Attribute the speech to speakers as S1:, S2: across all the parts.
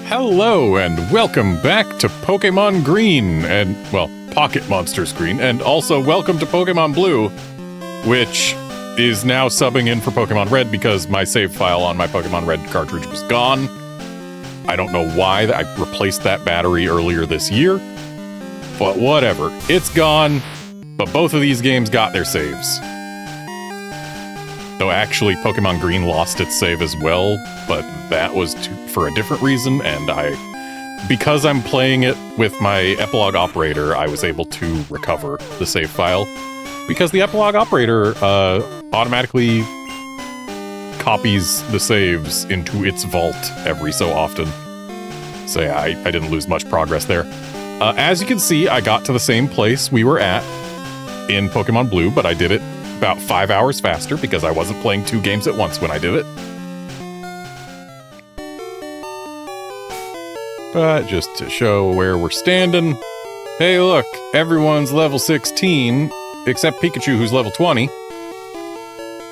S1: Hello and welcome back to Pokémon Green and, well, Pocket Monsters Green, and also welcome to Pokémon Blue, which is now subbing in for Pokémon Red because my save file on my Pokémon Red cartridge was gone. I don't know why. I replaced that battery earlier this year, but whatever. It's gone, but both of these games got their saves. Though actually Pokémon Green lost its save as well, but that was for a different reason, and because I'm playing it with my Epilogue Operator, I was able to recover the save file, because the Epilogue Operator automatically copies the saves into its vault every so often. So yeah, I didn't lose much progress there. As you can see, I got to the same place we were at in Pokémon Blue, but I did it about 5 hours faster because I wasn't playing 2 games at once when I did it. But just to show where we're standing, hey look, everyone's level 16, except Pikachu who's level 20.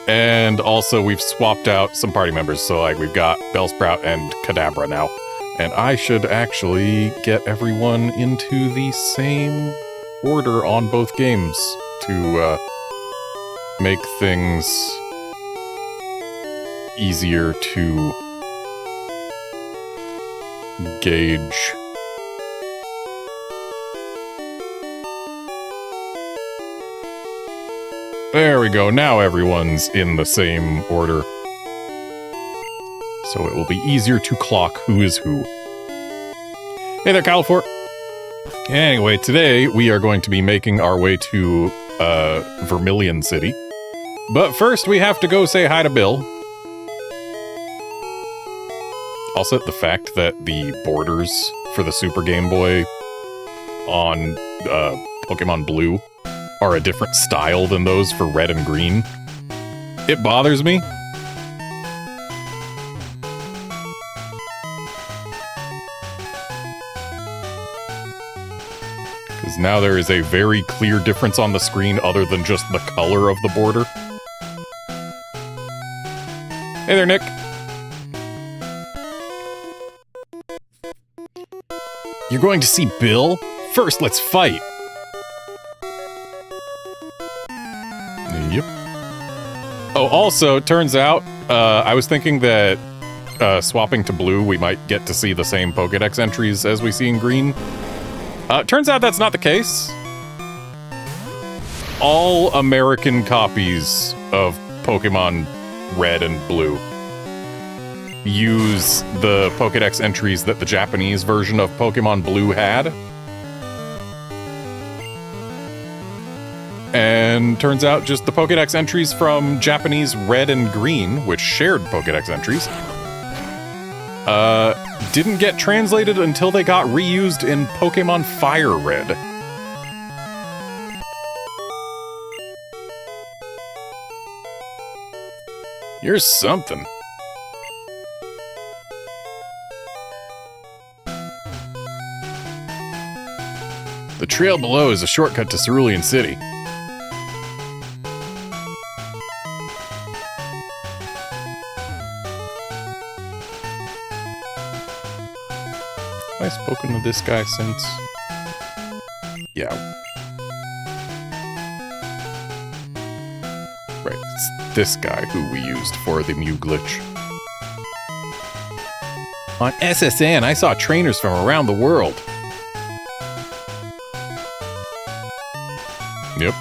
S1: And also we've swapped out some party members, so like we've got Bellsprout and Kadabra now. And I should actually get everyone into the same order on both games to make things easier to gauge. There we go, now everyone's in the same order. So it will be easier to clock who is who. Hey there, Califor! Anyway, today we are going to be making our way to Vermilion City. But first we have to go say hi to Bill. Also, the fact that the borders for the Super Game Boy on Pokemon Blue are a different style than those for Red and Green, it bothers me. Because now there is a very clear difference on the screen other than just the color of the border. Hey there, Nick. You're going to see Bill? First, let's fight! Yep. Oh, also, it turns out, I was thinking that swapping to Blue, we might get to see the same Pokédex entries as we see in Green. Turns out that's not the case. All American copies of Pokémon Red and Blue use the Pokédex entries that the Japanese version of Pokémon Blue had. And turns out just the Pokédex entries from Japanese Red and Green, which shared Pokédex entries, didn't get translated until they got reused in Pokémon Fire Red. You're something. The trail below is a shortcut to Cerulean City. Have I spoken to this guy since? Yeah. Right, it's this guy who we used for the Mew glitch. On SSN, I saw trainers from around the world. Yep.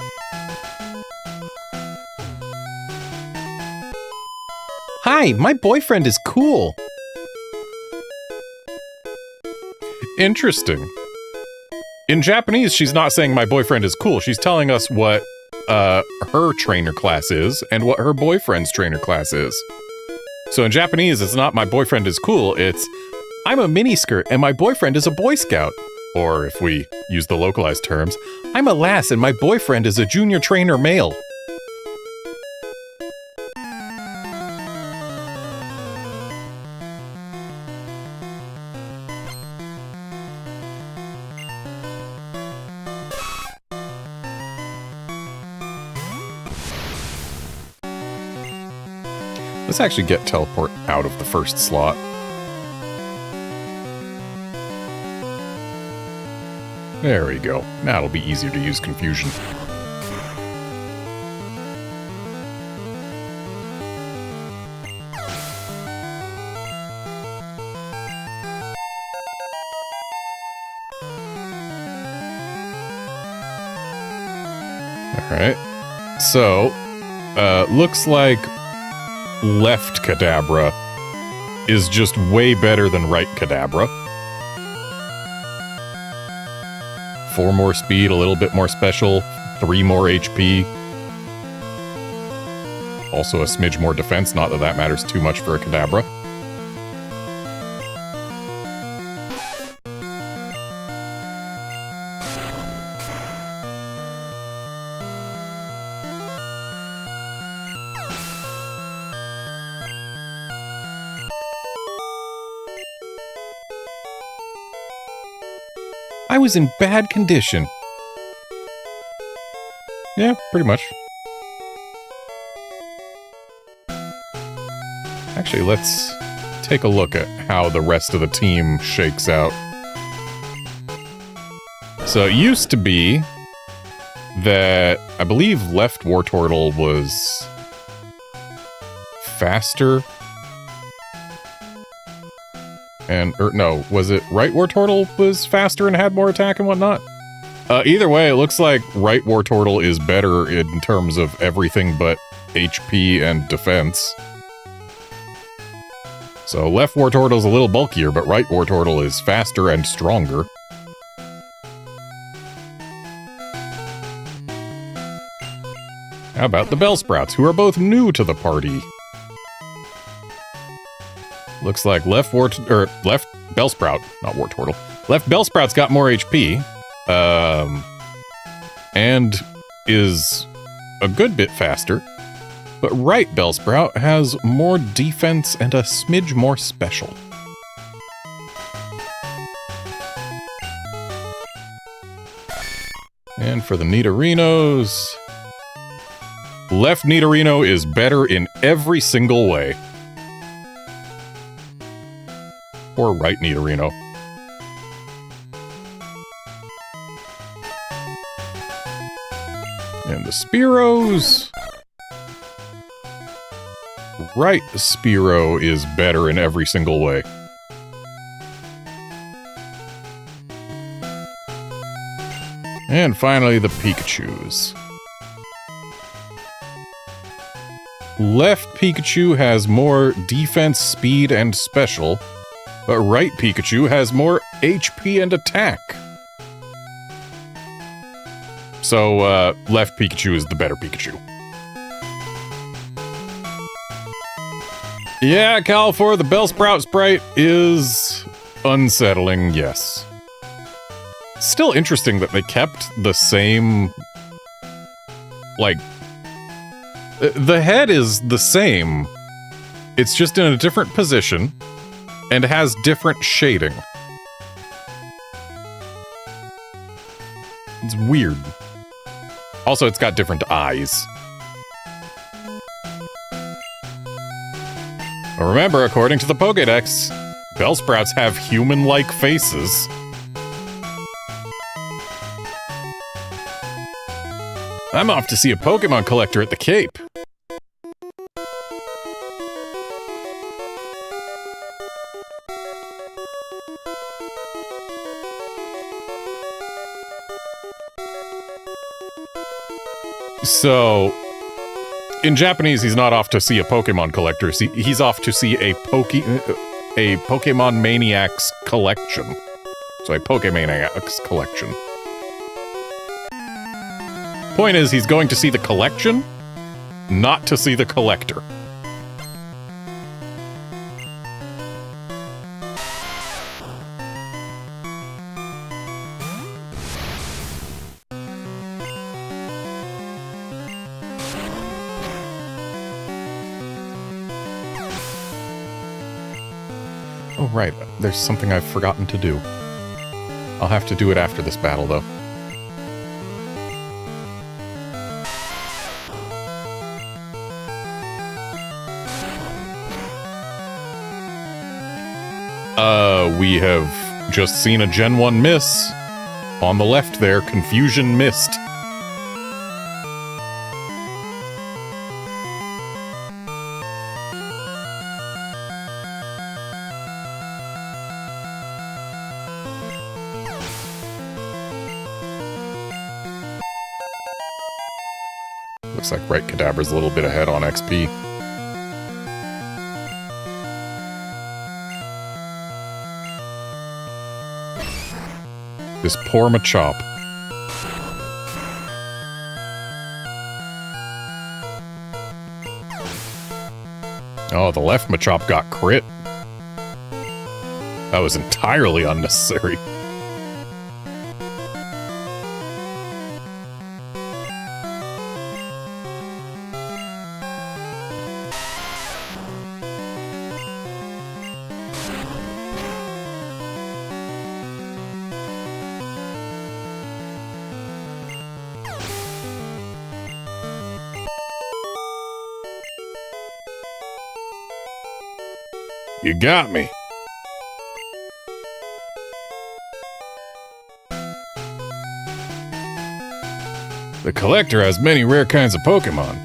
S1: Hi, my boyfriend is cool. Interesting. In Japanese, she's not saying my boyfriend is cool. She's telling us what her trainer class is and what her boyfriend's trainer class is. So in Japanese, it's not my boyfriend is cool, it's I'm a miniskirt and my boyfriend is a Boy Scout. Or if we use the localized terms, I'm a lass and my boyfriend is a junior trainer male. Let's actually get teleport out of the first slot. There we go. Now it'll be easier to use confusion. Alright. So, looks like left Kadabra is just way better than right Kadabra. 4 more speed, a little bit more special, 3 more HP. Also a smidge more defense, not that that matters too much for a Kadabra. I was in bad condition. Yeah, pretty much. Actually, let's take a look at how the rest of the team shakes out. So it used to be that I believe left Wartortle was faster. And, no, was it right Wartortle was faster and had more attack and whatnot? Either way, it looks like right Wartortle is better in terms of everything but HP and defense. So left Wartortle's a little bulkier, but right Wartortle is faster and stronger. How about the Bellsprouts, who are both new to the party? Looks like left Bellsprout, not Wartortle. Left Bellsprout's got more HP, and is a good bit faster. But right Bellsprout has more defense and a smidge more special. And for the Nidorinos, left Nidorino is better in every single way. Or right Nidorino. And the Spearows. Right Spearow is better in every single way. And finally, the Pikachus. Left Pikachu has more defense, speed, and special. But right Pikachu has more HP and attack. So, left Pikachu is the better Pikachu. Yeah, Cal4, the Bellsprout sprite is unsettling, yes. Still interesting that they kept the same... Like... The head is the same. It's just in a different position. And has different shading. It's weird. Also, it's got different eyes. But remember, according to the Pokédex, Bellsprouts have human-like faces. I'm off to see a Pokémon collector at the Cape. So, in Japanese, he's not off to see a Pokemon collector. He's off to see a Pokemon Maniacs collection. So a Pokemaniacs collection. Point is, he's going to see the collection, not to see the collector. Oh, right. There's something I've forgotten to do. I'll have to do it after this battle, though. We have just seen a Gen 1 miss. On the left there, Confusion Mist. Looks like Right Kadabra's a little bit ahead on XP. This poor Machop. Oh, the left Machop got crit. That was entirely unnecessary. You got me. The collector has many rare kinds of Pokemon.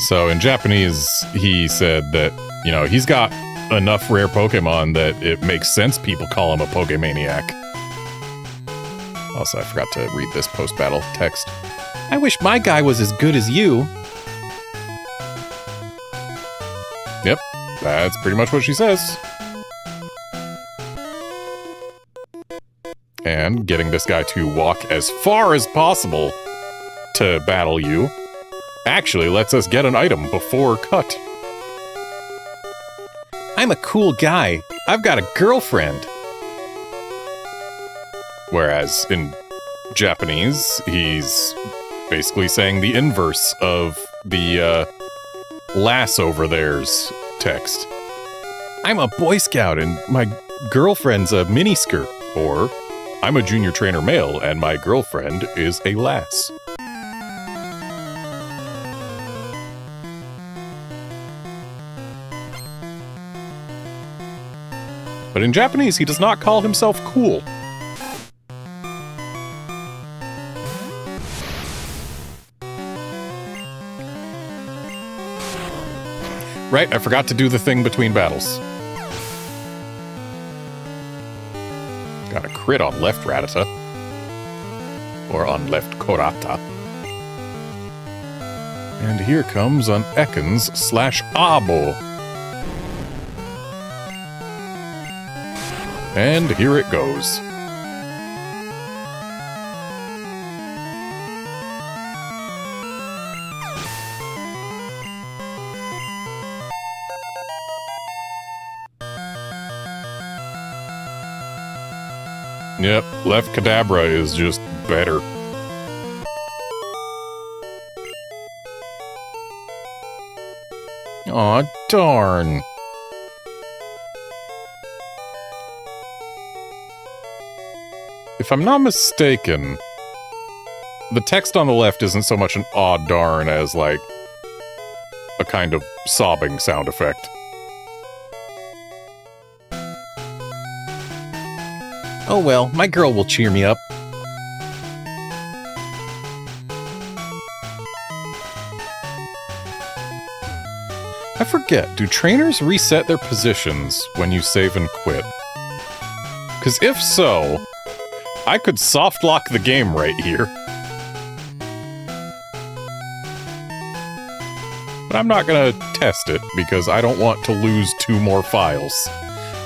S1: So in Japanese, he said that, you know, he's got enough rare Pokemon that it makes sense people call him a Pokemaniac. Also, I forgot to read this post-battle text. I wish my guy was as good as you. Yep, that's pretty much what she says. And getting this guy to walk as far as possible to battle you actually lets us get an item before cut. I'm a cool guy. I've got a girlfriend. Whereas in Japanese, he's basically saying the inverse of the lass over there's text. I'm a Boy Scout and my girlfriend's a miniskirt. Or, I'm a junior trainer male and my girlfriend is a lass. But in Japanese, he does not call himself cool. Right, I forgot to do the thing between battles. Got a crit on left Rattata. Or on left Korata. And here comes an Ekans / Abo. And here it goes. Yep, left Kadabra is just better. Aw, darn. If I'm not mistaken, the text on the left isn't so much an aw darn as like a kind of sobbing sound effect. Oh well, my girl will cheer me up. I forget, do trainers reset their positions when you save and quit? Because if so, I could soft lock the game right here. But I'm not gonna test it because I don't want to lose 2 more files.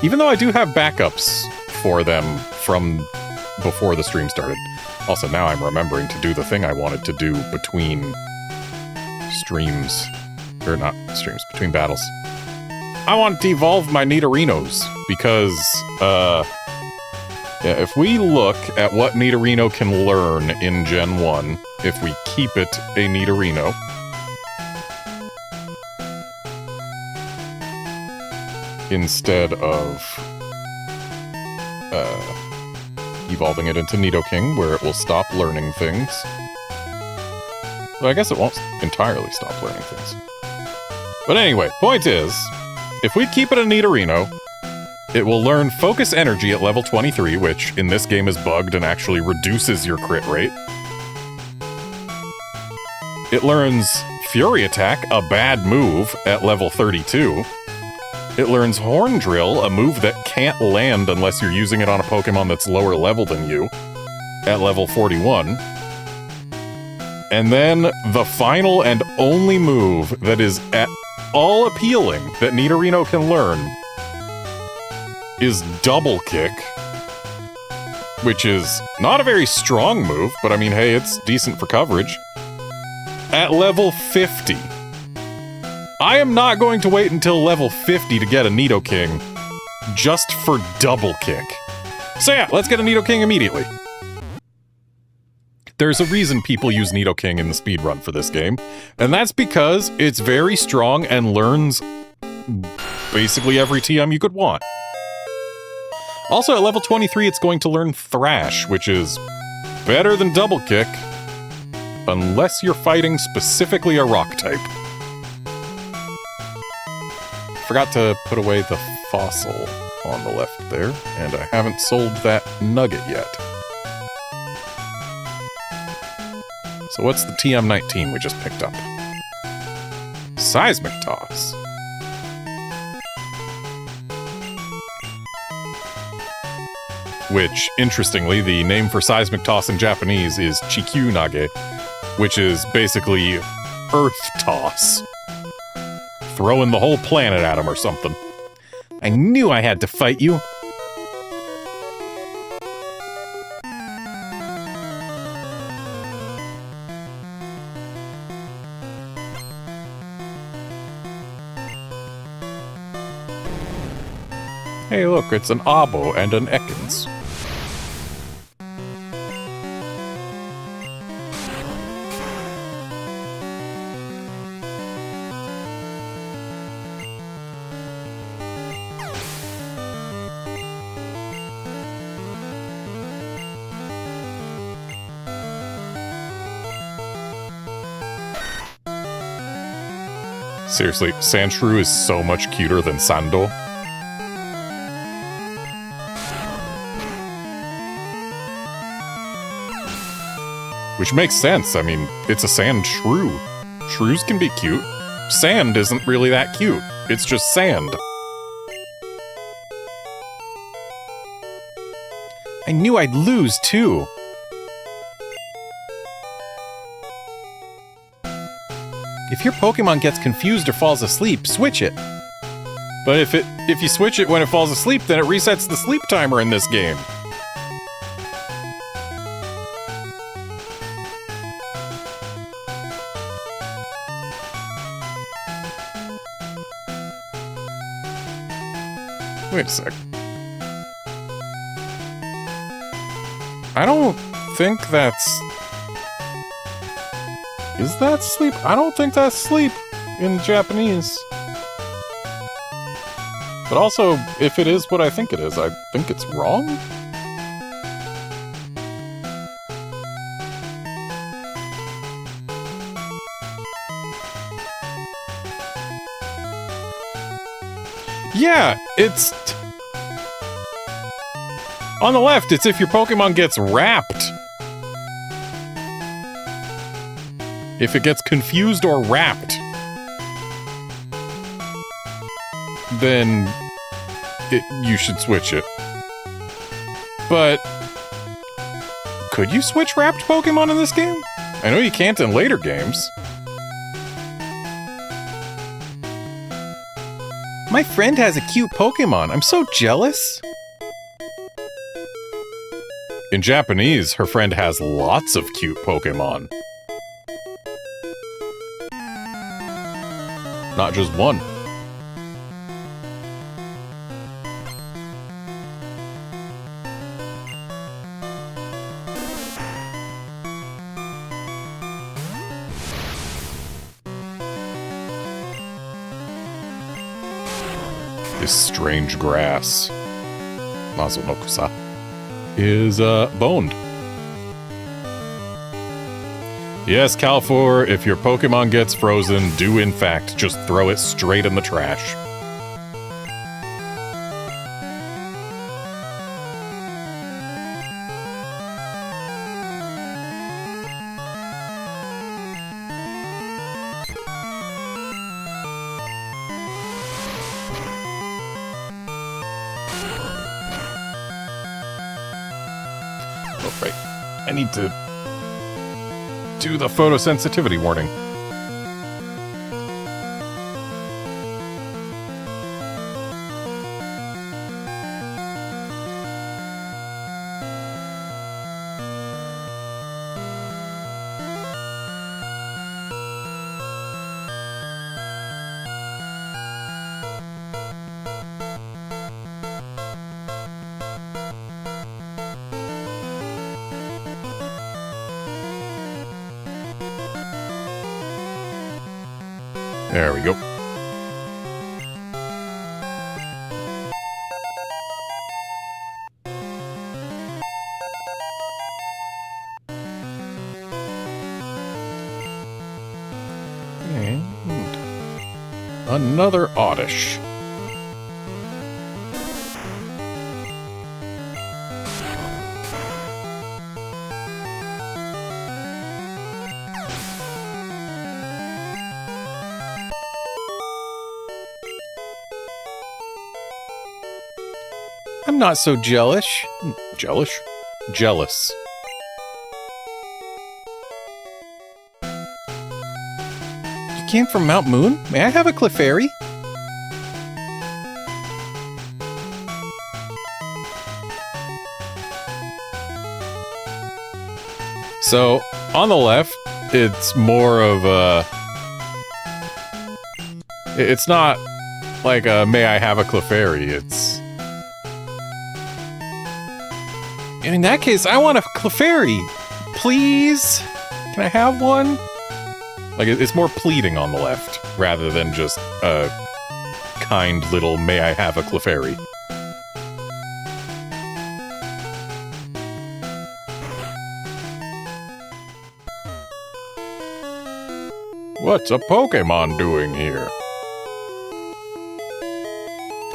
S1: Even though I do have backups for them from before the stream started. Also, now I'm remembering to do the thing I wanted to do between streams. Or not streams, between battles. I want to evolve my Nidorinos, because, yeah, if we look at what Nidorino can learn in Gen 1, if we keep it a Nidorino, instead of evolving it into Nidoking, where it will stop learning things. Well, I guess it won't entirely stop learning things. But anyway, point is, if we keep it a Nidorino, it will learn Focus Energy at level 23, which in this game is bugged and actually reduces your crit rate. It learns Fury Attack, a bad move, at level 32. It learns Horn Drill, a move that can't land unless you're using it on a Pokemon that's lower level than you, at level 41. And then the final and only move that is at all appealing that Nidorino can learn is Double Kick, which is not a very strong move, but I mean, hey, it's decent for coverage. At level 50. I am not going to wait until level 50 to get a Nidoking just for Double Kick. So yeah, let's get a Nidoking immediately. There's a reason people use Nidoking in the speedrun for this game, and that's because it's very strong and learns basically every TM you could want. Also, at level 23, it's going to learn Thrash, which is better than Double Kick, unless you're fighting specifically a rock type. Forgot to put away the fossil on the left there, and I haven't sold that nugget yet. So what's the TM19 we just picked up? Seismic Toss. Which, interestingly, the name for Seismic Toss in Japanese is Chikyu Nage, which is basically Earth Toss. Throwing the whole planet at him or something. I knew I had to fight you. Hey look, it's an Abo and an Ekans. Seriously, Sandshrew is so much cuter than Sando. Which makes sense, I mean, it's a sand shrew. Shrews can be cute. Sand isn't really that cute. It's just sand. I knew I'd lose, too. If your Pokemon gets confused or falls asleep, switch it. But if you switch it when it falls asleep, then it resets the sleep timer in this game. Wait a sec. I don't think that's... Is that sleep? I don't think that's sleep in Japanese. But also, if it is what I think it is, I think it's wrong? Yeah, it's... On the left, it's if your Pokemon gets wrapped. If it gets confused or wrapped, then you should switch it. But could you switch wrapped Pokemon in this game? I know you can't in later games. My friend has a cute Pokemon. I'm so jealous. In Japanese, her friend has lots of cute Pokemon. Not just one. This strange grass, Mazunokusa, is boned. Yes, Calfor, if your Pokemon gets frozen, do in fact just throw it straight in the trash. Oh, right. I need to do the photosensitivity warning. There we go. And another Oddish. I'm not so jealous. Jealous? Jealous. You came from Mount Moon? May I have a Clefairy? So, on the left, it's more of a... It's not like a, may I have a Clefairy, it's... In that case, I want a Clefairy! Please? Can I have one? Like, it's more pleading on the left, rather than just a kind little, may I have a Clefairy. What's a Pokemon doing here?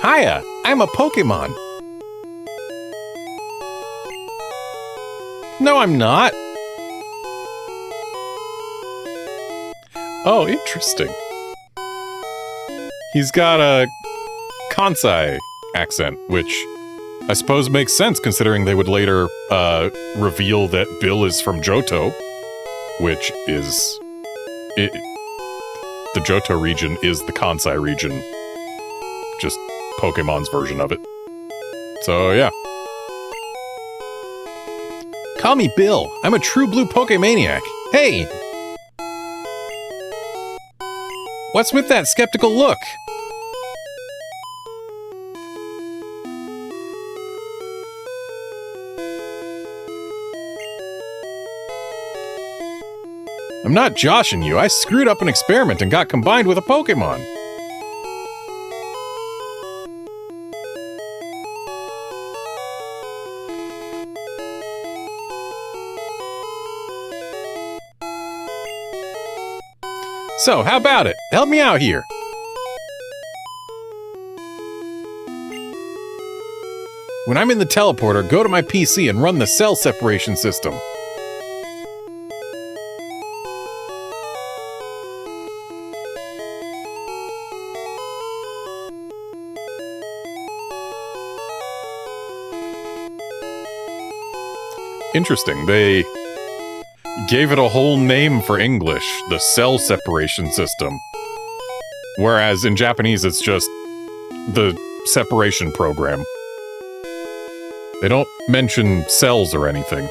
S1: Hiya! I'm a Pokemon! No, I'm not! Oh, interesting. He's got a Kansai accent, which I suppose makes sense considering they would later reveal that Bill is from Johto, which is... the Johto region is the Kansai region. Just Pokemon's version of it. So, yeah. Call me Bill. I'm a true blue Pokemaniac. Hey! What's with that skeptical look? I'm not joshing you. I screwed up an experiment and got combined with a Pokemon. So, how about it? Help me out here. When I'm in the teleporter, go to my PC and run the cell separation system. Interesting, they gave it a whole name for English, the cell separation system. Whereas in Japanese it's just the separation program. They don't mention cells or anything.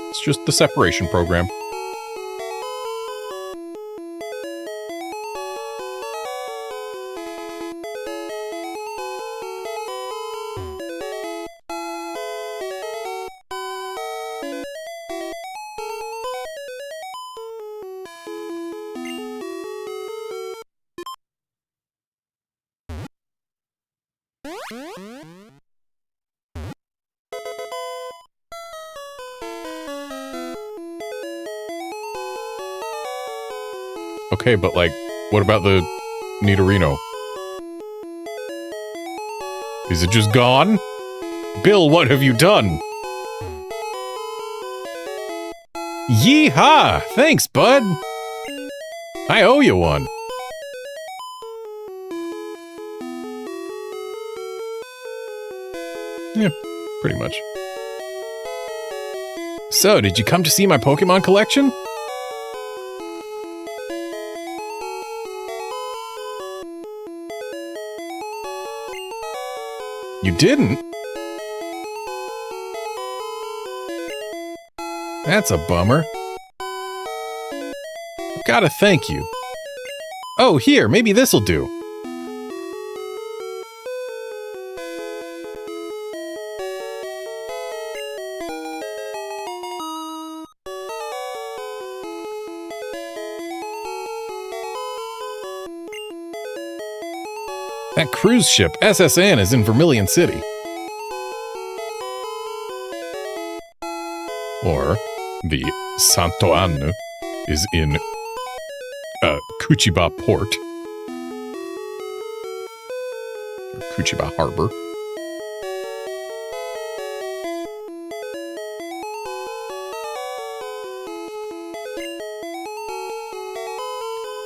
S1: It's just the separation program. Okay, but like, what about the Nidorino? Is it just gone? Bill, what have you done? Yeehaw! Thanks, bud! I owe you one. Yeah, pretty much. So, did you come to see my Pokemon collection? You didn't? That's a bummer. I've gotta thank you. Oh, here, maybe this'll do. That cruise ship, SSN, is in Vermilion City. Or, the Santo Anno is in, Kuchiba Port. Or Kuchiba Harbor.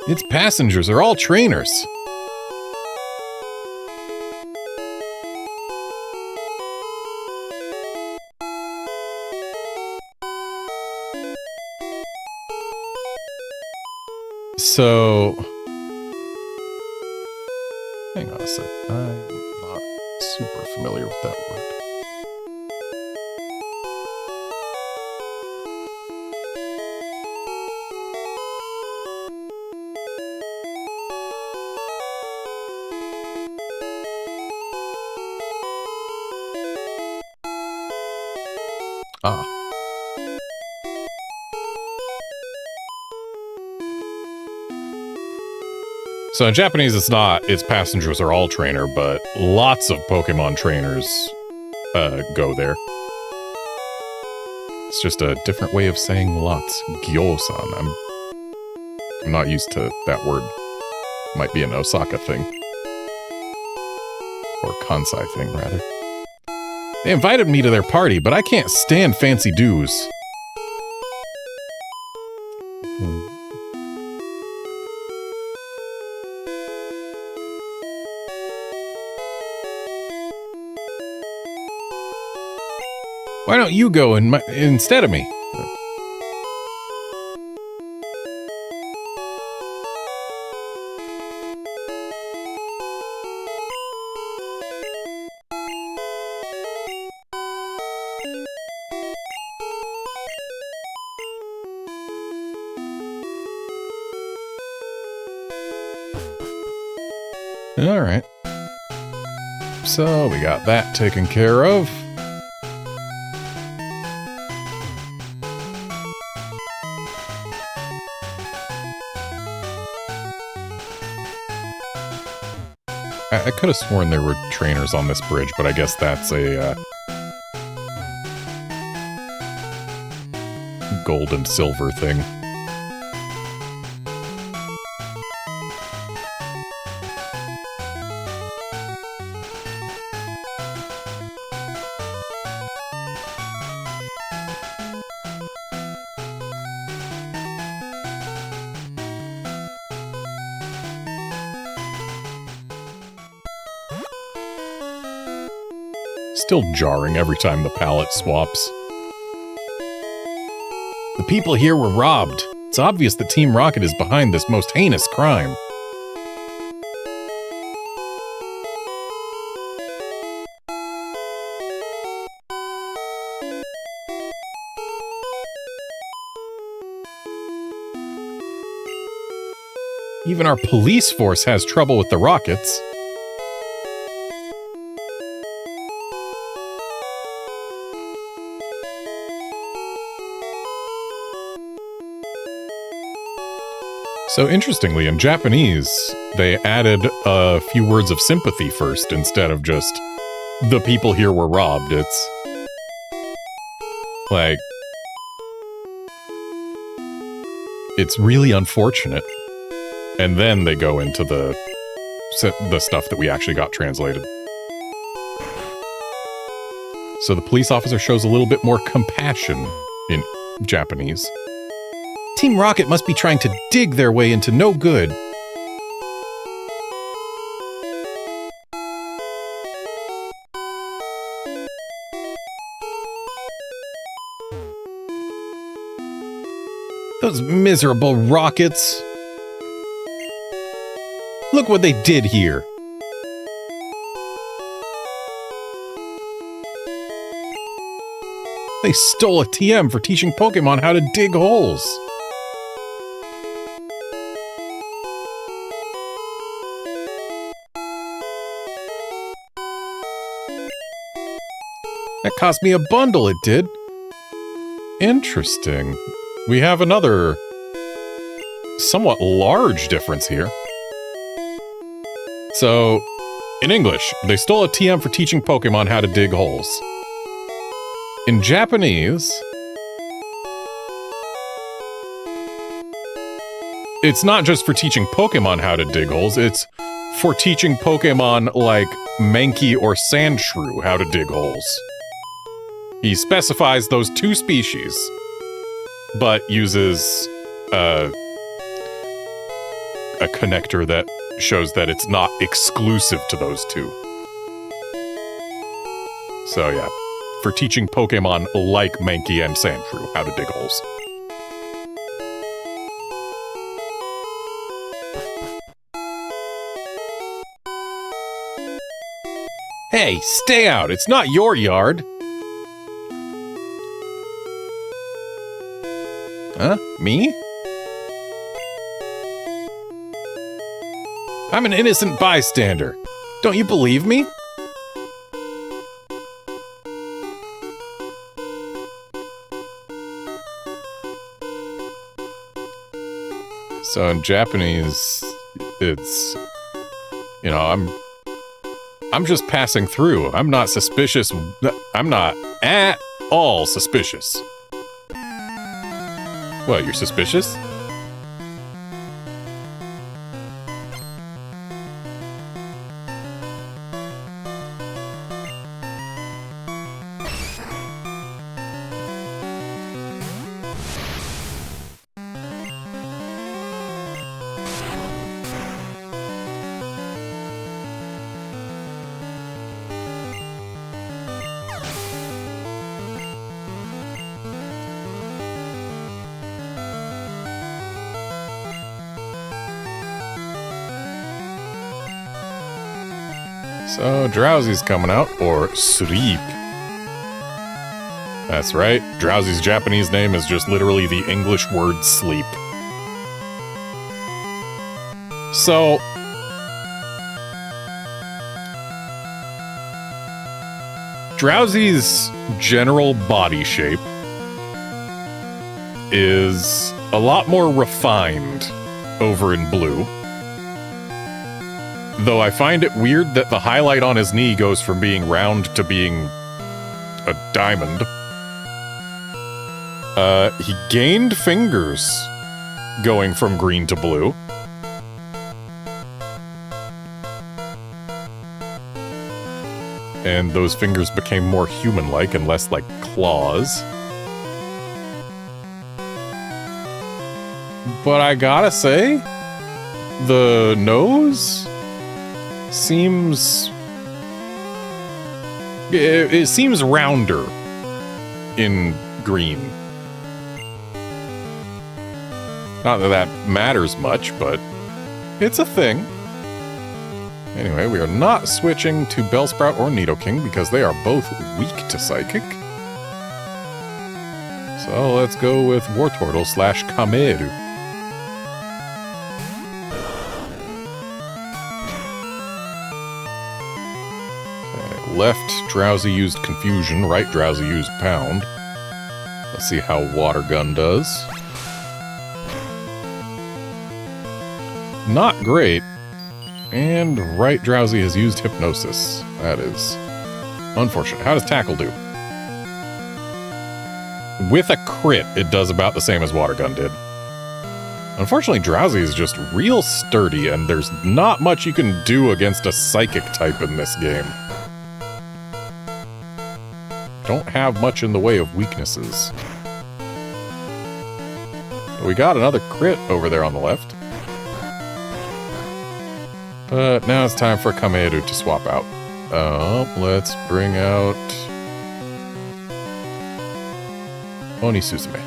S1: Its passengers are all trainers. So, hang on a sec. I'm not super familiar with that word. Ah. So in Japanese, it's not, its passengers are all trainer, but lots of Pokemon trainers go there. It's just a different way of saying lots. Gyo-san. I'm not used to that word. Might be an Osaka thing. Or Kansai thing, rather. They invited me to their party, but I can't stand fancy dues. Why don't you go instead of me? All right. So we got that taken care of. I could have sworn there were trainers on this bridge, but I guess that's a gold and silver thing. Still jarring every time the palette swaps. The people here were robbed. It's obvious that Team Rocket is behind this most heinous crime. Even our police force has trouble with the Rockets. So interestingly, in Japanese, they added a few words of sympathy first instead of just, the people here were robbed. It's like, it's really unfortunate. And then they go into the stuff that we actually got translated. So the police officer shows a little bit more compassion in Japanese. Team Rocket must be trying to dig their way into no good. Those miserable rockets. Look what they did here. They stole a TM for teaching Pokemon how to dig holes. That cost me a bundle, it did. Interesting. We have another somewhat large difference here. So, in English, they stole a TM for teaching Pokemon how to dig holes. In Japanese, it's not just for teaching Pokemon how to dig holes, it's for teaching Pokemon like Mankey or Sandshrew how to dig holes. He specifies those two species, but uses a connector that shows that it's not exclusive to those two. So yeah, for teaching Pokemon like Mankey and Sandshrew how to dig holes. Hey, stay out! It's not your yard! Huh? Me? I'm an innocent bystander. Don't you believe me? So in Japanese, it's, you know, I'm just passing through. I'm not suspicious. I'm not at all suspicious. What, you're suspicious? So, Drowsy's coming out, or Sleep. That's right, Drowsy's Japanese name is just literally the English word sleep. So, Drowsy's general body shape is a lot more refined over in Blue. Though I find it weird that the highlight on his knee goes from being round to being a diamond. He gained fingers going from green to blue. And those fingers became more human-like and less like claws. But I gotta say, the nose seems... It seems rounder in green. Not that that matters much, but it's a thing. Anyway, we are not switching to Bellsprout or Nidoking because they are both weak to Psychic. So let's go with Wartortle / Kameru. Left Drowsy used Confusion, right Drowsy used Pound. Let's see how Water Gun does. Not great. And right Drowsy has used Hypnosis. That is unfortunate. How does Tackle do? With a crit, it does about the same as Water Gun did. Unfortunately, Drowsy is just real sturdy, and there's not much you can do against a psychic type in this game. Don't have much in the way of weaknesses. We got another crit over there on the left. But now it's time for Kameru to swap out. Let's bring out Oni Suzume.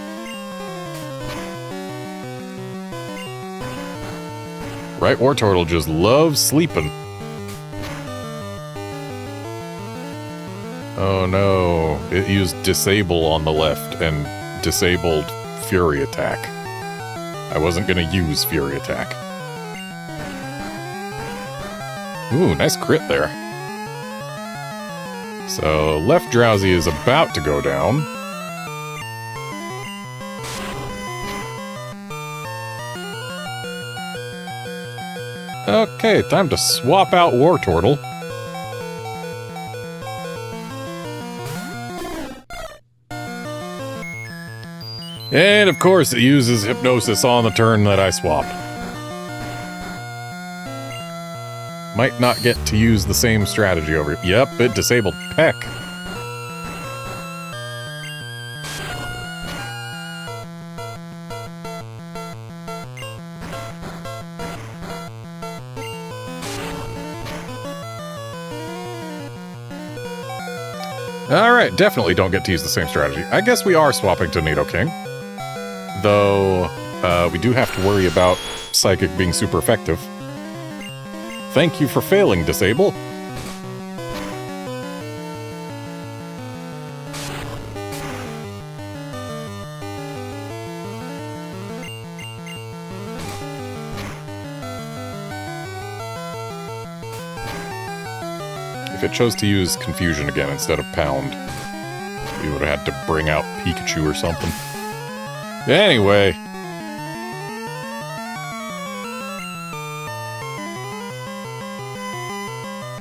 S1: Right, Wartortle just loves sleeping. Oh no, it used Disable on the left and disabled Fury Attack. I wasn't gonna use Fury Attack. Ooh, nice crit there. So, left Drowsy is about to go down. Okay, time to swap out Wartortle. And of course it uses Hypnosis on the turn that I swapped. Might not get to use the same strategy over here. Yep, it disabled Peck. Alright, definitely don't get to use the same strategy. I guess we are swapping to Nidoking. Though, we do have to worry about Psychic being super effective. Thank you for failing, Disable. If it chose to use Confusion again instead of Pound, we would have had to bring out Pikachu or something. Anyway.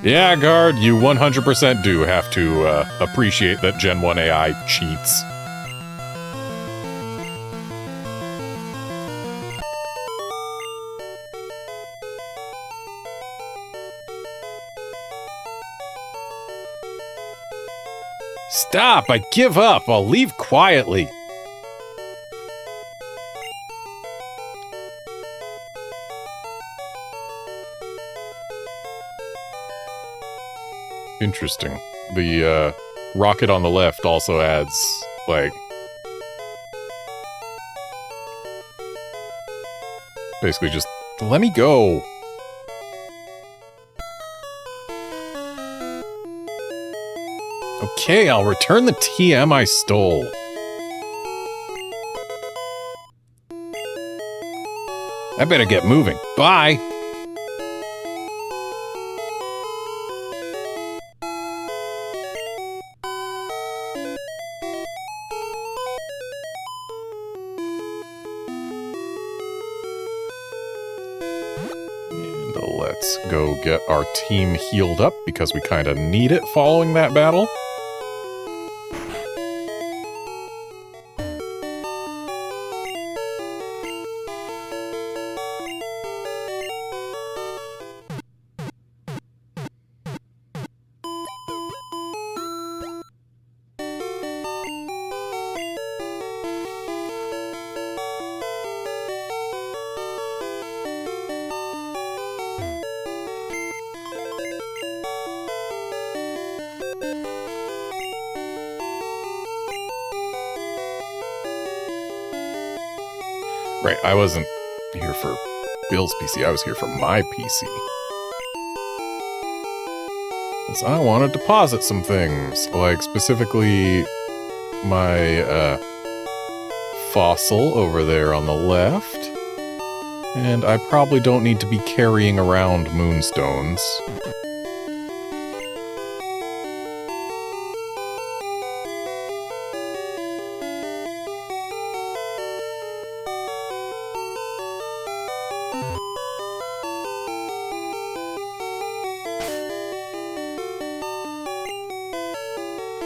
S1: Yeah, Guard, you 100% do have to appreciate that Gen 1 AI cheats. Stop! I give up! I'll leave quietly! Interesting. The, rocket on the left also adds, like... basically just, let me go! Okay, I'll return the TM I stole. I better get moving. Bye! And let's go get our team healed up because we kind of need it following that battle. Right, I wasn't here for Bill's PC, I was here for my PC. So I want to deposit some things, like specifically my fossil over there on the left. And I probably don't need to be carrying around moonstones.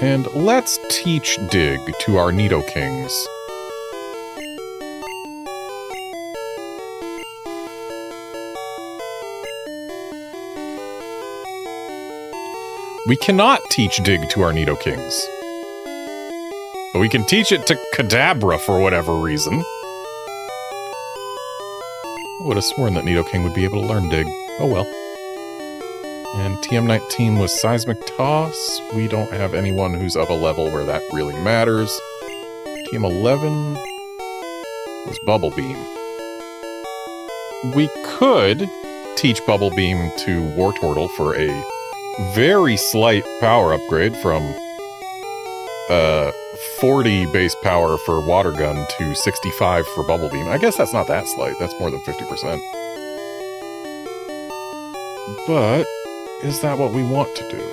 S1: And let's teach Dig to our Nidokings. We cannot teach Dig to our Nidokings. But we can teach it to Kadabra for whatever reason. I would have sworn that Nidoking would be able to learn Dig. Oh well. And TM19 was Seismic Toss. We don't have anyone who's of a level where that really matters. TM11 was Bubble Beam. We could teach Bubble Beam to Wartortle for a very slight power upgrade from 40 base power for Water Gun to 65 for Bubble Beam. I guess that's not that slight. That's more than 50%. But is that what we want to do?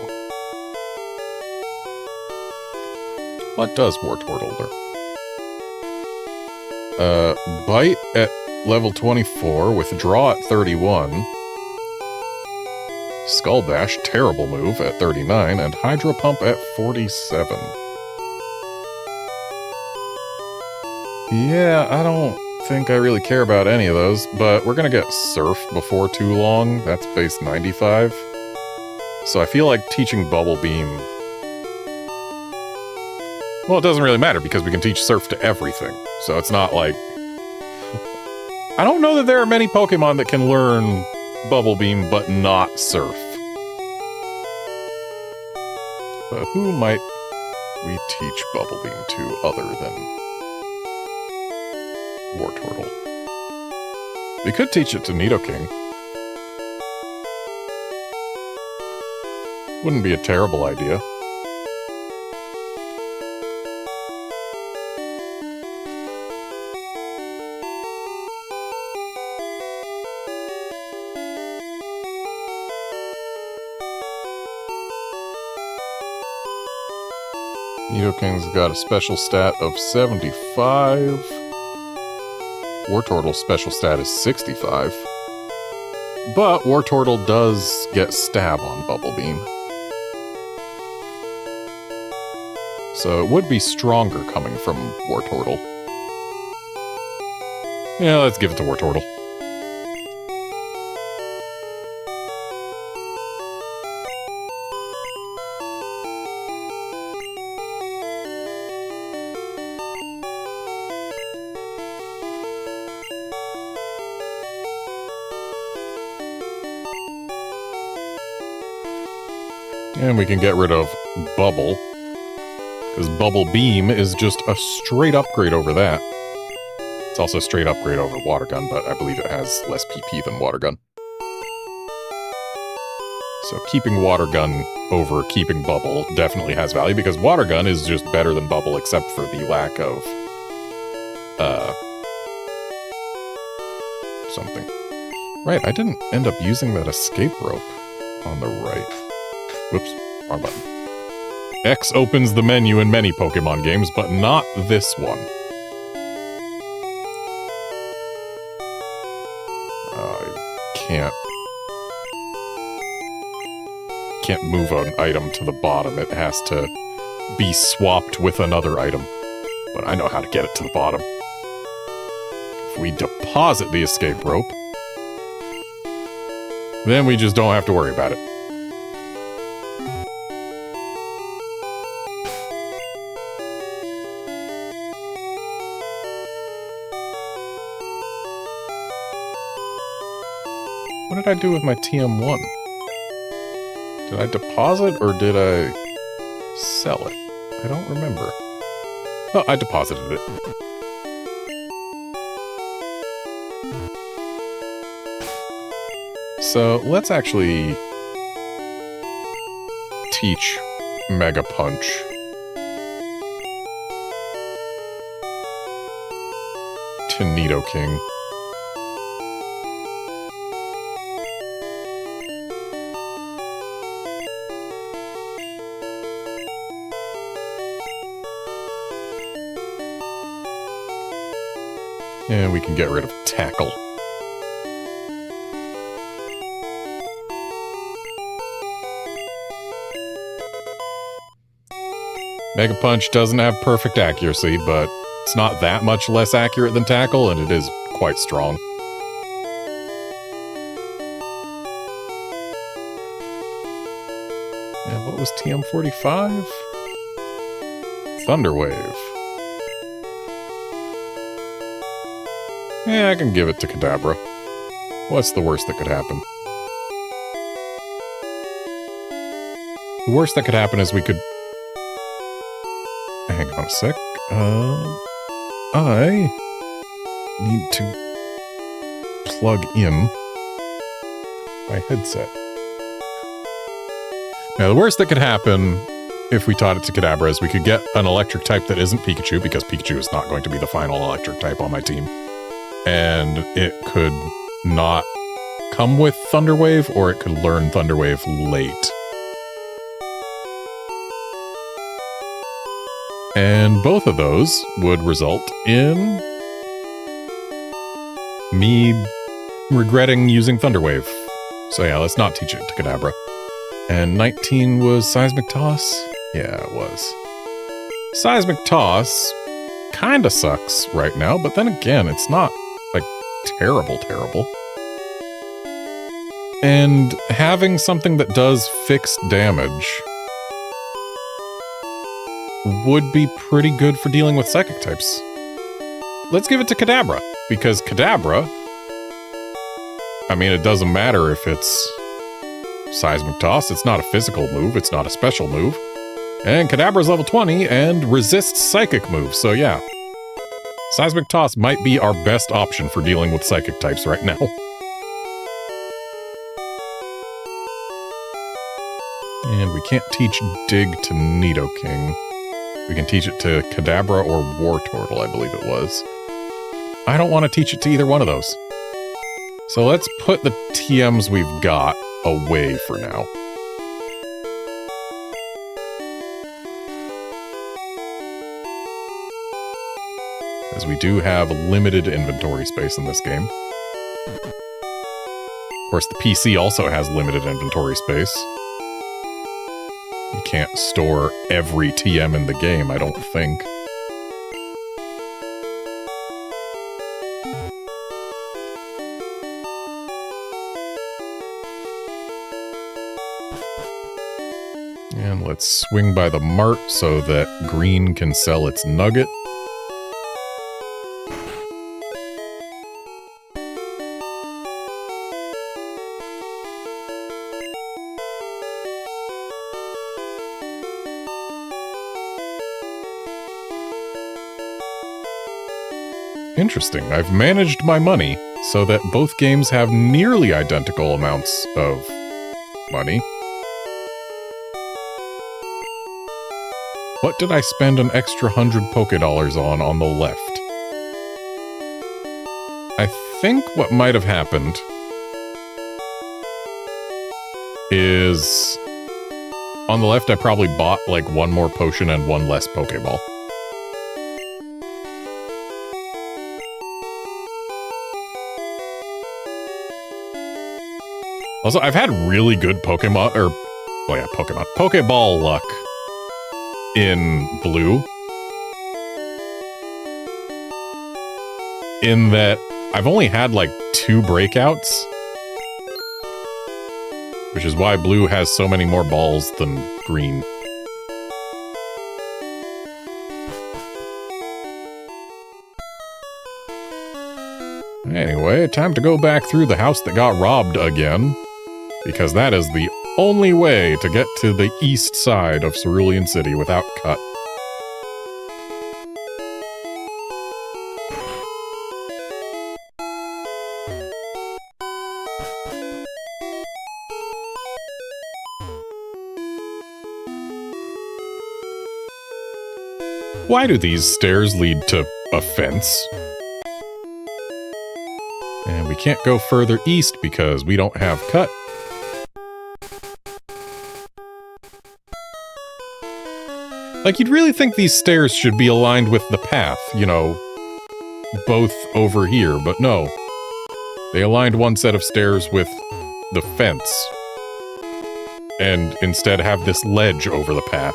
S1: What does Wartortle learn? Bite at level 24, Withdraw at 31, Skull Bash, terrible move, at 39, and Hydro Pump at 47. Yeah, I don't think I really care about any of those, but we're gonna get Surf before too long. That's base 95. So I feel like teaching Bubble Beam... Well, it doesn't really matter because we can teach Surf to everything. So it's not like... I don't know that there are many Pokemon that can learn Bubble Beam but not Surf. But who might we teach Bubble Beam to other than Wartortle? We could teach it to Nidoking. Wouldn't be a terrible idea. Nidoking's got a special stat of 75. Wartortle's special stat is 65. But Wartortle does get Stab on Bubble Beam. So it would be stronger coming from Wartortle. Yeah, let's give it to Wartortle. And we can get rid of Bubble, because Bubble Beam is just a straight upgrade over that. It's also a straight upgrade over Water Gun, but I believe it has less PP than Water Gun. So keeping Water Gun over keeping Bubble definitely has value, because Water Gun is just better than Bubble, except for the lack of... something. Right, I didn't end up using that escape rope on the right. Whoops, wrong button. X opens the menu in many Pokemon games, but not this one. I can't move an item to the bottom. It has to be swapped with another item. But I know how to get it to the bottom. If we deposit the escape rope, then we just don't have to worry about it. What did I do with my TM1? Did I deposit or did I sell it? I don't remember. Oh, I deposited it. So let's actually teach Mega Punch to Nidoking. And we can get rid of Tackle. Mega Punch doesn't have perfect accuracy, but it's not that much less accurate than Tackle, and it is quite strong. And what was TM45? Thunderwave. Yeah, I can give it to Kadabra. What's the worst that could happen? The worst that could happen is we could... Hang on a sec. I need to plug in my headset. Now, the worst that could happen if we taught it to Kadabra is we could get an electric type that isn't Pikachu, because Pikachu is not going to be the final electric type on my team. And it could not come with Thunderwave, or it could learn Thunderwave late. And both of those would result in me regretting using Thunderwave. So yeah, let's not teach it to Kadabra. And 19 was Seismic Toss? Yeah, it was. Seismic Toss kinda sucks right now, but then again, it's not, like, terrible. And having something that does fixed damage would be pretty good for dealing with Psychic types. Let's give it to Kadabra, because Kadabra, I mean, it doesn't matter if it's Seismic Toss, it's not a physical move, it's not a special move. And Kadabra's level 20 and resists Psychic moves, so yeah. Seismic Toss might be our best option for dealing with Psychic types right now. And we can't teach Dig to Nidoking. We can teach it to Kadabra or Wartortle, I believe it was. I don't want to teach it to either one of those. So let's put the TMs we've got away for now. As we do have limited inventory space in this game. Of course, the PC also has limited inventory space. You can't store every TM in the game, I don't think. And let's swing by the mart so that Green can sell its nugget. Interesting. I've managed my money so that both games have nearly identical amounts of money. What did I spend an extra 100 Pokédollars on the left? I think what might have happened is on the left I probably bought like one more potion and one less Pokéball. Also, I've had really good Pokemon, or, oh yeah, Pokeball luck in Blue. In that, I've only had like 2 breakouts. Which is why Blue has so many more balls than Green. Anyway, time to go back through the house that got robbed again. Because that is the only way to get to the east side of Cerulean City without cut. Why do these stairs lead to a fence? And we can't go further east because we don't have cut. Like, you'd really think these stairs should be aligned with the path, you know, both over here, but no. They aligned one set of stairs with the fence, and instead have this ledge over the path.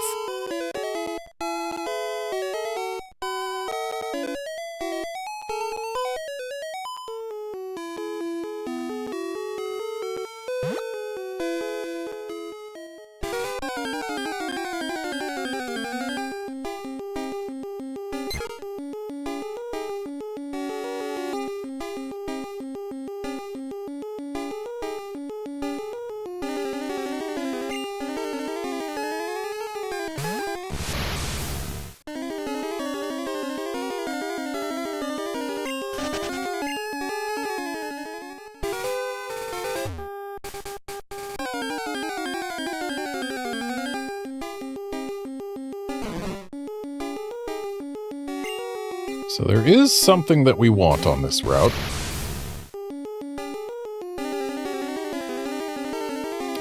S1: So there is something that we want on this route.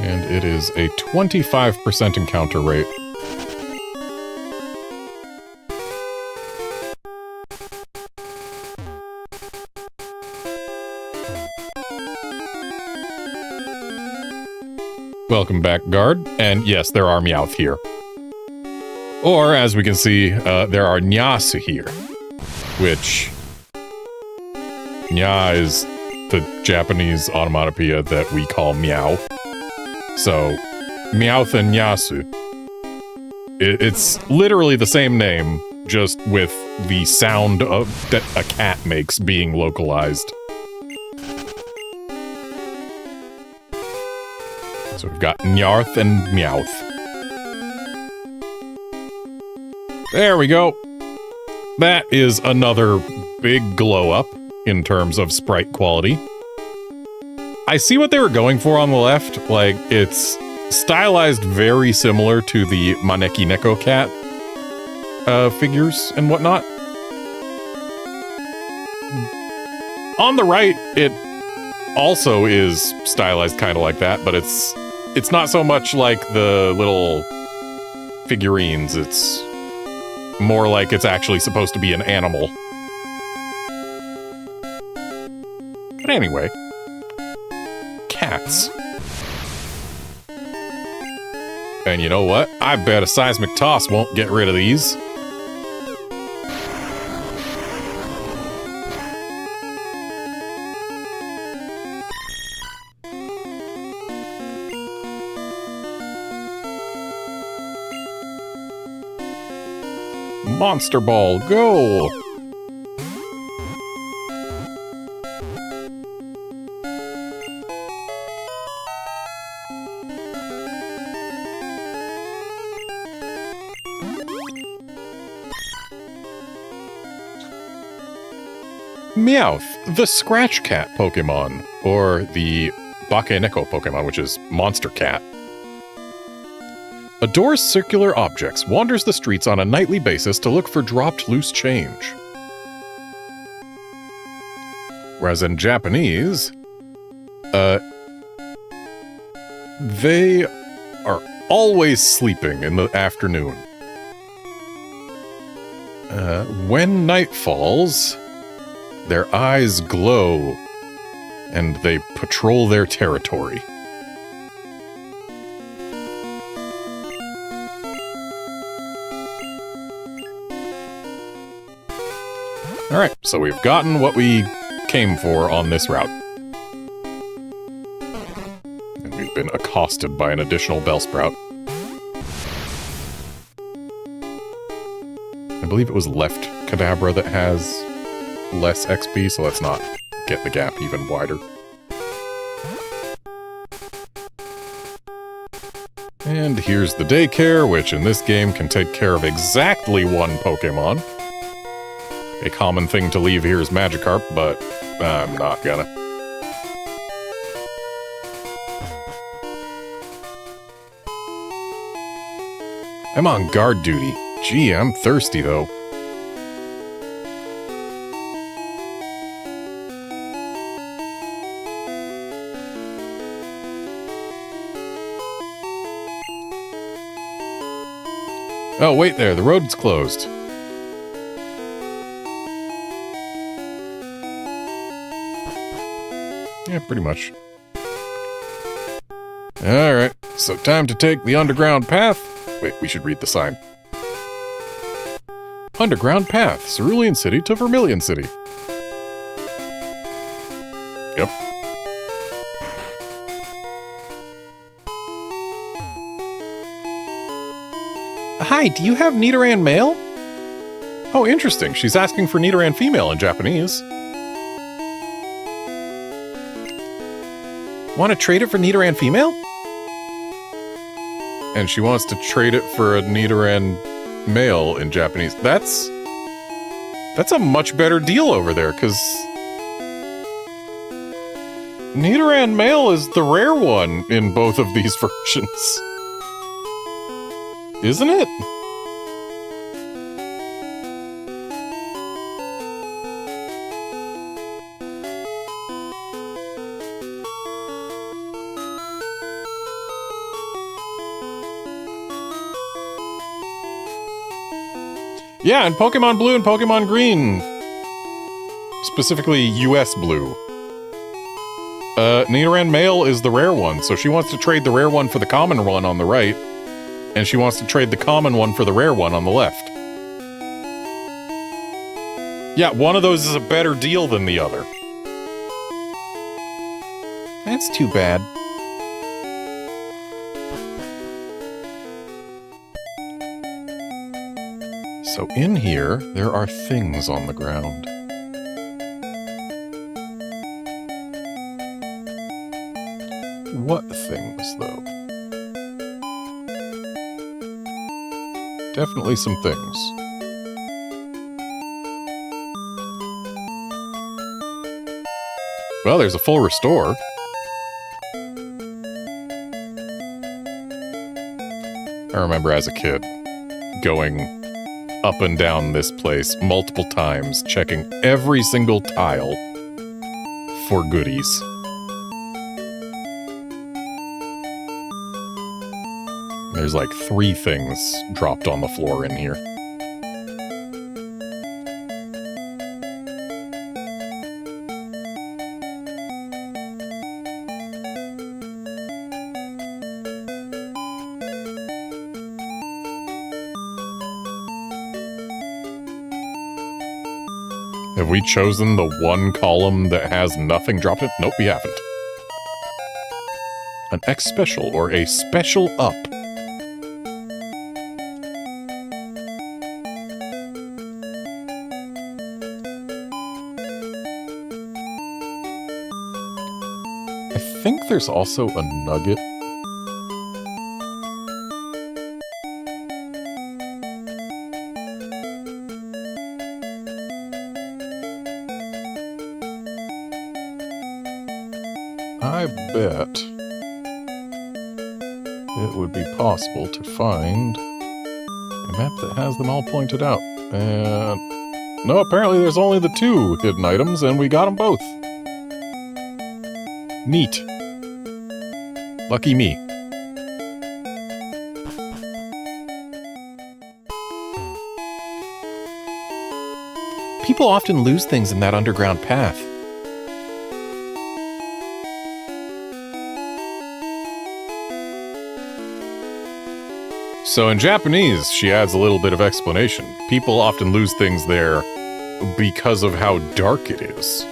S1: And it is a 25% encounter rate. Welcome back, guard. And yes, there are Meowth here. Or, as we can see, there are Nyasu here. Which... Nya is the Japanese onomatopoeia that we call meow. So, Meowth and Nyasu. It's literally the same name, just with the sound that a cat makes being localized. So we've got Nyarth and Meowth. There we go. That is another big glow up in terms of sprite quality. I see what they were going for on the left. Like, it's stylized very similar to the Maneki Neko cat figures and whatnot. On the right, it also is stylized kind of like that, but it's not so much like the little figurines. It's more like it's actually supposed to be an animal. But anyway, cats. And you know what? I bet a seismic toss won't get rid of these. Monster Ball, go! Meowth, the Scratch Cat Pokemon, or the Bakeneko Pokemon, which is Monster Cat. Adores circular objects, wanders the streets on a nightly basis to look for dropped loose change. Whereas in Japanese, they are always sleeping in the afternoon. When night falls, their eyes glow, and they patrol their territory. Alright, so we've gotten what we came for on this route. And we've been accosted by an additional Bellsprout. I believe it was Left Kadabra that has less XP, so let's not get the gap even wider. And here's the daycare, which in this game can take care of exactly one Pokemon. A common thing to leave here is Magikarp, but I'm not gonna. I'm on guard duty. Gee, I'm thirsty though. Oh, wait there, the road's closed. Yeah, pretty much. Alright, so time to take the underground path. Wait, we should read the sign. Underground path, Cerulean City to Vermilion City. Yep. Hi, do you have Nidoran male? Oh, interesting. She's asking for Nidoran female in Japanese. Want to trade it for Nidoran female? And she wants to trade it for a Nidoran male in Japanese. That's a much better deal over there, because Nidoran male is the rare one in both of these versions. Isn't it? Yeah, and Pokemon Blue and Pokemon Green. Specifically, US Blue. Nidoran Male is the rare one, so she wants to trade the rare one for the common one on the right, and she wants to trade the common one for the rare one on the left. Yeah, one of those is a better deal than the other. That's too bad. So in here, there are things on the ground. What things, though? Definitely some things. Well, there's a full restore. I remember as a kid going up and down this place multiple times, checking every single tile for goodies. There's like 3 things dropped on the floor in here. Have we chosen the one column that has nothing dropped in? Nope, we haven't. An X special or a special up. I think there's also a nugget. I bet it would be possible to find a map that has them all pointed out. And no, apparently there's only the 2 hidden items, and we got them both. Neat. Lucky me. People often lose things in that underground path. So in Japanese, she adds a little bit of explanation. People often lose things there because of how dark it is.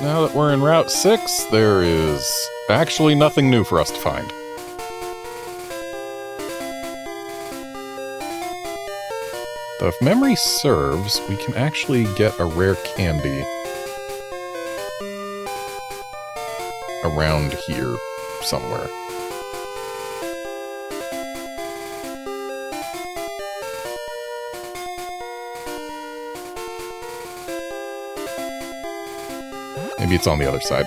S1: Now that we're in Route 6, there is actually nothing new for us to find. Though if memory serves, we can actually get a rare candy around here somewhere. Maybe it's on the other side.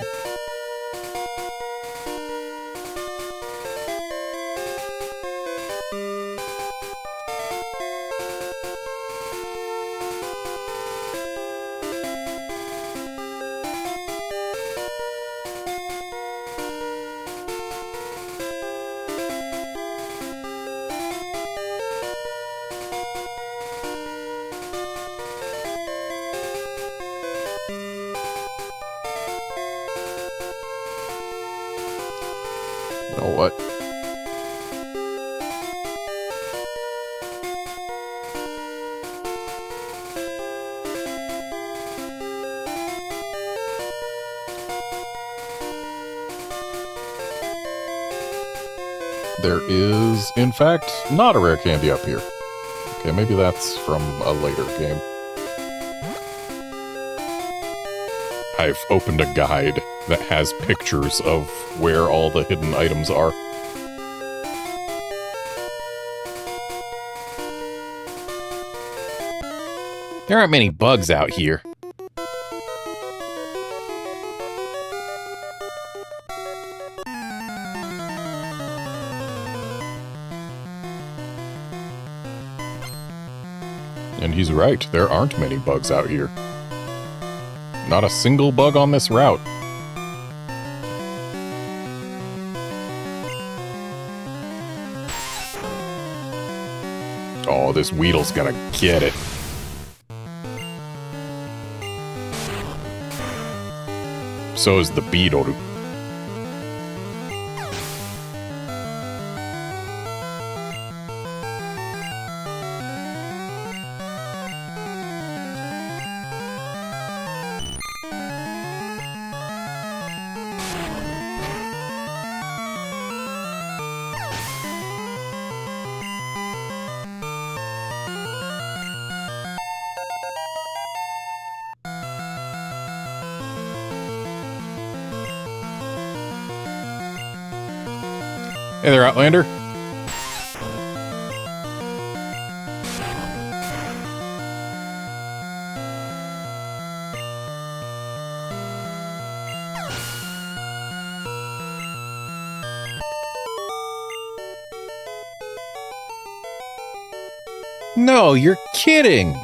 S1: You know what? There is, in fact, not a rare candy up here. Okay, maybe that's from a later game. I've opened a guide that has pictures of where all the hidden items are. There aren't many bugs out here. And he's right, there aren't many bugs out here. Not a single bug on this route. Oh, this Weedle's gonna get it. So is the Beetle. Hey there, Outlander. No, you're kidding!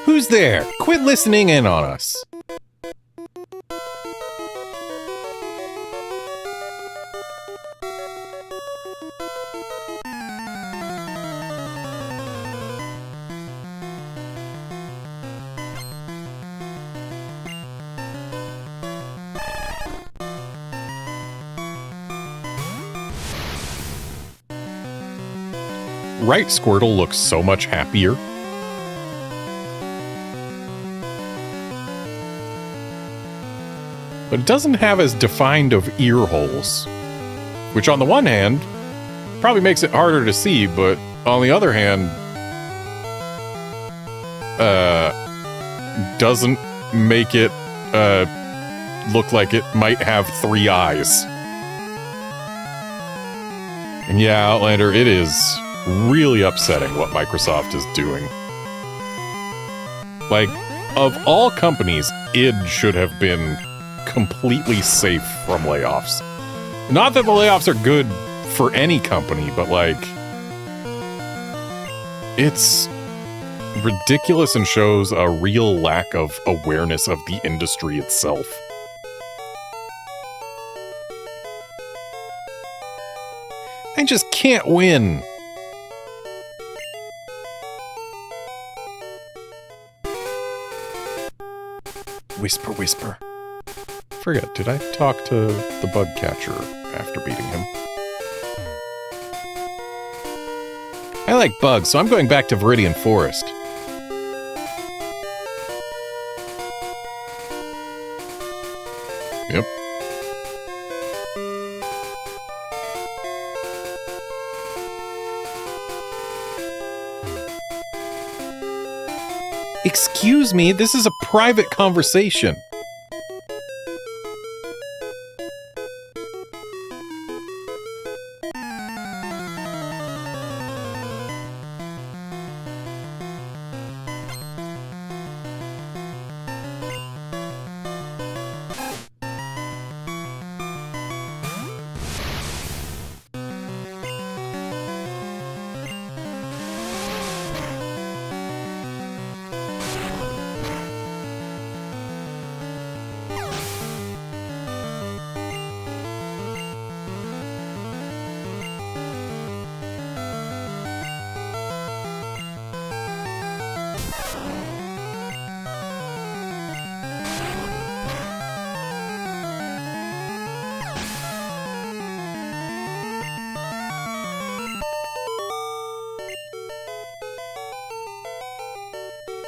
S1: Who's there? Quit listening in on us. Right, Squirtle looks so much happier. But it doesn't have as defined of ear holes, which on the one hand probably makes it harder to see, but on the other hand doesn't make it look like it might have 3 eyes. And yeah, Outlander, it is really upsetting what Microsoft is doing. Like, of all companies, id should have been completely safe from layoffs. Not that the layoffs are good for any company, but like, it's ridiculous and shows a real lack of awareness of the industry itself. I just can't win. Whisper, whisper. Forget, did I talk to the bug catcher after beating him? I like bugs, so I'm going back to Viridian Forest. Yep. Excuse me, this is a private conversation.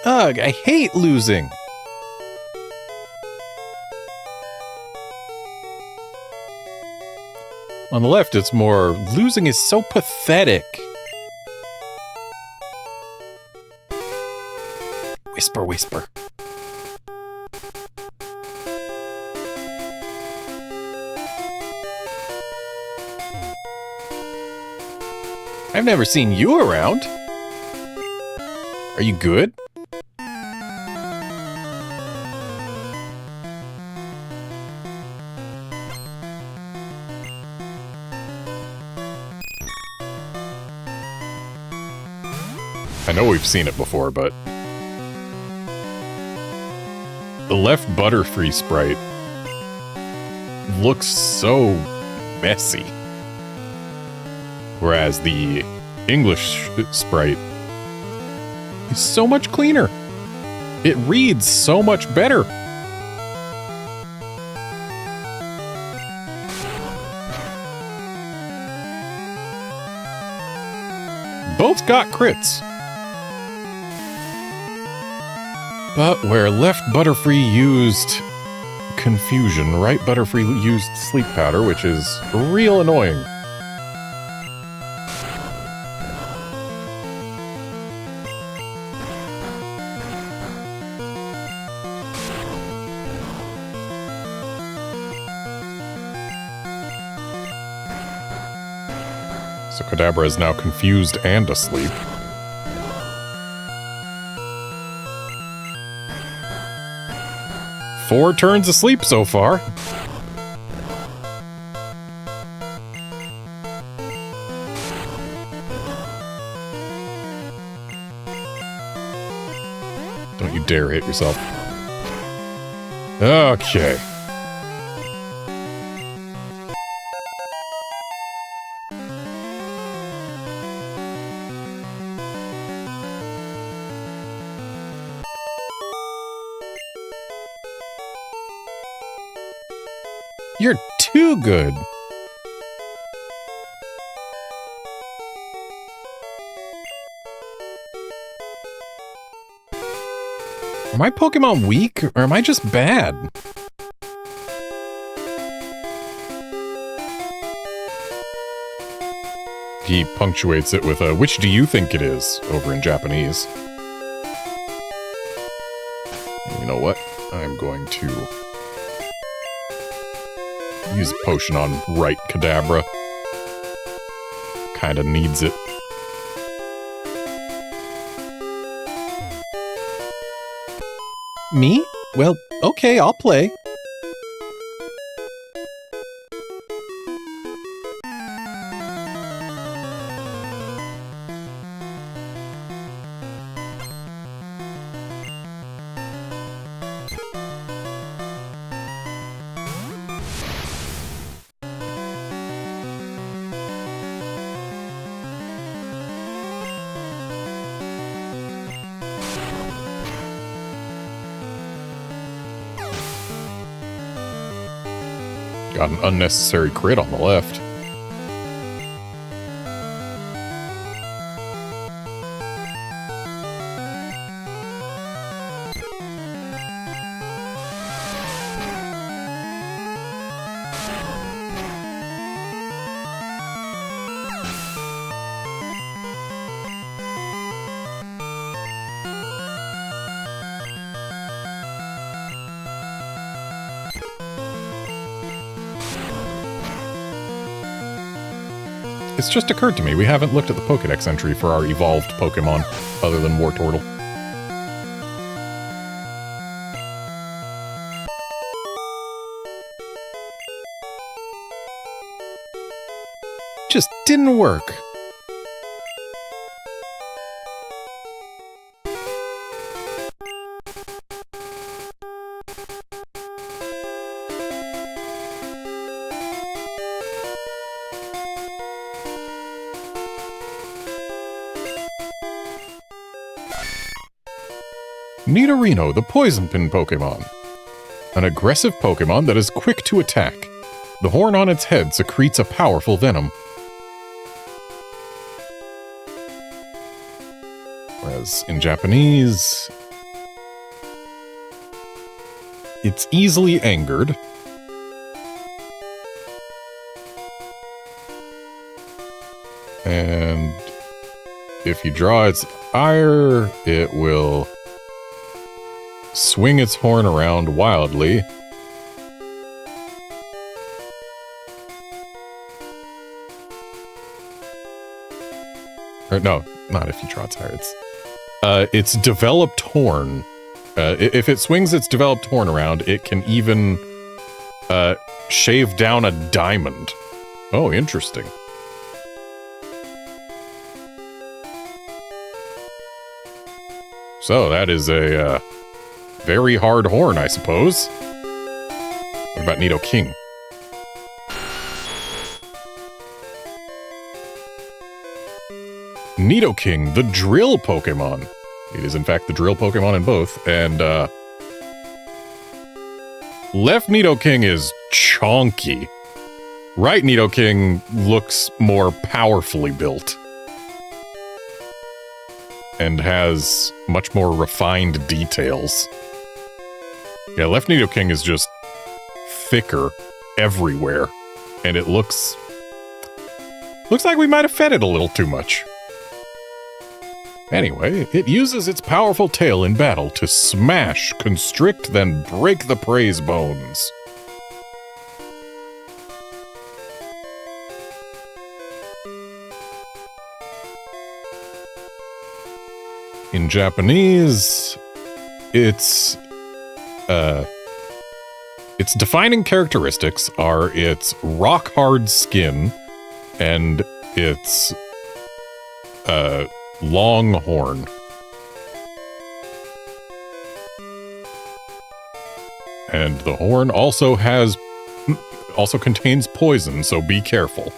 S1: Ugh, I hate losing. On the left, it's more, losing is so pathetic. Whisper, whisper. I've never seen you around. Are you good? I know we've seen it before, but the left Butterfree sprite looks so messy, whereas the English sprite is so much cleaner. It reads so much better. Both got crits. But where left Butterfree used Confusion, right Butterfree used Sleep Powder, which is real annoying. So Kadabra is now confused and asleep. Four turns asleep so far. Don't you dare hit yourself. Okay. You're too good. Are my Pokemon weak, or am I just bad? He punctuates it with a, which do you think it is, over in Japanese. You know what? I'm going to use a potion on right Kadabra. Kinda needs it. Me? Well, okay, I'll play. Got an unnecessary crit on the left. It's just occurred to me, we haven't looked at the Pokédex entry for our evolved Pokemon, other than Wartortle. Just didn't work. Nidorino, the Poison Pin Pokémon. An aggressive Pokémon that is quick to attack. The horn on its head secretes a powerful venom. Whereas in Japanese, it's easily angered. And if you draw its ire, it will swing its horn around wildly. Or no, not if you draw its ire. Its developed horn. If it swings its developed horn around, it can even shave down a diamond. Oh, interesting. So that is a very hard horn, I suppose. What about Nidoking? Nidoking, the drill Pokemon. It is in fact the drill Pokemon in both, and left Nidoking is chonky. Right Nidoking looks more powerfully built and has much more refined details. Yeah, left Nidoking is just thicker everywhere, and it looks like we might have fed it a little too much. Anyway, it uses its powerful tail in battle to smash, constrict, then break the prey's bones. In Japanese, its defining characteristics are its rock-hard skin and its long horn. And the horn also contains poison, so be careful.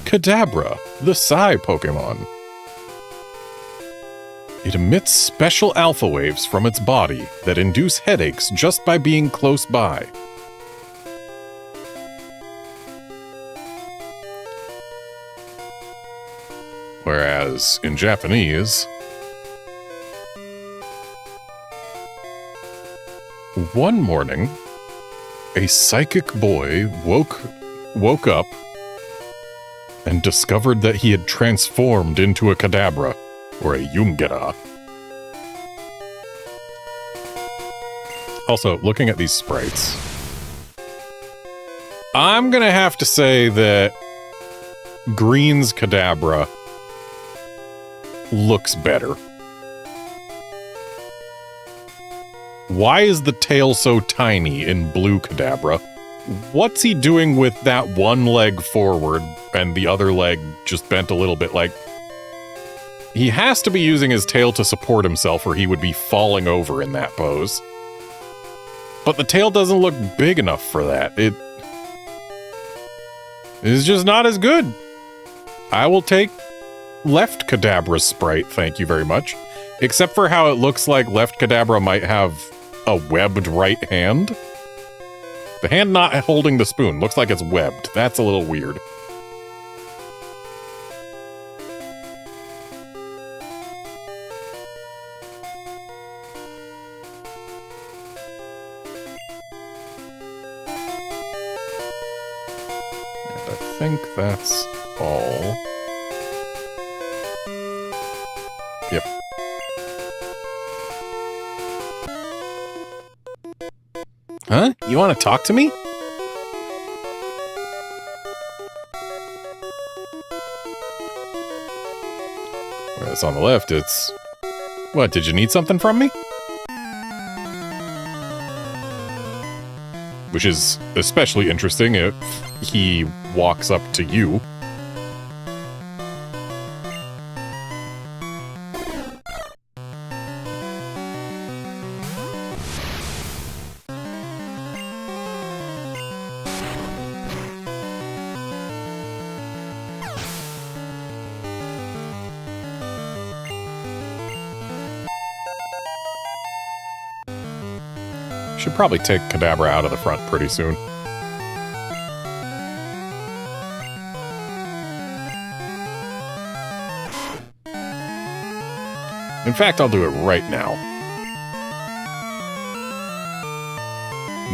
S1: Kadabra, the Psy Pokemon. It emits special alpha waves from its body that induce headaches just by being close by. Whereas in Japanese, one morning, a psychic boy woke up and discovered that he had transformed into a Kadabra, or a Yungera. Also, looking at these sprites, I'm gonna have to say that Green's Kadabra looks better. Why is the tail so tiny in Blue Kadabra? What's he doing with that one leg forward and the other leg just bent a little bit? Like, he has to be using his tail to support himself or he would be falling over in that pose. But the tail doesn't look big enough for that. It is just not as good. I will take left Kadabra's sprite, thank you very much. Except for how it looks like left Kadabra might have a webbed right hand. The hand not holding the spoon looks like it's webbed. That's a little weird. I think that's all. Yep. Huh? You want to talk to me? Whereas on the left, it's... What, did you need something from me? Which is especially interesting if he walks up to you. Should probably take Kadabra out of the front pretty soon. In fact, I'll do it right now.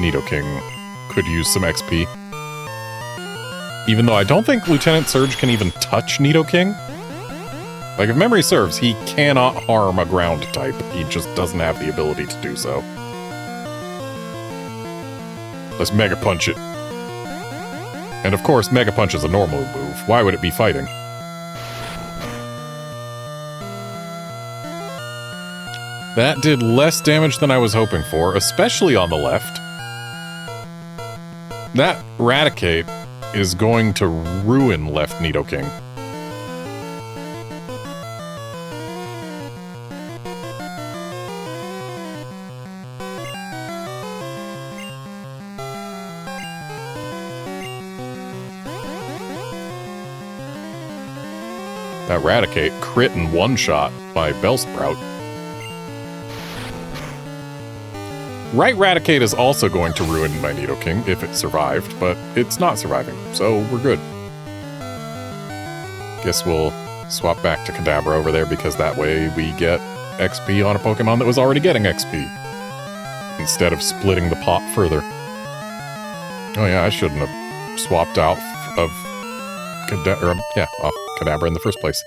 S1: Nidoking could use some XP. Even though I don't think Lieutenant Surge can even touch Nidoking. Like, if memory serves, he cannot harm a ground type. He just doesn't have the ability to do so. Let's Mega Punch it. And of course, Mega Punch is a normal move. Why would it be fighting? That did less damage than I was hoping for, especially on the left. That Raticate is going to ruin left Nidoking. That Raticate crit and one-shot by Bellsprout. Right Raticate is also going to ruin my Nidoking if it survived, but it's not surviving, so we're good. Guess we'll swap back to Kadabra over there because that way we get XP on a Pokemon that was already getting XP. Instead of splitting the pot further. Oh yeah, I shouldn't have swapped out of off Kadabra in the first place.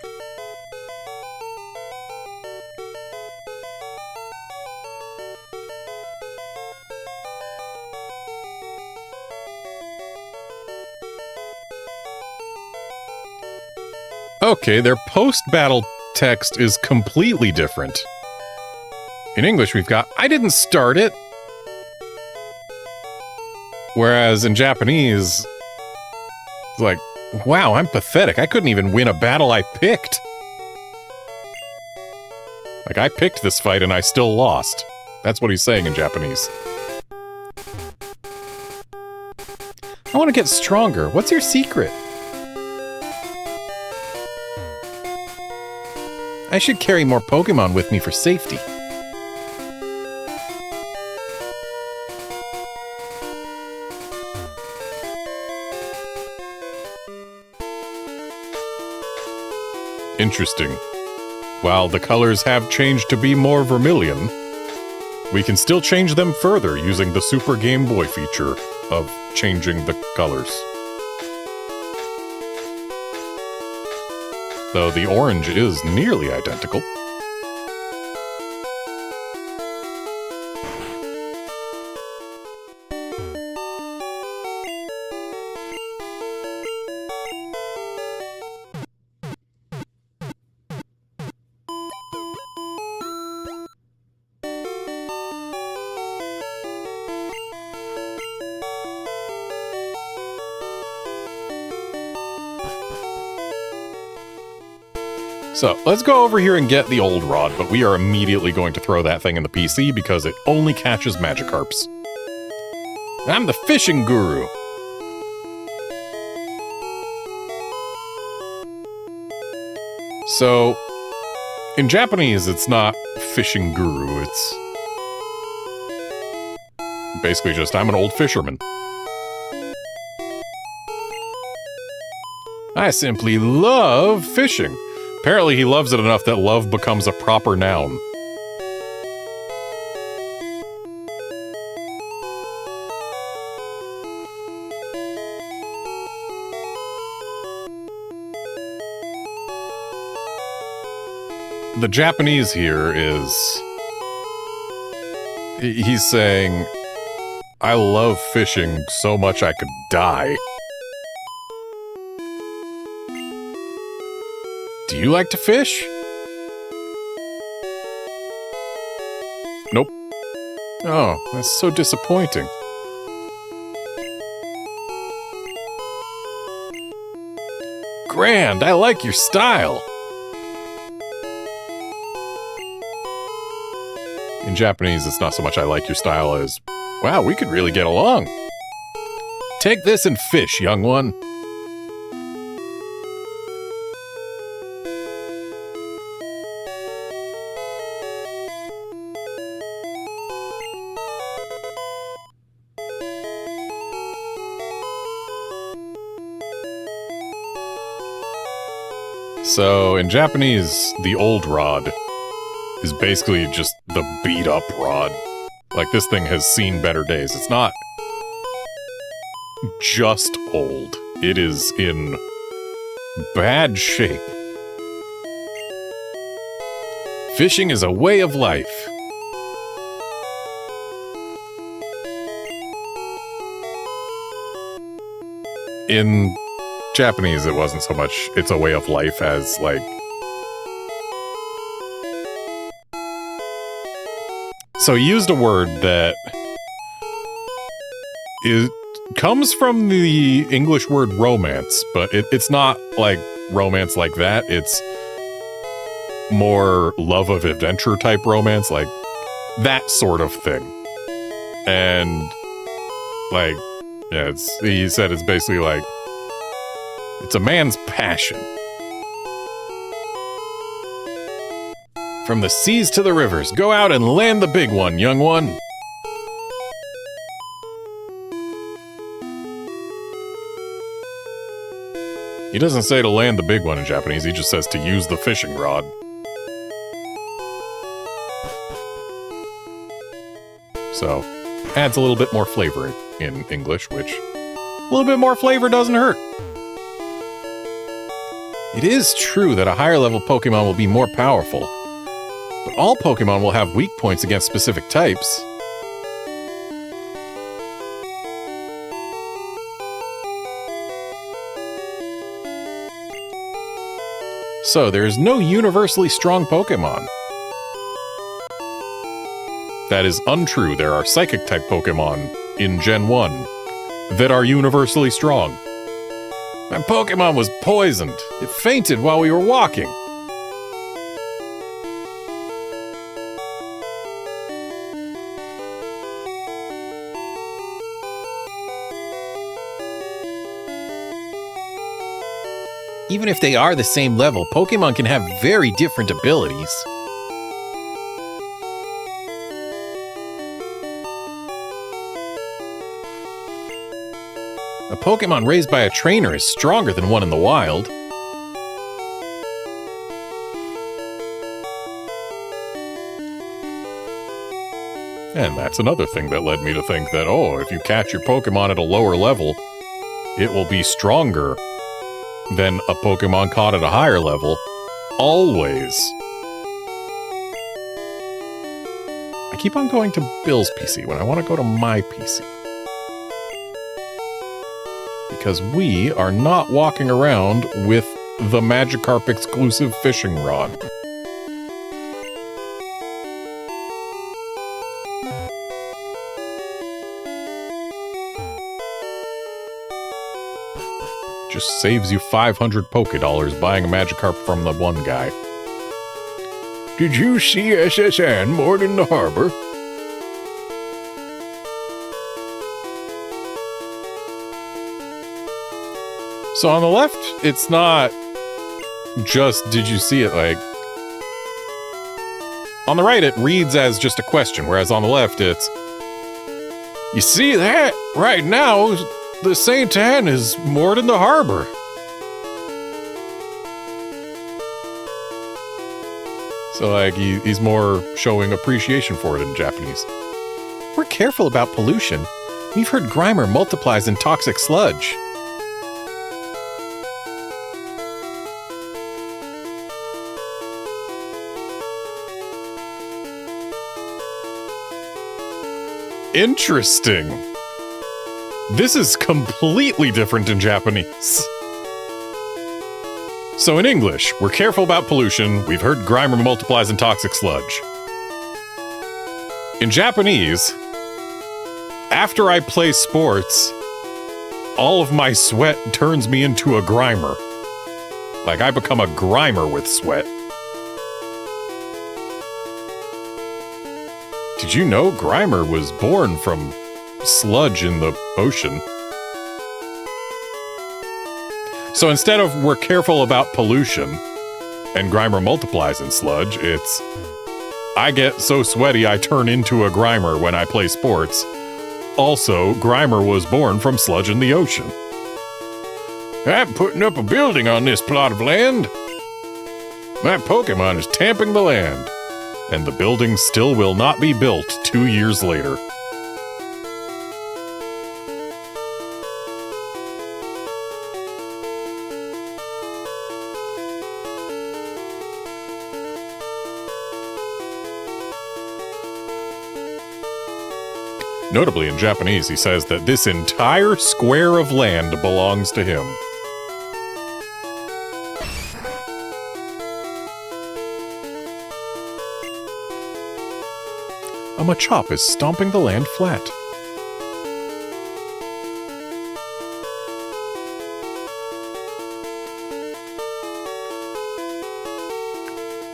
S1: Okay, their post-battle text is completely different. In English, we've got, I didn't start it. Whereas in Japanese, it's like, wow, I'm pathetic. I couldn't even win a battle I picked. Like, I picked this fight and I still lost. That's what he's saying in Japanese. I want to get stronger. What's your secret? I should carry more Pokemon with me for safety. Interesting. While the colors have changed to be more vermilion, we can still change them further using the Super Game Boy feature of changing the colors. Though the orange is nearly identical. So, let's go over here and get the old rod, but we are immediately going to throw that thing in the PC because it only catches Magikarps. I'm the fishing guru! So, in Japanese, it's not fishing guru, it's basically just, I'm an old fisherman. I simply love fishing. Apparently he loves it enough that love becomes a proper noun. The Japanese here is... he's saying, I love fishing so much I could die. Do you like to fish? Nope. Oh, that's so disappointing. Grand, I like your style. In Japanese, it's not so much I like your style as, wow, we could really get along. Take this and fish, young one. So, in Japanese, the old rod is basically just the beat-up rod. Like, this thing has seen better days. It's not just old. It is in bad shape. Fishing is a way of life. In Japanese, it wasn't so much it's a way of life as, like, So he used a word that comes from the English word romance, but it's not like romance like that. It's more love of adventure type romance, like that sort of thing. And like, yeah, he said it's basically like, it's a man's passion. From the seas to the rivers, go out and land the big one, young one. He doesn't say to land the big one in Japanese, he just says to use the fishing rod. So, adds a little bit more flavor in English, which a little bit more flavor doesn't hurt. It is true that a higher level Pokemon will be more powerful, but all Pokemon will have weak points against specific types. So, there is no universally strong Pokemon. That is untrue. There are Psychic-type Pokemon in Gen 1 that are universally strong. My Pokemon was poisoned. It fainted while we were walking. Even if they are the same level, Pokemon can have very different abilities. A Pokemon raised by a trainer is stronger than one in the wild. And that's another thing that led me to think that, oh, if you catch your Pokemon at a lower level, it will be stronger than a Pokemon caught at a higher level. Always. I keep on going to Bill's PC when I want to go to my PC. Because we are not walking around with the Magikarp exclusive fishing rod. Just saves you 500 Poké-Dollars buying a Magikarp from the one guy. Did you see SSN moored in the harbor? So on the left, it's not just, did you see it, like... On the right, it reads as just a question, whereas on the left, it's... You see that? Right now, the Saint Anne is moored in the harbor. So, like, he's more showing appreciation for it in Japanese. We're careful about pollution. We've heard Grimer multiplies in toxic sludge. Interesting. This is completely different in Japanese. So in English, we're careful about pollution. We've heard Grimer multiplies in toxic sludge. In Japanese, after I play sports, all of my sweat turns me into a Grimer. Like, I become a Grimer with sweat. Did you know Grimer was born from sludge in the ocean? So instead of we're careful about pollution and Grimer multiplies in sludge, it's I get so sweaty I turn into a Grimer when I play sports. Also, Grimer was born from sludge in the ocean. I'm putting up a building on this plot of land. My Pokemon is tamping the land. And the building still will not be built 2 years later. Notably in Japanese, he says that this entire square of land belongs to him. A Machop is stomping the land flat.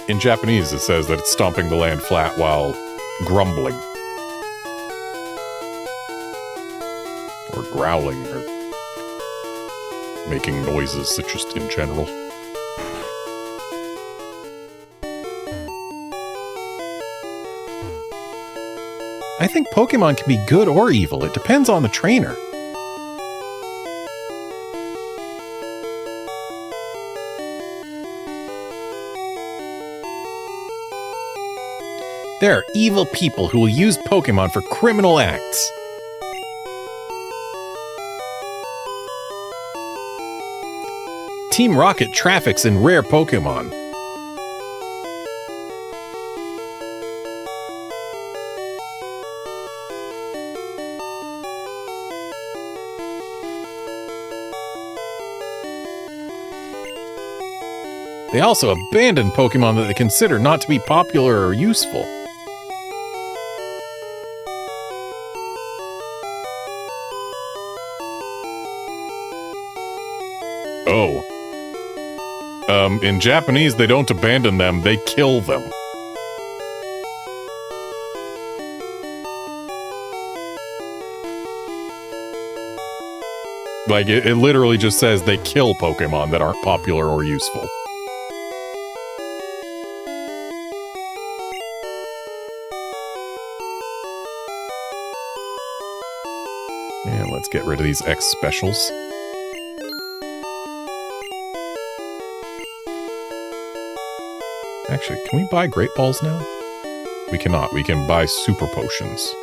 S1: In Japanese, it says that it's stomping the land flat while grumbling. Or growling, or making noises, just in general. I think Pokemon can be good or evil. It depends on the trainer. There are evil people who will use Pokemon for criminal acts. Team Rocket traffics in rare Pokemon. They also abandon Pokemon that they consider not to be popular or useful. Oh. In Japanese, they don't abandon them, they kill them. Like, it literally just says they kill Pokemon that aren't popular or useful. And let's get rid of these X specials. Actually, can we buy Great Balls now? We cannot. We can buy Super Potions.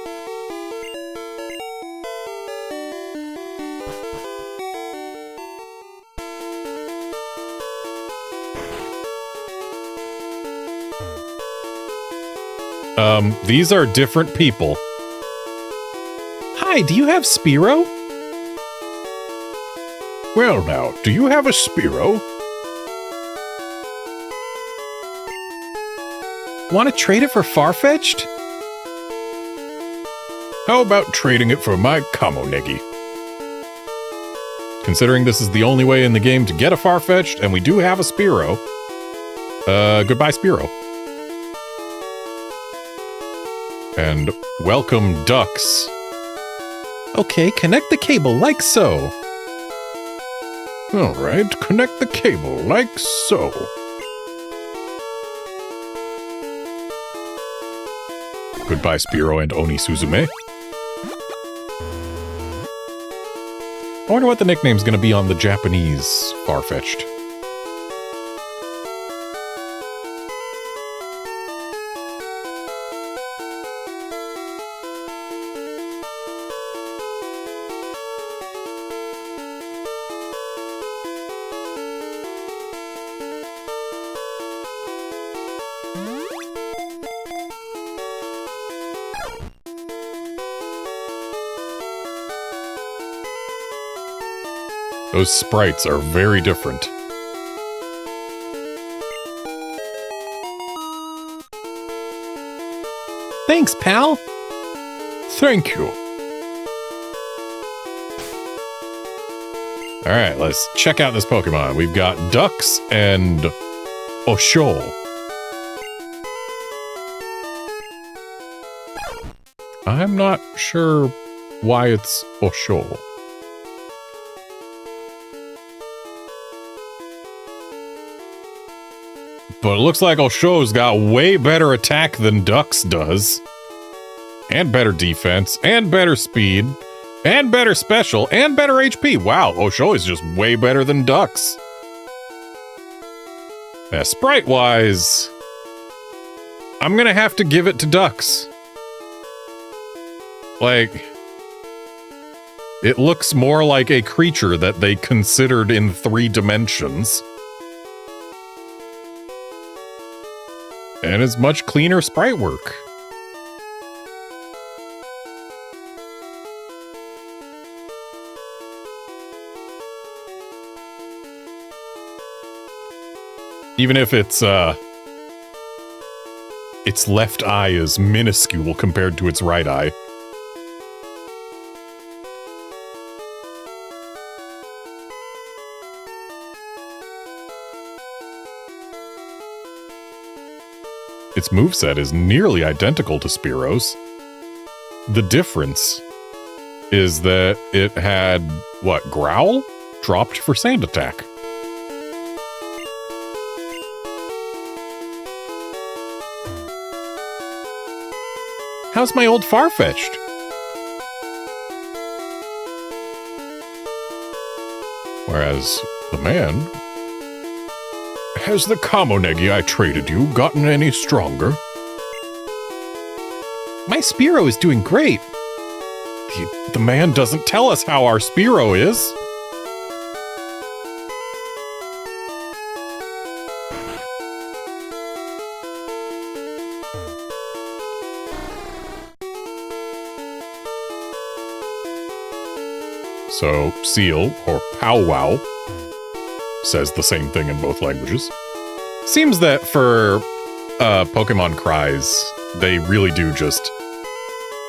S1: These are different people. Hi, do you have Spearow? Well now, do you have a Spearow? Want to trade it for Farfetch'd? How about trading it for my Kamonegi? Considering this is the only way in the game to get a Farfetch'd, and we do have a Spearow. Goodbye Spearow. And welcome ducks. Okay, connect the cable like so. Alright, connect the cable like so. Goodbye, Spearow and Oni Suzume. I wonder what the nickname's gonna be on the Japanese Farfetch'd. Those sprites are very different. Thanks, pal. Thank you. Alright, let's check out this Pokemon. We've got Ducks and Osho. I'm not sure why it's Osho. But it looks like Osho's got way better attack than Ducks does. And better defense, and better speed, and better special, and better HP. Wow, Osho is just way better than Ducks. Yeah, sprite-wise, I'm gonna have to give it to Ducks. Like, it looks more like a creature that they considered in 3 dimensions. And it's much cleaner sprite work. Even if it's, its left eye is minuscule compared to its right eye. Its moveset is nearly identical to Spearo's. The difference is that it had, what, Growl? Dropped for Sand Attack. How's my old Farfetch'd? Whereas the man... Has the Kamonegi I traded you gotten any stronger? My Spearow is doing great. The man doesn't tell us how our Spearow is. So, Seal, or Powwow, says the same thing in both languages. Seems that for Pokemon cries, they really do just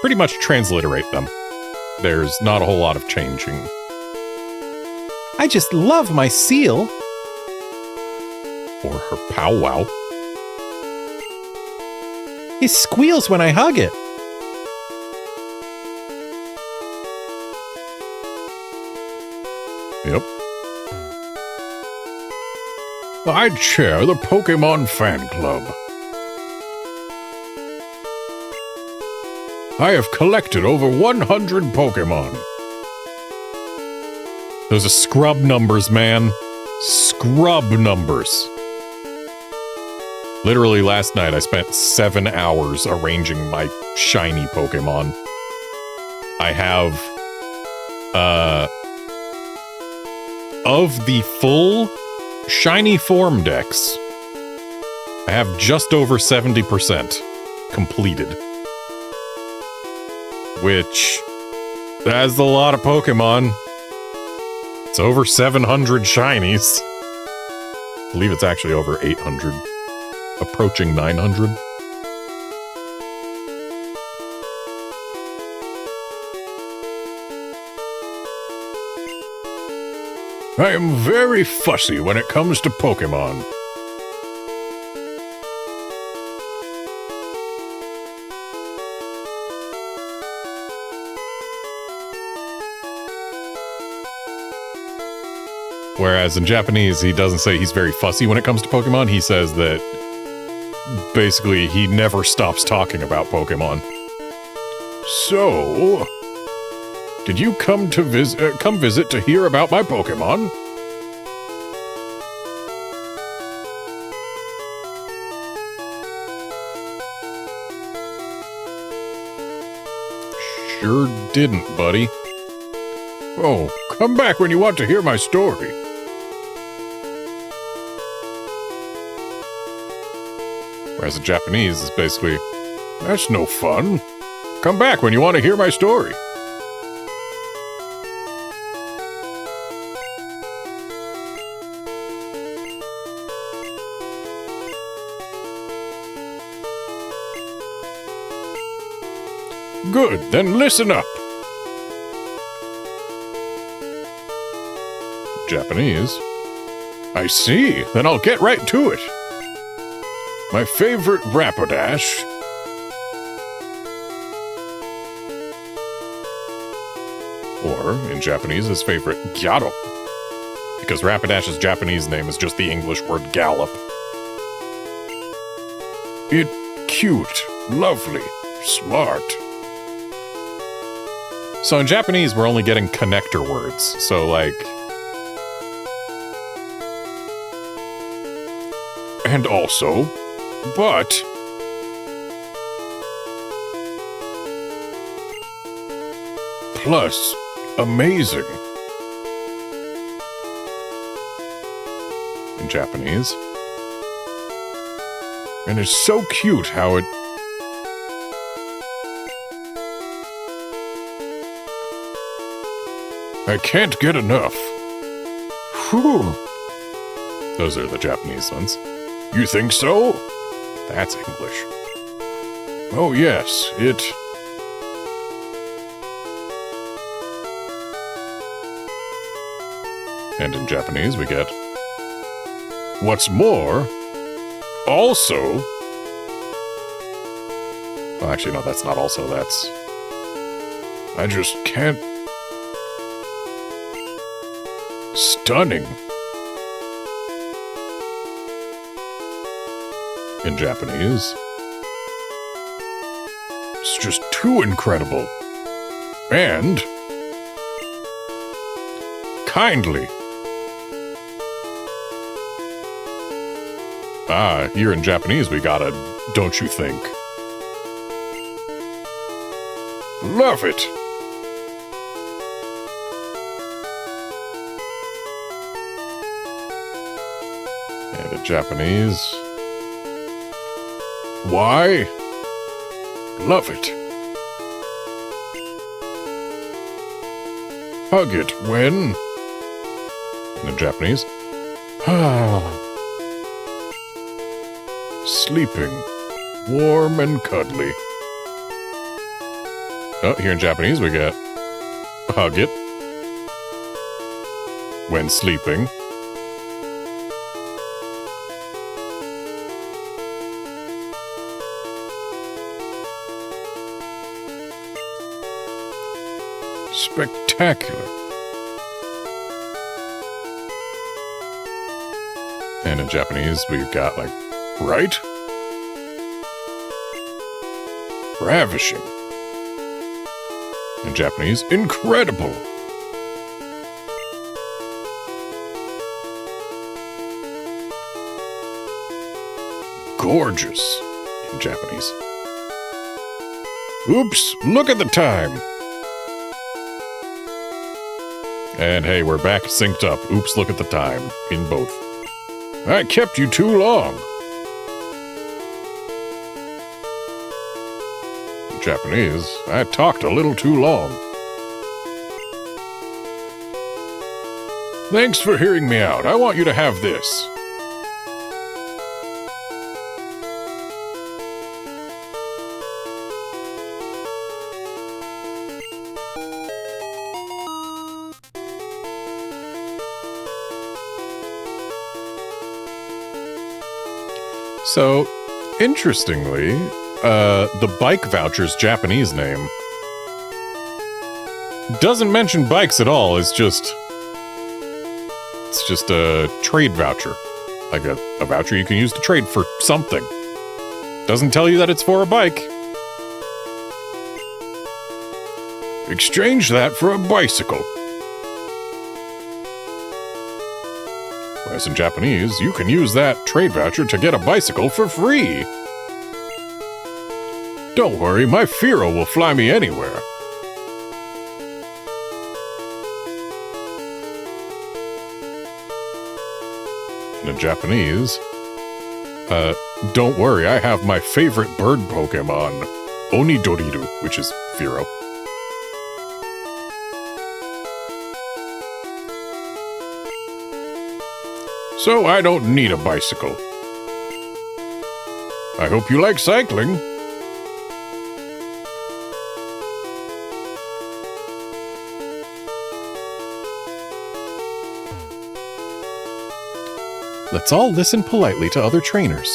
S1: pretty much transliterate them. There's not a whole lot of changing. I just love my Seal. Or her Powwow. It squeals when I hug it. Yep. I chair the Pokemon Fan Club. I have collected over 100 Pokemon. Those are scrub numbers, man. Scrub numbers. Literally last night I spent 7 hours arranging my shiny Pokemon. I have, of the full shiny form decks, I have just over 70% completed. Which, that's a lot of Pokemon. It's over 700 shinies. I believe it's actually over 800. Approaching 900. I am very fussy when it comes to Pokemon. Whereas in Japanese, he doesn't say he's very fussy when it comes to Pokemon. He says that basically he never stops talking about Pokemon. So, did you come visit to hear about my Pokemon? Sure didn't, buddy. Oh, come back when you want to hear my story. Whereas in Japanese, it's basically, that's no fun. Come back when you want to hear my story. Good, then listen up. Japanese. I see, then I'll get right to it. My favorite Rapidash. Or, in Japanese, his favorite Gyaro. Because Rapidash's Japanese name is just the English word gallop. It cute, lovely, smart. So in Japanese, we're only getting connector words. So, like... And also, but... Plus, amazing. In Japanese. And it's so cute how it... I can't get enough. Whew. Those are the Japanese ones. You think so? That's English. Oh yes, it... And in Japanese we get... What's more, also... Oh, actually, no, that's not also, that's... I just can't... Stunning. In Japanese... It's just too incredible. And... Kindly. Ah, here in Japanese we got a don't you think. Love it! And in Japanese... Why? Love it. Hug it when... And in Japanese... Sleeping. Warm and cuddly. Oh, here in Japanese we get... Hug it. When sleeping. Spectacular. And in Japanese we've got like... Right? Ravishing. In Japanese, incredible. Gorgeous. In Japanese. Oops, look at the time. And hey, we're back synced up. Oops, look at the time. In both. I kept you too long. Japanese, I talked a little too long. Thanks for hearing me out. I want you to have this. So, interestingly, the bike voucher's Japanese name doesn't mention bikes at all. It's just a trade voucher. Like a voucher you can use to trade for something. Doesn't tell you that it's for a bike. Exchange that for a bicycle. Whereas in Japanese, you can use that trade voucher to get a bicycle for free. Don't worry, my Firo will fly me anywhere. And in Japanese, don't worry, I have my favorite bird Pokemon, Onidoriru, which is Firo. So I don't need a bicycle. I hope you like cycling. Let's all listen politely to other trainers.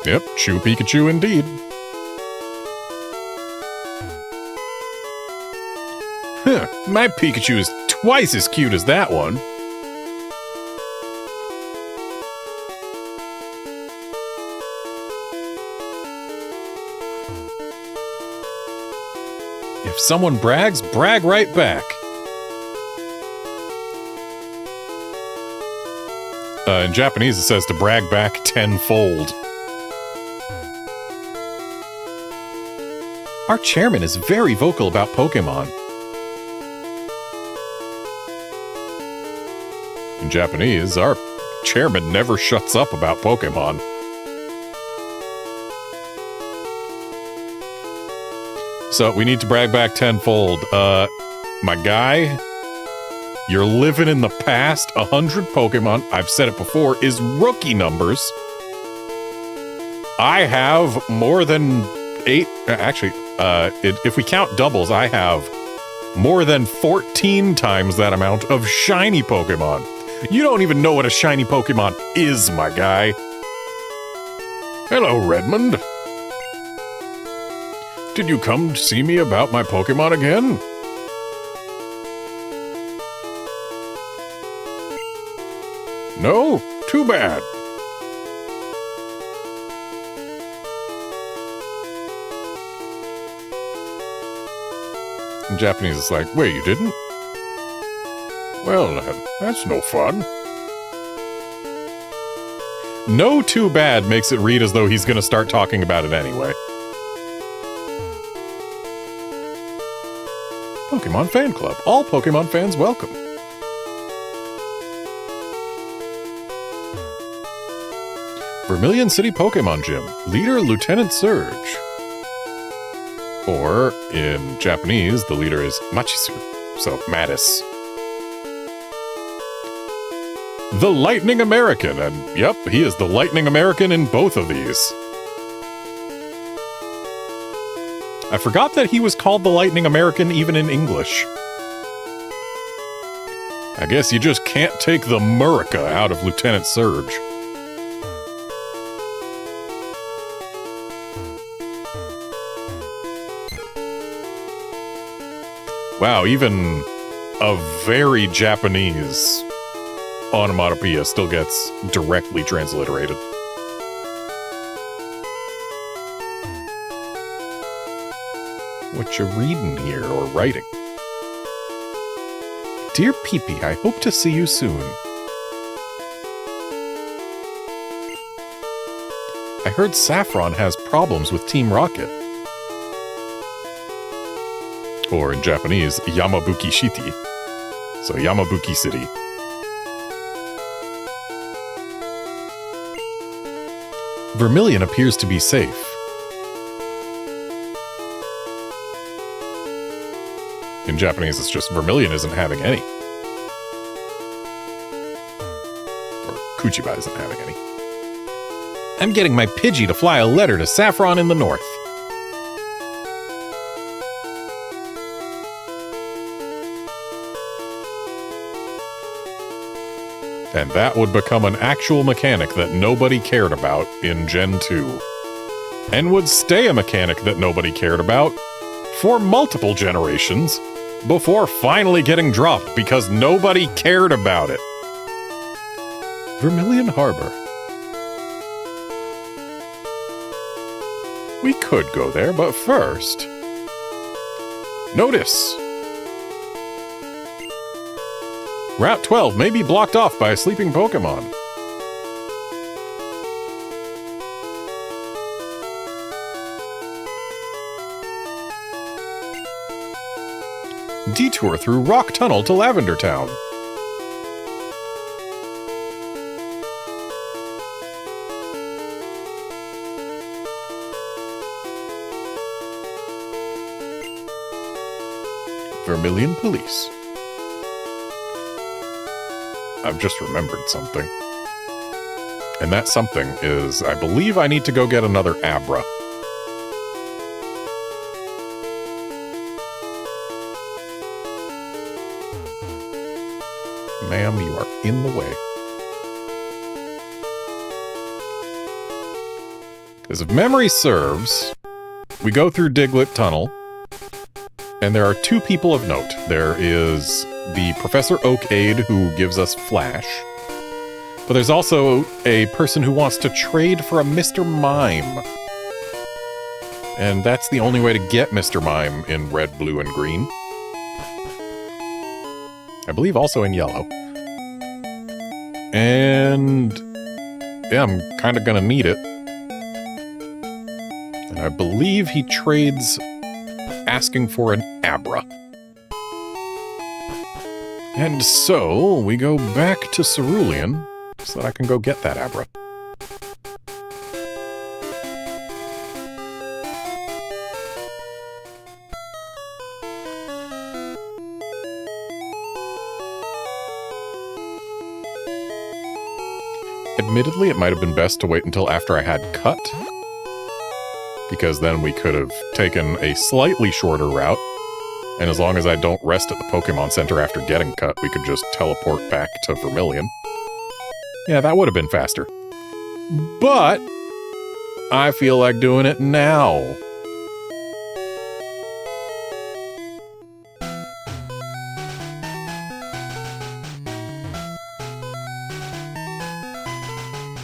S1: Yep, Chew Pikachu indeed. Huh, my Pikachu is twice as cute as that one. If someone brags, brag right back. In Japanese, it says to brag back tenfold. Our chairman is very vocal about Pokemon. In Japanese, our chairman never shuts up about Pokemon. So we need to brag back tenfold. My guy, you're living in the past. 100 Pokemon, I've said it before, is rookie numbers. I have more than 8, actually, if we count doubles, I have more than 14 times that amount of shiny Pokemon. You don't even know what a shiny Pokemon is, my guy. Hello, Redmond. Did you come to see me about my Pokemon again? No? Too bad. In Japanese, it's like, wait, you didn't? Well, that's no fun. No too bad makes it read as though he's gonna start talking about it anyway. Pokemon Fan Club. All Pokemon fans welcome. Vermilion City Pokemon Gym. Leader Lieutenant Surge. Or, in Japanese, the leader is Machisu, so Mattis. The Lightning American, and yep, he is the Lightning American in both of these. I forgot that he was called the Lightning American even in English. I guess you just can't take the Murica out of Lieutenant Surge. Wow, even a very Japanese onomatopoeia still gets directly transliterated. What you reading here or writing? Dear Pee-Pee, I hope to see you soon. I heard Saffron has problems with Team Rocket. Or in Japanese, Yamabuki Shiti. So Yamabuki City. Vermilion appears to be safe. In Japanese, it's just Vermilion isn't having any. Or Kuchiba isn't having any. I'm getting my Pidgey to fly a letter to Saffron in the north. And that would become an actual mechanic that nobody cared about in Gen 2. And would stay a mechanic that nobody cared about for multiple generations before finally getting dropped because nobody cared about it. Vermilion Harbor. We could go there, but first... Notice! Route 12 may be blocked off by a sleeping Pokemon. Detour through Rock Tunnel to Lavender Town. Vermilion Police. I've just remembered something. And that something is, I believe I need to go get another Abra. Ma'am, you are in the way. Because if memory serves, we go through Diglett Tunnel, and there are two people of note. There is the Professor Oakade who gives us Flash, but there's also a person who wants to trade for a Mr. Mime. And that's the only way to get Mr. Mime in Red, Blue, and Green. I believe also in Yellow. And yeah, I'm kind of gonna need it. And I believe he trades asking for an Abra. And so, we go back to Cerulean so that I can go get that Abra. Admittedly, it might have been best to wait until after I had cut, because then we could have taken a slightly shorter route, and as long as I don't rest at the Pokemon Center after getting cut, we could just teleport back to Vermilion. Yeah, that would have been faster. But I feel like doing it now.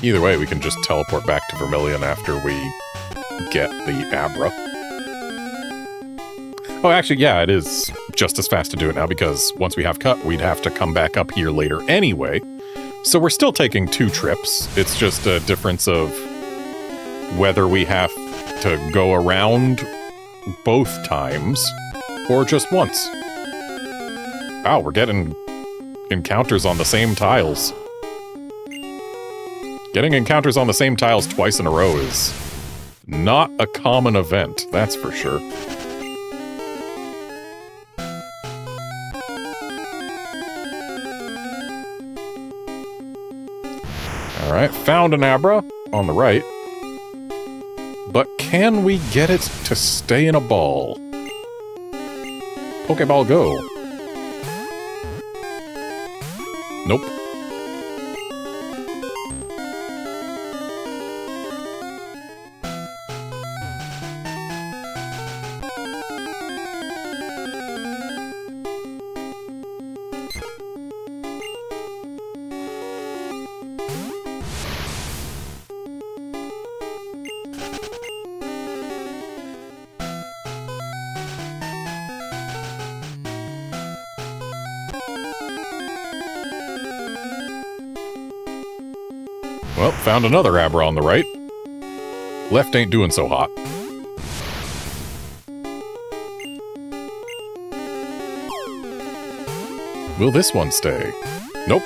S1: Either way, we can just teleport back to Vermilion after we get the Abra. Oh, actually, yeah, it is just as fast to do it now, because once we have cut, we'd have to come back up here later anyway. So we're still taking 2 trips. It's just a difference of whether we have to go around both times or just once. Wow, we're getting encounters on the same tiles. Getting encounters on the same tiles twice in a row is not a common event, that's for sure. Alright, found an Abra on the right. But can we get it to stay in a ball? Pokeball Go. Nope. Well, found another Abra on the right. Left ain't doing so hot. Will this one stay? Nope.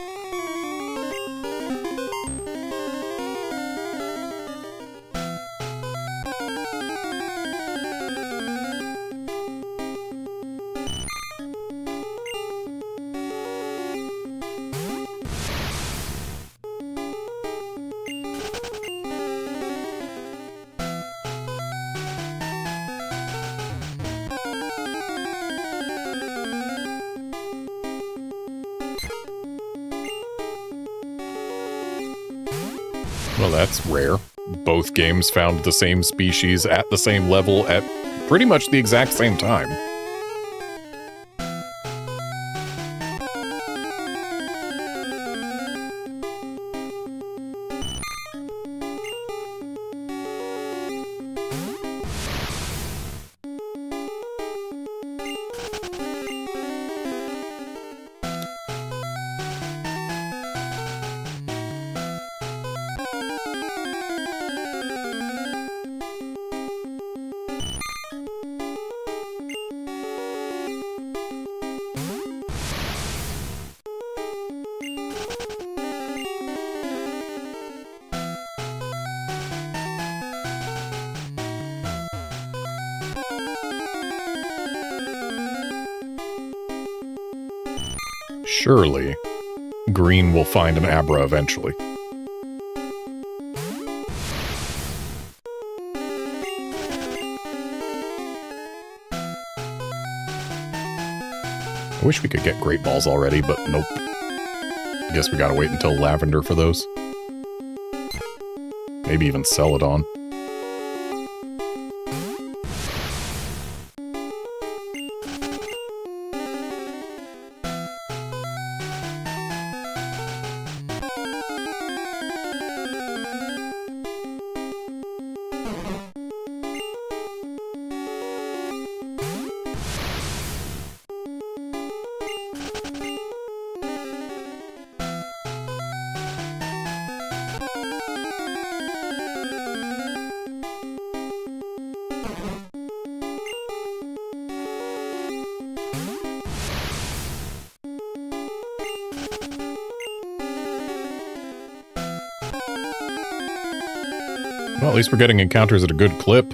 S1: Well, that's rare. Both games found the same species at the same level at pretty much the exact same time. Surely, Green will find an Abra eventually. I wish we could get Great Balls already, but nope. I guess we gotta wait until Lavender for those. Maybe even Celadon. Well, at least we're getting encounters at a good clip.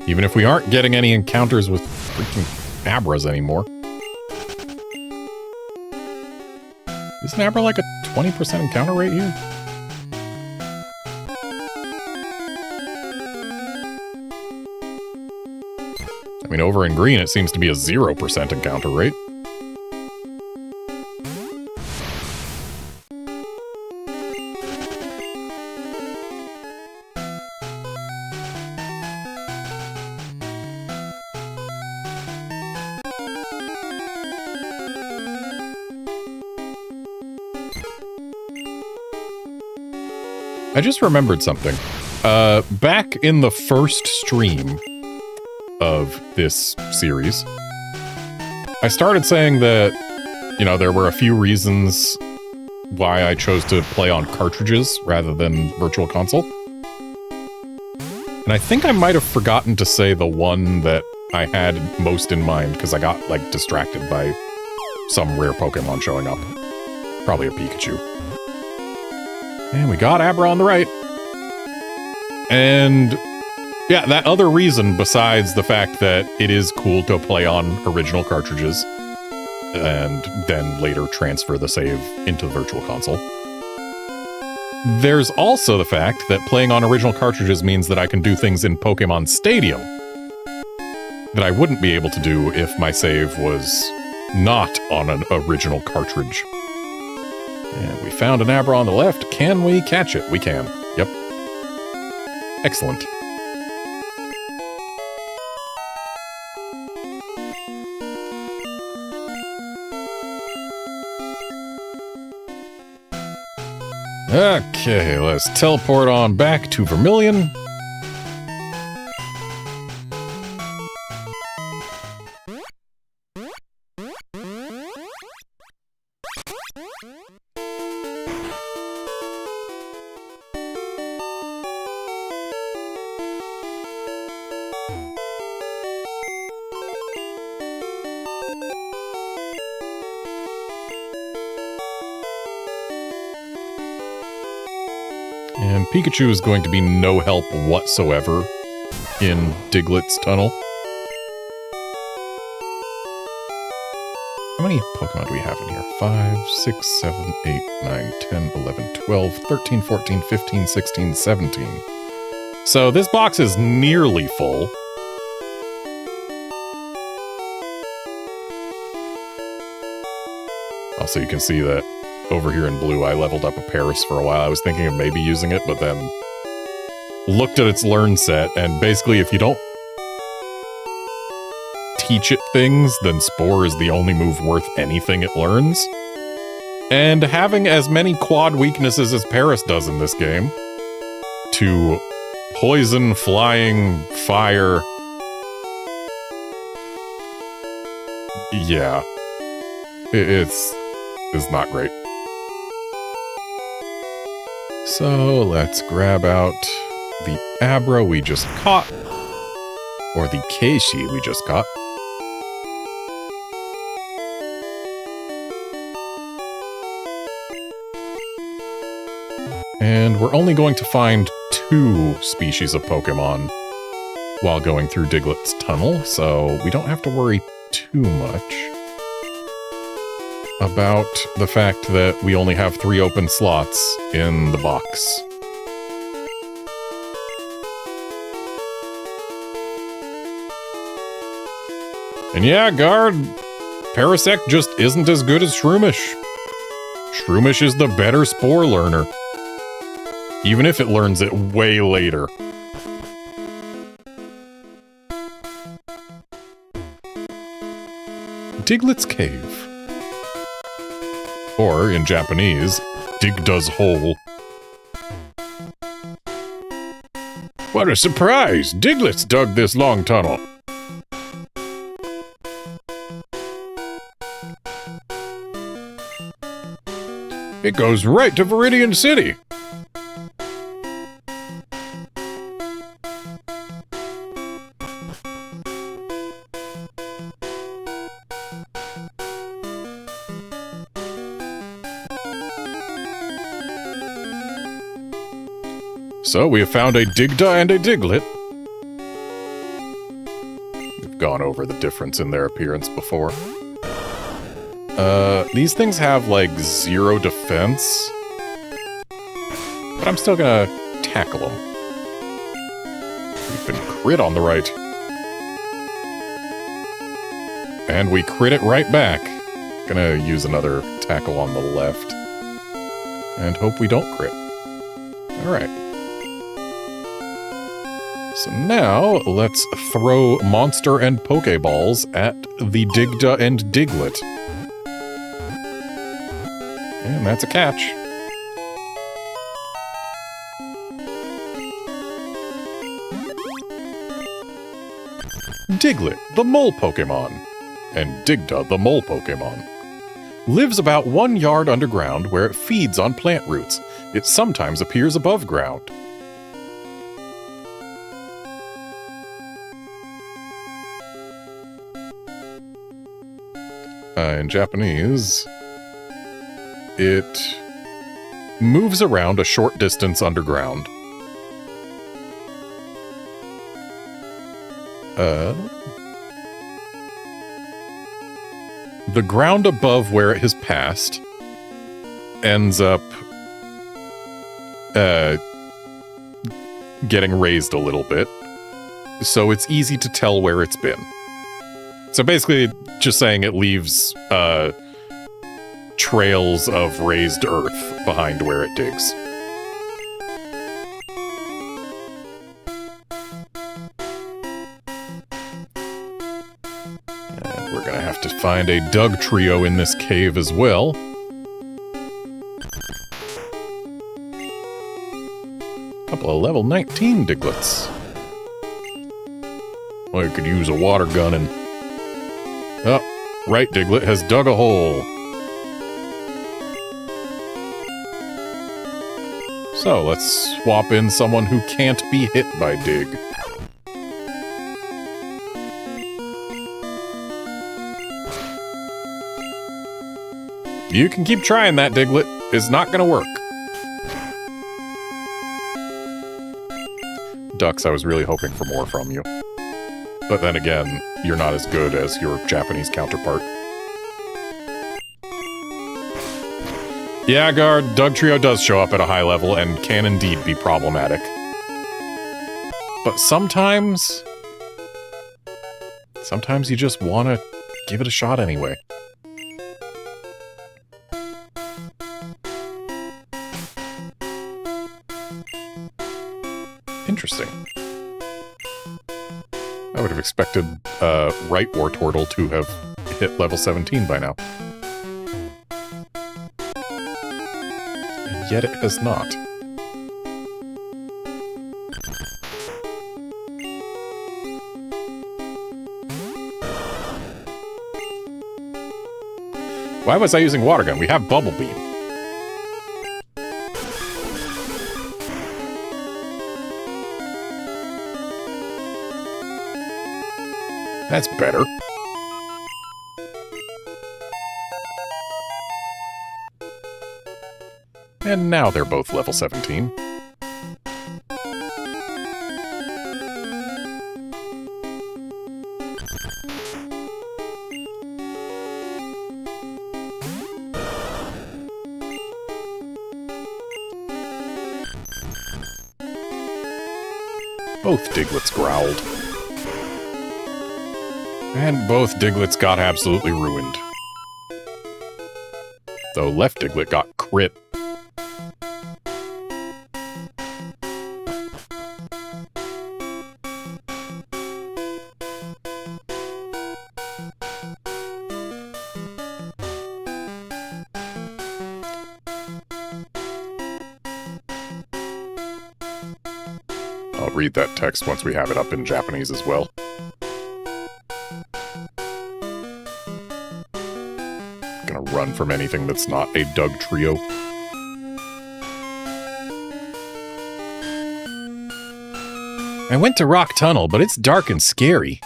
S1: Even if we aren't getting any encounters with freaking Abras anymore. Isn't Abra like a 20% encounter rate here? I mean, over in green, it seems to be a 0% encounter rate. I just remembered something. Back in the first stream of this series, I started saying that, you know, there were a few reasons why I chose to play on cartridges rather than Virtual Console. And I think I might have forgotten to say the one that I had most in mind because I got, like, distracted by some rare Pokemon showing up. Probably a Pikachu. And we got Abra on the right. And yeah, that other reason besides the fact that it is cool to play on original cartridges and then later transfer the save into the Virtual Console. There's also the fact that playing on original cartridges means that I can do things in Pokemon Stadium that I wouldn't be able to do if my save was not on an original cartridge. And we found an Abra on the left. Can we catch it? We can. Yep. Excellent. Okay, let's teleport on back to Vermilion. And Pikachu is going to be no help whatsoever in Diglett's tunnel. How many Pokemon do we have in here? 5, 6, 7, 8, 9, 10, 11, 12, 13, 14, 15, 16, 17. So this box is nearly full. Also, you can see that over here in blue, I leveled up a Paris for a while. I was thinking of maybe using it, but then looked at its learn set, and basically if you don't teach it things, then Spore is the only move worth anything it learns. And having as many quad weaknesses as Paris does in this game, to poison, flying, fire, yeah, it's not great. So let's grab out the Abra we just caught, or the Keishi we just caught. And we're only going to find 2 species of Pokemon while going through Diglett's tunnel, so we don't have to worry too much about the fact that we only have 3 open slots in the box. And yeah, Guard, Parasect just isn't as good as Shroomish. Shroomish is the better Spore learner, even if it learns it way later. Diglett's Cave. Or, in Japanese, Digda's Hole. What a surprise! Diglett's dug this long tunnel. It goes right to Viridian City. So we have found a Digda and a Diglett. We've gone over the difference in their appearance before. These things have, like, 0 defense. But I'm still gonna tackle them. We've been crit on the right. And we crit it right back. Gonna use another tackle on the left. And hope we don't crit. Alright. So now, let's throw monster and Pokeballs at the Digda and Diglett. And that's a catch. Diglett, the mole Pokemon, and Digda, the mole Pokemon, lives about 1 yard underground where it feeds on plant roots. It sometimes appears above ground. In Japanese, it moves around a short distance underground. The ground above where it has passed ends up getting raised a little bit, so it's easy to tell where it's been. So basically, just saying it leaves trails of raised earth behind where it digs. And we're gonna have to find a Dug Trio in this cave as well. Couple of level 19 Diglets. Well, you could use a water gun and... Oh, right Diglett has dug a hole. So, let's swap in someone who can't be hit by Dig. You can keep trying that, Diglett. It's not gonna work. Ducks, I was really hoping for more from you. But then again, you're not as good as your Japanese counterpart. Yeah, Guard, Dug Trio does show up at a high level and can indeed be problematic. But sometimes you just want to give it a shot anyway. Interesting. I would have expected Right Wartortle to have hit level 17 by now. And yet it has not. Why was I using Water Gun? We have Bubble Beam. That's better. And now they're both level 17. Both Diglets growled. And both Diglets got absolutely ruined. Though left Diglett got crit. I'll read that text once we have it up in Japanese as well. Run from anything that's not a Dug Trio. I went to Rock Tunnel, but it's dark and scary.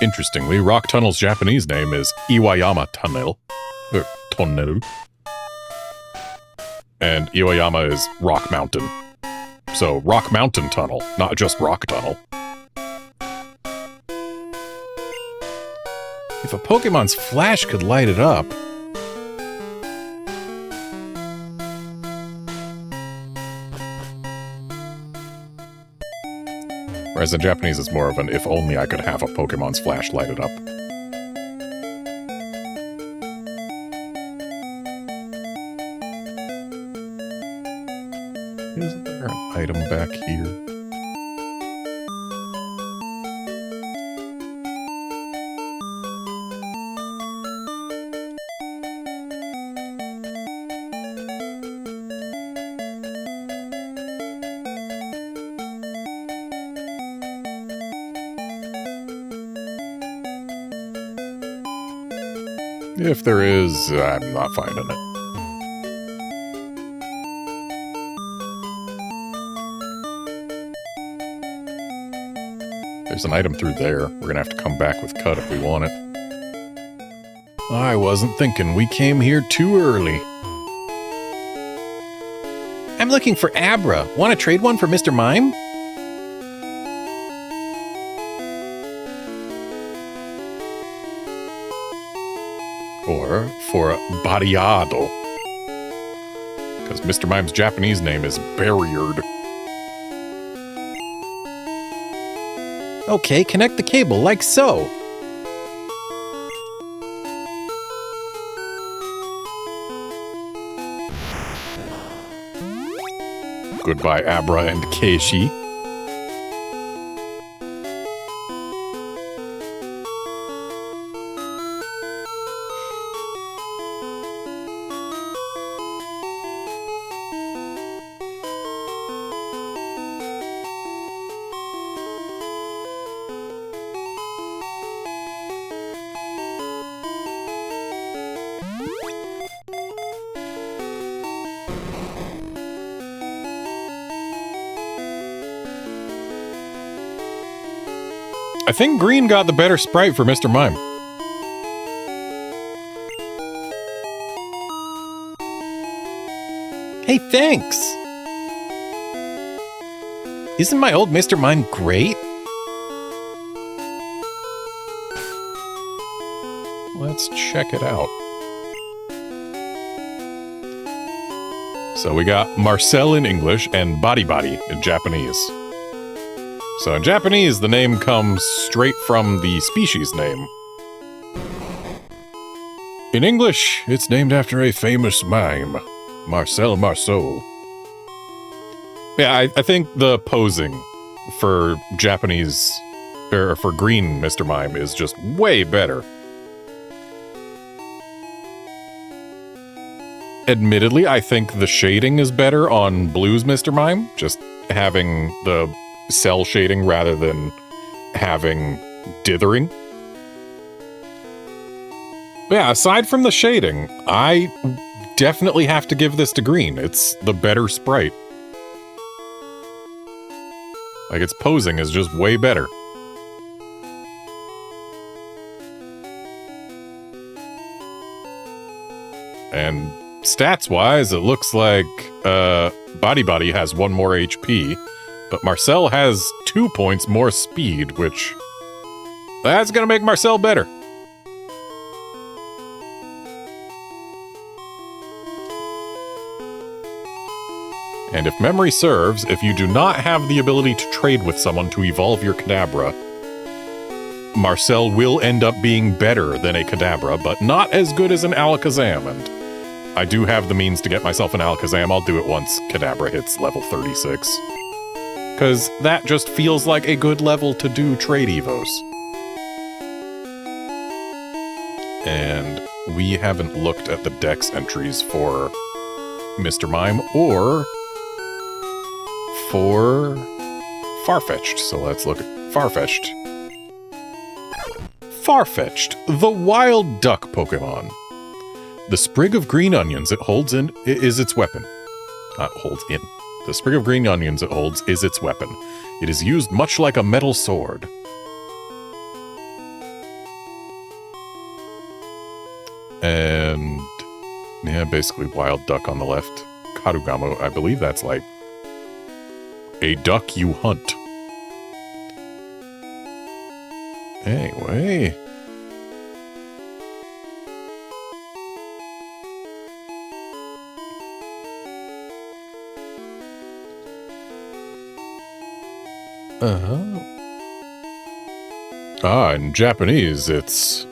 S1: Interestingly, Rock Tunnel's Japanese name is Iwayama Tunnel. Tunnel. And Iwayama is Rock Mountain. So, Rock Mountain Tunnel, not just Rock Tunnel. If a Pokemon's flash could light it up... Whereas in Japanese, it's more of an if only I could have a Pokemon's flash lighted up. Is there an item back here? If there is, I'm not finding it. There's an item through there. We're gonna have to come back with Cut if we want it. I wasn't thinking. We came here too early. I'm looking for Abra. Want to trade one for Mr. Mime? Or for Barriado. Because Mr. Mime's Japanese name is Barriered. Okay, connect the cable like so. Goodbye, Abra and Keishi. I think Green got the better sprite for Mr. Mime. Hey, thanks! Isn't my old Mr. Mime great? Let's check it out. So we got Marcel in English and Body Body in Japanese. So in Japanese, the name comes straight from the species name. In English, it's named after a famous mime, Marcel Marceau. Yeah, I think the posing for Japanese, or for Green Mr. Mime is just way better. Admittedly, I think the shading is better on Blue's Mr. Mime, just having the cell shading rather than having dithering. But yeah, aside from the shading, I definitely have to give this to Green. It's the better sprite. Like, its posing is just way better. And stats-wise, it looks like Body Body has 1 more HP, but Marcel has 2 points more speed, which... that's gonna make Marcel better. And if memory serves, if you do not have the ability to trade with someone to evolve your Kadabra, Marcel will end up being better than a Kadabra, but not as good as an Alakazam, and I do have the means to get myself an Alakazam. I'll do it once Kadabra hits level 36. Because that just feels like a good level to do trade evos. And we haven't looked at the Dex entries for Mr. Mime or for Farfetch'd. So let's look at Farfetch'd. Farfetch'd, the wild duck Pokemon. The sprig of green onions it holds in is its weapon. Not holds in. The sprig of green onions it holds is its weapon. It is used much like a metal sword. And yeah, basically wild duck on the left. Karugamo, I believe that's like a duck you hunt. Anyway, In Japanese, it's,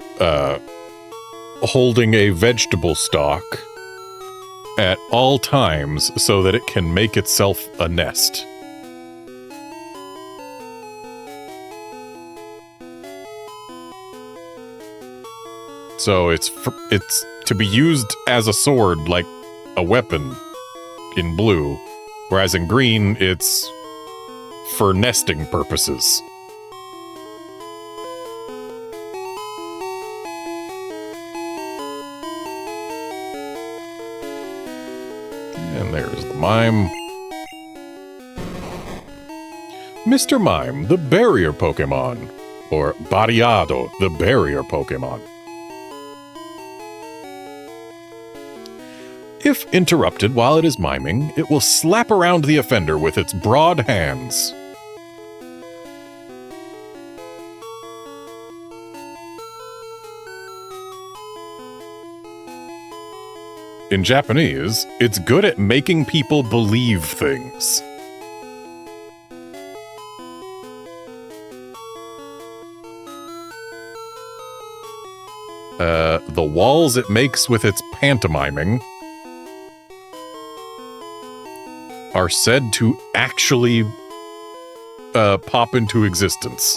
S1: holding a vegetable stalk at all times so that it can make itself a nest. So it's to be used as a sword, like a weapon in blue, whereas in green, it's for nesting purposes. And there's the Mime. Mr. Mime, the barrier Pokemon. Or Barriado, the barrier Pokemon. If interrupted while it is miming, it will slap around the offender with its broad hands. In Japanese, it's good at making people believe things. The walls it makes with its pantomiming are said to actually pop into existence.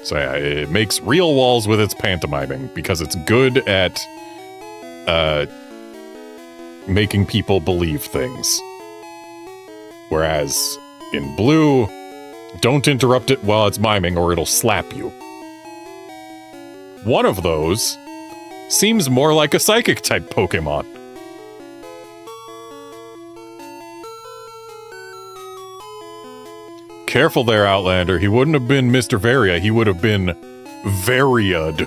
S1: So yeah, it makes real walls with its pantomiming because it's good at making people believe things. Whereas in blue, don't interrupt it while it's miming or it'll slap you. One of those seems more like a psychic-type Pokemon. Careful there, Outlander. He wouldn't have been Mr. Varia. He would have been Variad.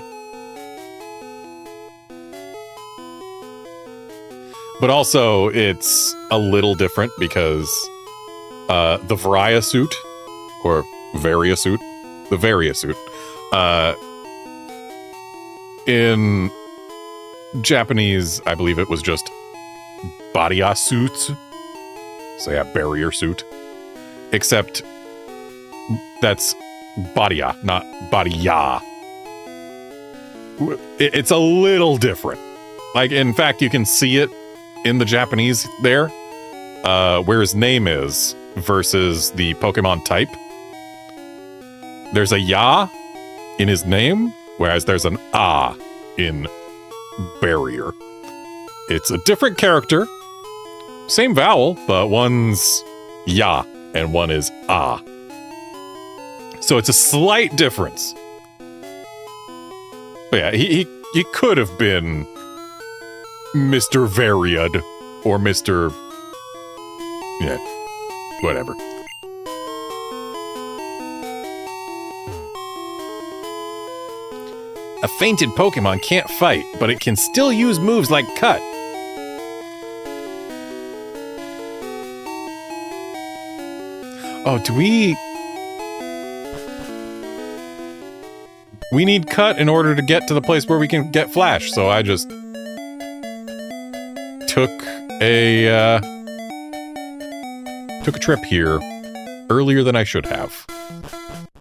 S1: But also, it's a little different because the Varia suit, or Varia suit, the Varia suit, in Japanese, I believe it was just Barrier suit. So yeah, barrier suit. Except that's Barrier, not Barrier. It's a little different. Like, in fact, you can see it in the Japanese there, where his name is versus the Pokemon type. There's a Ya in his name, whereas there's an Ah in barrier. It's a different character, same vowel, but one's Ya and one is Ah. So it's a slight difference. But yeah, he could have been Mr. Variad or Mr. Yeah, whatever. A fainted Pokemon can't fight, but it can still use moves like Cut. Oh, do we... We need Cut in order to get to the place where we can get Flash, so I just... took a trip here earlier than I should have.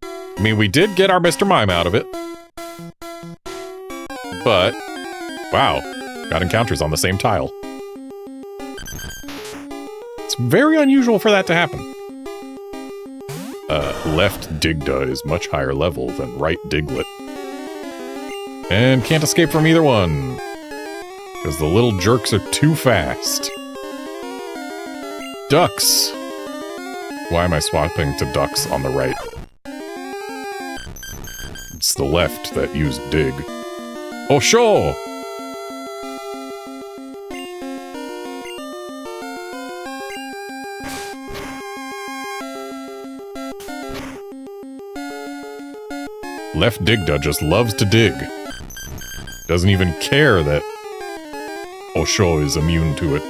S1: I mean, we did get our Mr. Mime out of it. But, wow, got encounters on the same tile. It's very unusual for that to happen. Left Digda is much higher level than right Diglett. And can't escape from either one. Because the little jerks are too fast. Ducks. Why am I swapping to ducks on the right? It's the left that used dig. Oh, sure! Left Digda just loves to dig. Doesn't even care that Osho is immune to it.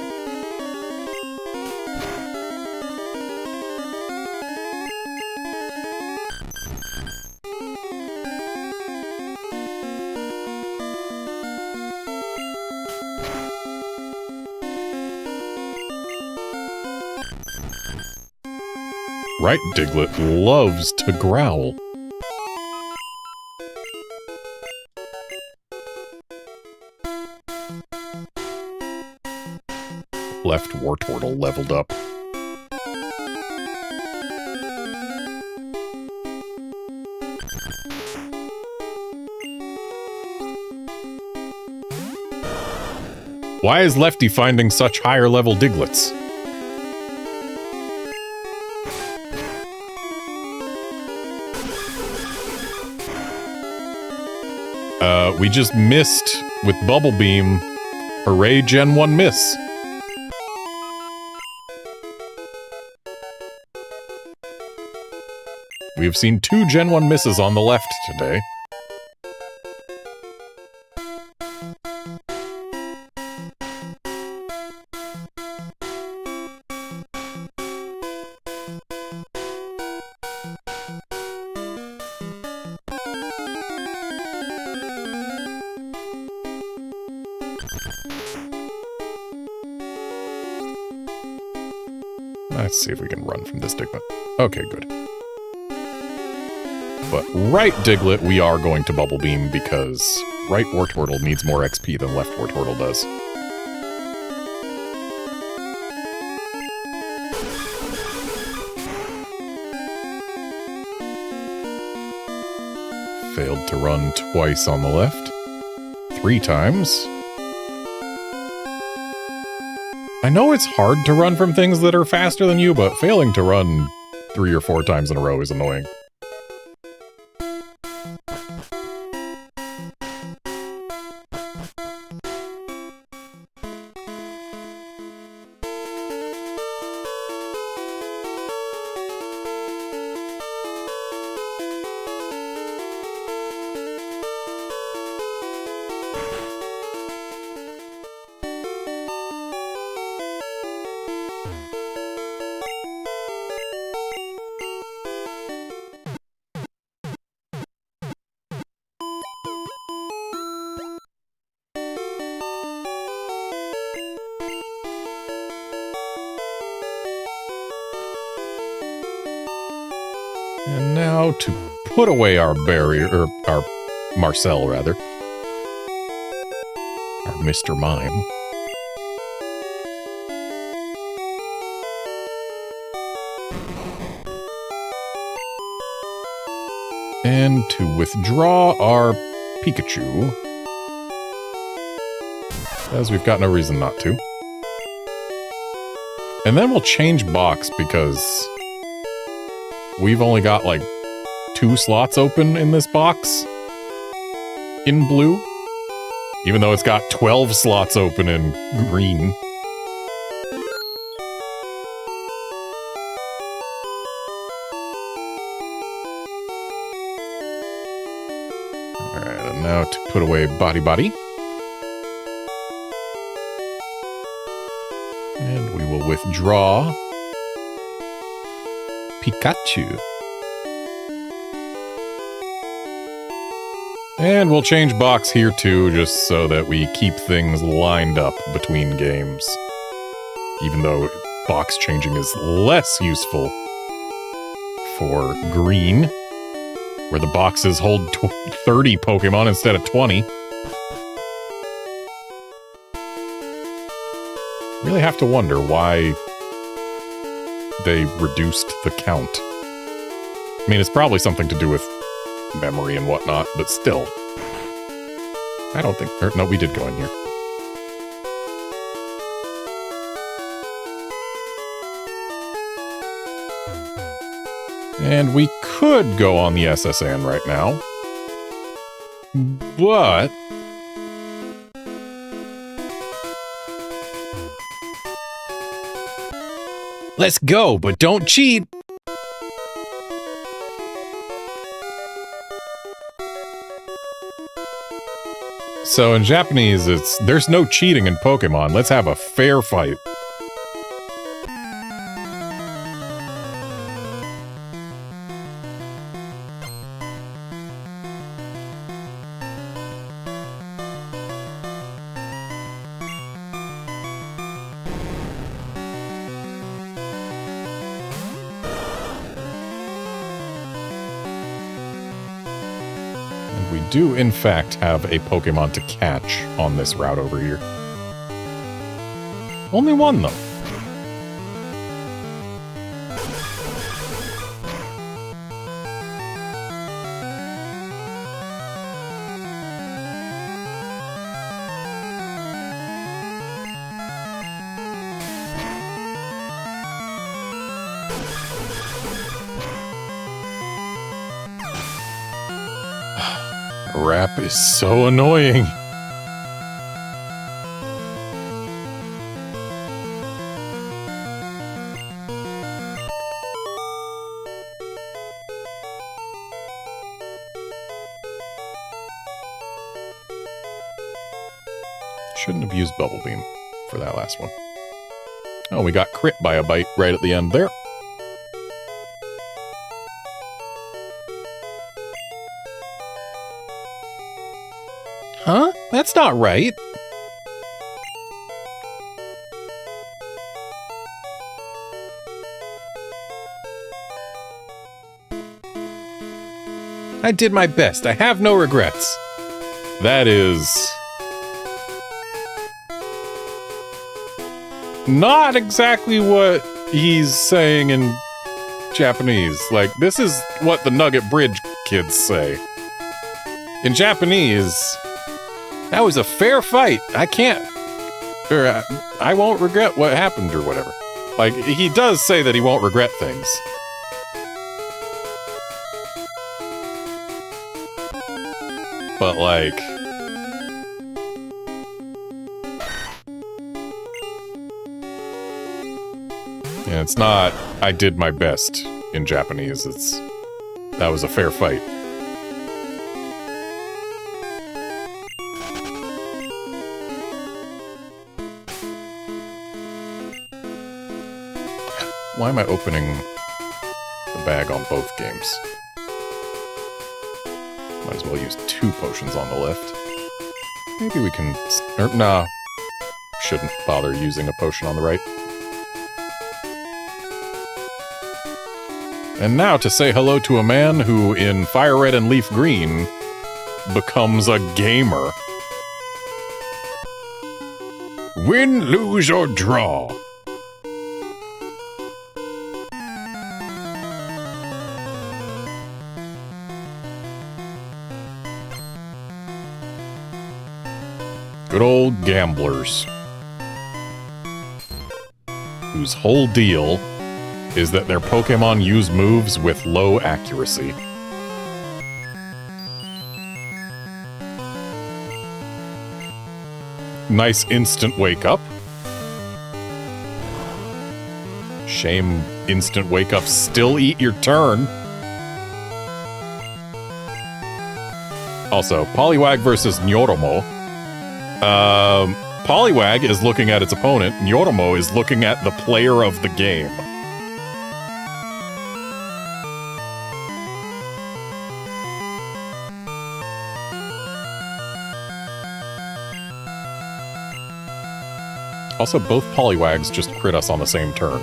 S1: Right, Diglett loves to growl. Left Wartortle leveled up. Why is Lefty finding such higher level Digletts? We just missed with Bubble Beam. Hooray, Gen 1 miss. We have seen 2 Gen 1 misses on the left today. Let's see if we can run from this Diglett. Okay, good. But right Diglett, we are going to Bubble Beam because right Wartortle needs more XP than left Wartortle does. Failed to run twice on the left. 3 times. I know it's hard to run from things that are faster than you, but failing to run 3 or 4 times in a row is annoying. And now to put away our barrier, or our Marcel, rather. Our Mr. Mime. And to withdraw our Pikachu. As we've got no reason not to. And then we'll change box because we've only got like 2 slots open in this box in blue, even though it's got 12 slots open in green. Alright, and now to put away Body. And we will withdraw Pikachu. And we'll change box here too, just so that we keep things lined up between games. Even though box changing is less useful for green, where the boxes hold 30 Pokemon instead of 20. Really have to wonder why they reduced the count. I mean, it's probably something to do with memory and whatnot, but still. I don't think... no, we did go in here. And we could go on the SSN right now. But... let's go, but don't cheat! So in Japanese, it's, there's no cheating in Pokemon, let's have a fair fight. do, in fact, have a Pokemon to catch on this route over here. Only one, though. Rap is so annoying. Shouldn't have used Bubble Beam for that last one. Oh, we got crit by a bite right at the end there. Huh? That's not right. I did my best. I have no regrets. That is not exactly what he's saying in Japanese. Like, this is what the Nugget Bridge kids say. In Japanese, that was a fair fight. I can't, or I won't regret what happened or whatever. Like, he does say that he won't regret things. But, like, yeah, it's not, I did my best in Japanese. It's, that was a fair fight. Why am I opening the bag on both games? Might as well use 2 potions on the left. Maybe we can... nah. Shouldn't bother using a potion on the right. And now to say hello to a man who, in Fire Red and Leaf Green, becomes a gamer. Win, lose, or draw. Good old gamblers. Whose whole deal is that their Pokemon use moves with low accuracy. Nice instant wake up. Shame instant wake ups still eat your turn. Also, Poliwag versus Nyoromo. Poliwag is looking at its opponent, Nyoromo is looking at the player of the game. Also, both Poliwags just crit us on the same turn.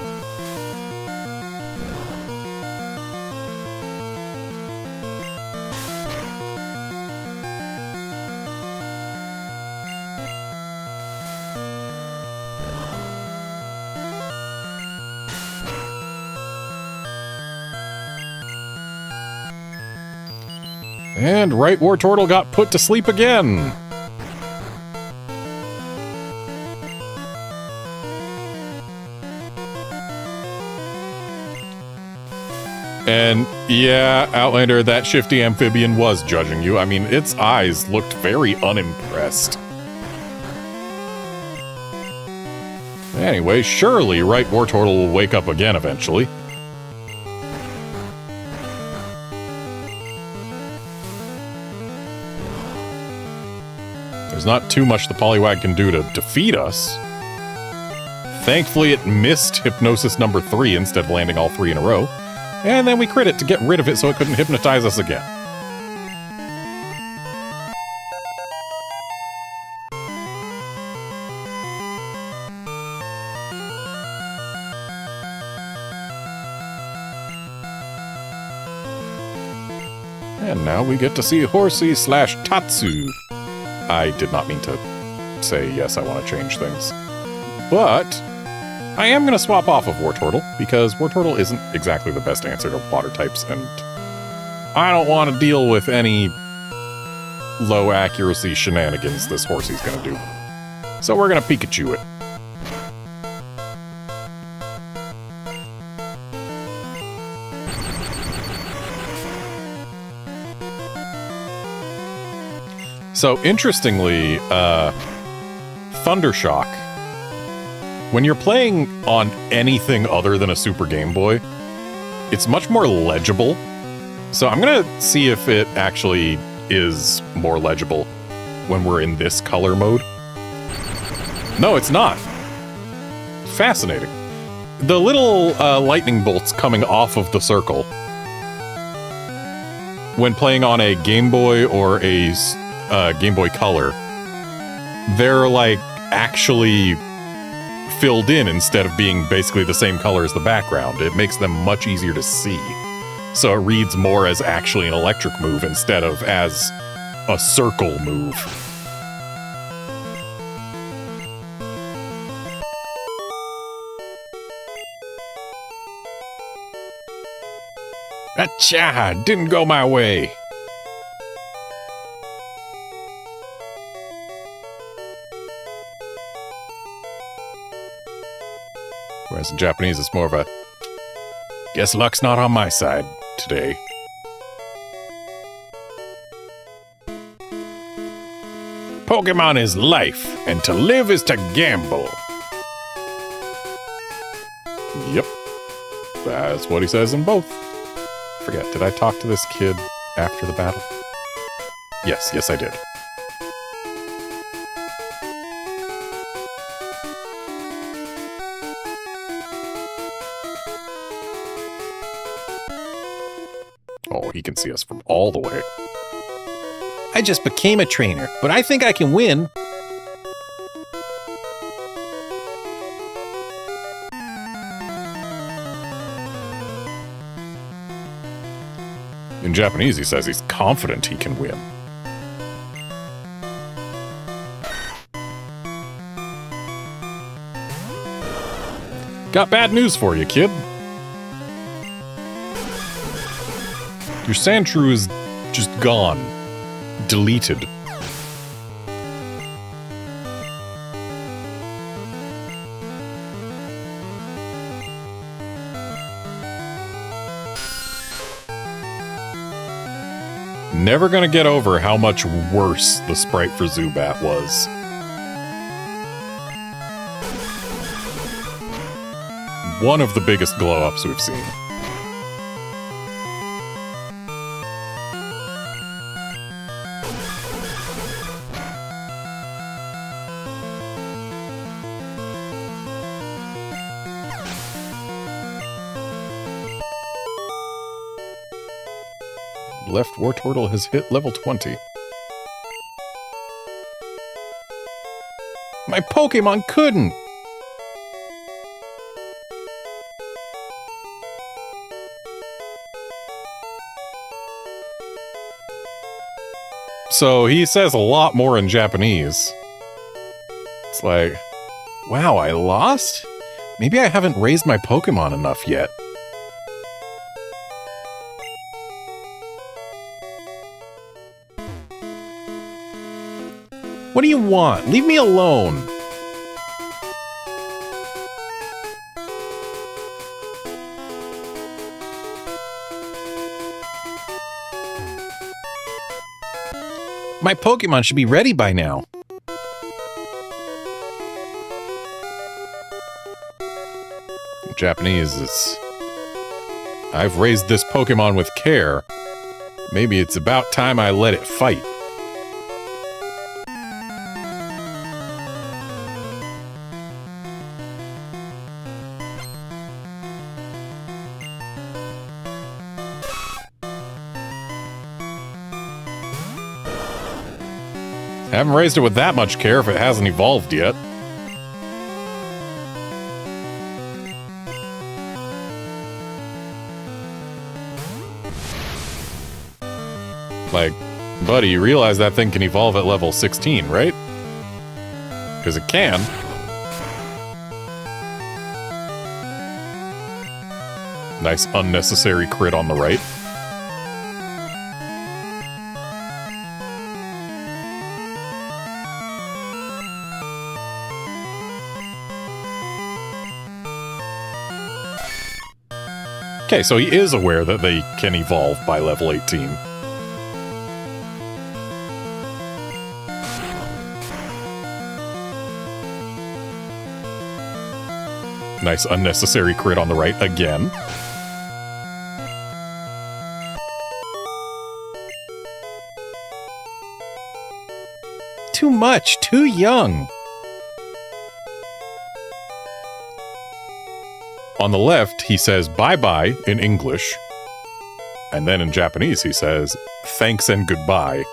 S1: And Right Wartortle got put to sleep again. And yeah, Outlander, that shifty amphibian was judging you. I mean, its eyes looked very unimpressed. Anyway, surely Right Wartortle will wake up again eventually. There's not too much the Poliwag can do to defeat us. Thankfully, it missed Hypnosis number 3 instead of landing all 3 in a row. And then we crit it to get rid of it so it couldn't hypnotize us again. And now we get to see Horsey slash Tatsu. I did not mean to say, yes, I want to change things. But I am going to swap off of Wartortle, because Wartortle isn't exactly the best answer to water types, and I don't want to deal with any low accuracy shenanigans this Horsey's going to do. So we're going to Pikachu it. So, interestingly, Thundershock, when you're playing on anything other than a Super Game Boy, it's much more legible. So I'm going to see if it actually is more legible when we're in this color mode. No, it's not. Fascinating. The little lightning bolts coming off of the circle, when playing on a Game Boy or a Game Boy Color, they're like actually filled in instead of being basically the same color as the background. It makes them much easier to see. So it reads more as actually an electric move instead of as a circle move. Achha! Didn't go my way. Whereas in Japanese, it's more of a, guess luck's not on my side today. Pokemon is life, and to live is to gamble. Yep. That's what he says in both. Forget, did I talk to this kid after the battle? Yes, I did. Oh, he can see us from all the way. I just became a trainer, but I think I can win. In Japanese, he says he's confident he can win. Got bad news for you, kid. Your Sandshrew is just gone. Deleted. Never gonna get over how much worse the sprite for Zubat was. One of the biggest glow-ups we've seen. Left Wartortle has hit level 20. My Pokemon couldn't! So he says a lot more in Japanese. It's like, wow, I lost? Maybe I haven't raised my Pokemon enough yet. What do you want? Leave me alone. My Pokemon should be ready by now. In Japanese, it's, I've raised this Pokemon with care. Maybe it's about time I let it fight. Haven't raised it with that much care if it hasn't evolved yet. Like, buddy, you realize that thing can evolve at level 16, right? Because it can. Nice unnecessary crit on the right. Okay, so he is aware that they can evolve by level 18. Nice unnecessary crit on the right again. Too much, too young. On the left, he says bye-bye in English. And then in Japanese, he says thanks and goodbye.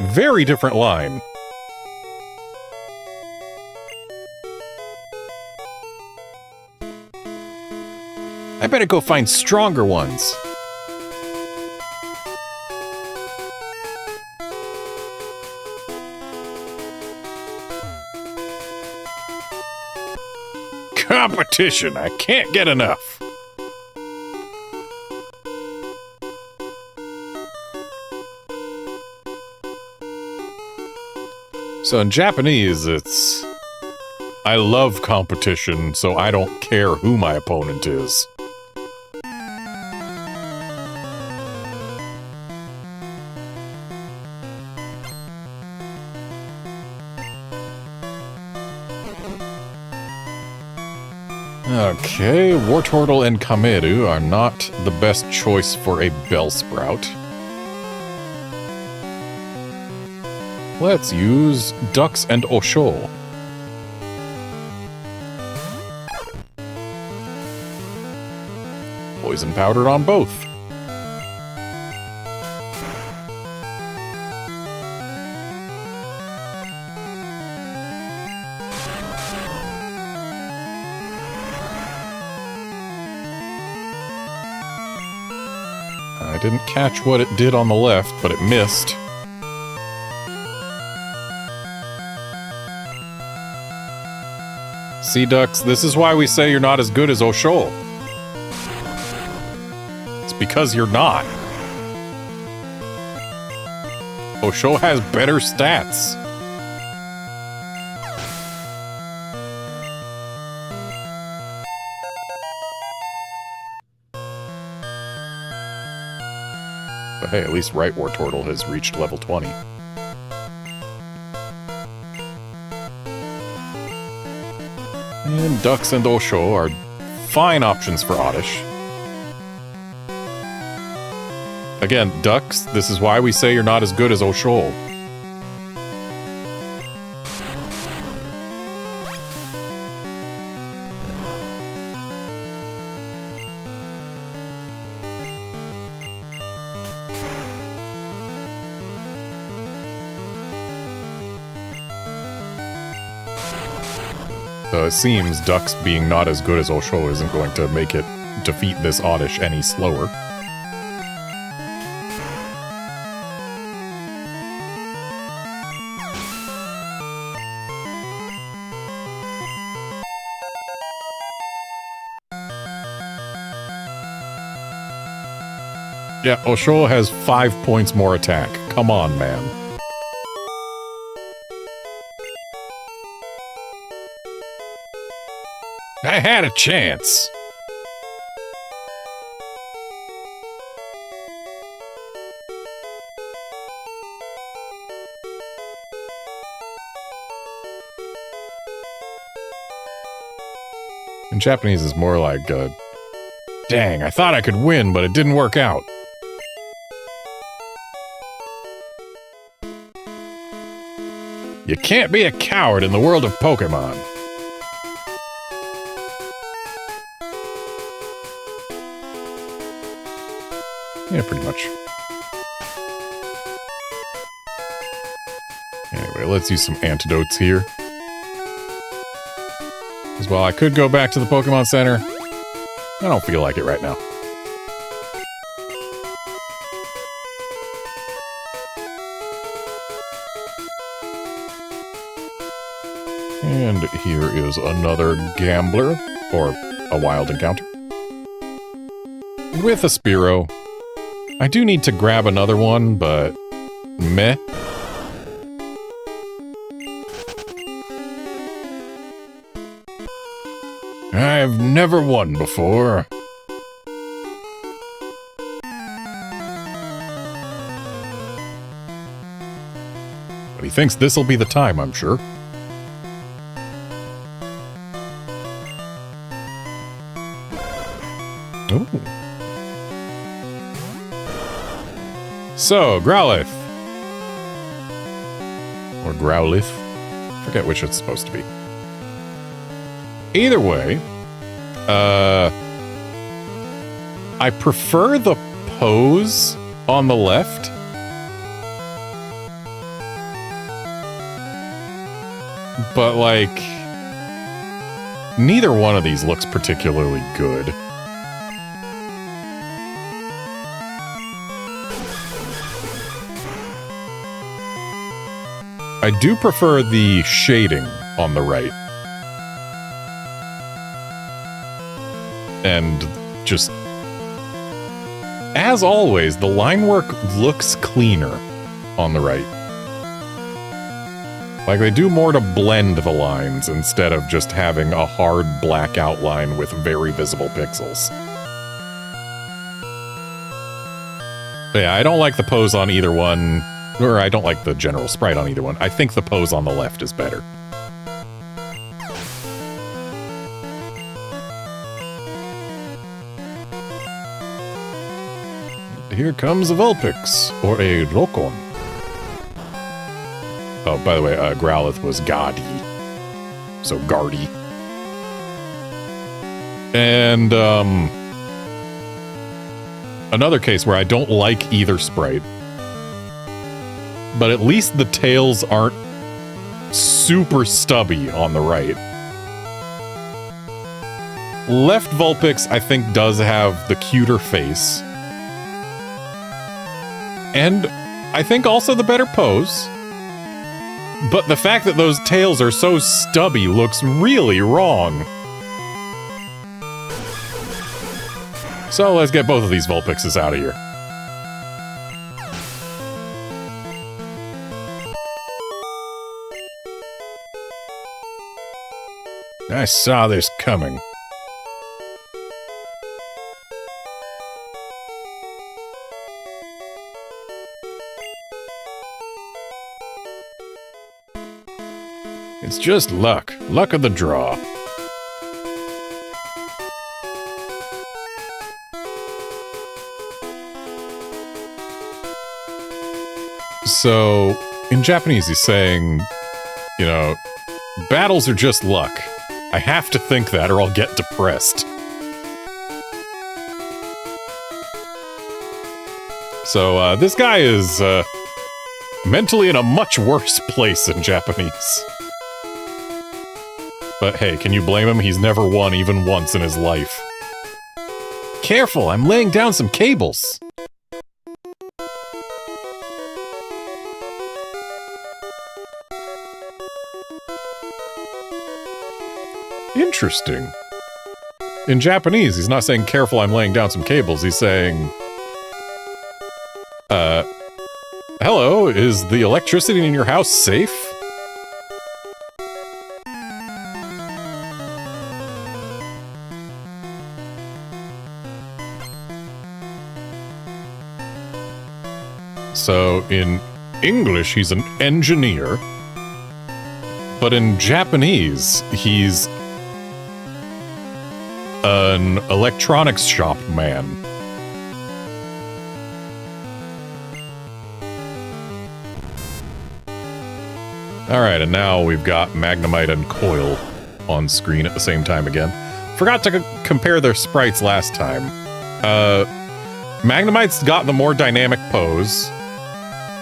S1: Very different line. I better go find stronger ones. Competition, I can't get enough. So in Japanese, it's I love competition, so I don't care who my opponent is. Okay, Wartortle and Kameru are not the best choice for a Bellsprout. Let's use Dux and Osho. Poison powdered on both. I didn't catch what it did on the left, but it missed. See, Dux, this is why we say you're not as good as Osho. It's because you're not. Osho has better stats. But hey, at least Right Wartortle has reached level 20. And Dux and Osho are fine options for Oddish. Again, Dux, this is why we say you're not as good as Osho. So it seems Dux being not as good as Osho isn't going to make it defeat this Oddish any slower. Yeah, Osho has 5 points more attack. Come on, man. I had a chance. In Japanese, it's more like, dang, I thought I could win, but it didn't work out. You can't be a coward in the world of Pokemon. Yeah, pretty much. Anyway, let's use some antidotes here. As well, I could go back to the Pokemon Center. I don't feel like it right now. And here is another gambler, or a wild encounter. With a Spearow. I do need to grab another one, but meh. I've never won before. But he thinks this'll be the time, I'm sure. Ooh. So, Growlithe. Or Growlithe. Forget which it's supposed to be. Either way, I prefer the pose on the left. But, like, neither one of these looks particularly good. I do prefer the shading on the right. And just, as always, the line work looks cleaner on the right. Like, they do more to blend the lines instead of just having a hard black outline with very visible pixels. But yeah, I don't like the pose on either one. Or I don't like the general sprite on either one. I think the pose on the left is better. Here comes a Vulpix, or a Rokon. Oh, by the way, Growlithe was Gaudy. So Gardy. And, another case where I don't like either sprite. But at least the tails aren't super stubby on the right. Left Vulpix, I think, does have the cuter face. And I think also the better pose. But the fact that those tails are so stubby looks really wrong. So let's get both of these Vulpixes out of here. I saw this coming. It's just luck. Luck of the draw. So, in Japanese, he's saying, you know, battles are just luck. I have to think that or I'll get depressed. So, this guy is, mentally in a much worse place in Japanese. But hey, can you blame him? He's never won even once in his life. Careful, I'm laying down some cables. Interesting. In Japanese, he's not saying, careful, I'm laying down some cables. He's saying, hello, is the electricity in your house safe? So, in English, he's an engineer. But in Japanese, he's an electronics shop man. Alright, and now we've got Magnemite and Coil on screen at the same time again. Forgot to compare their sprites last time. Magnemite's got the more dynamic pose,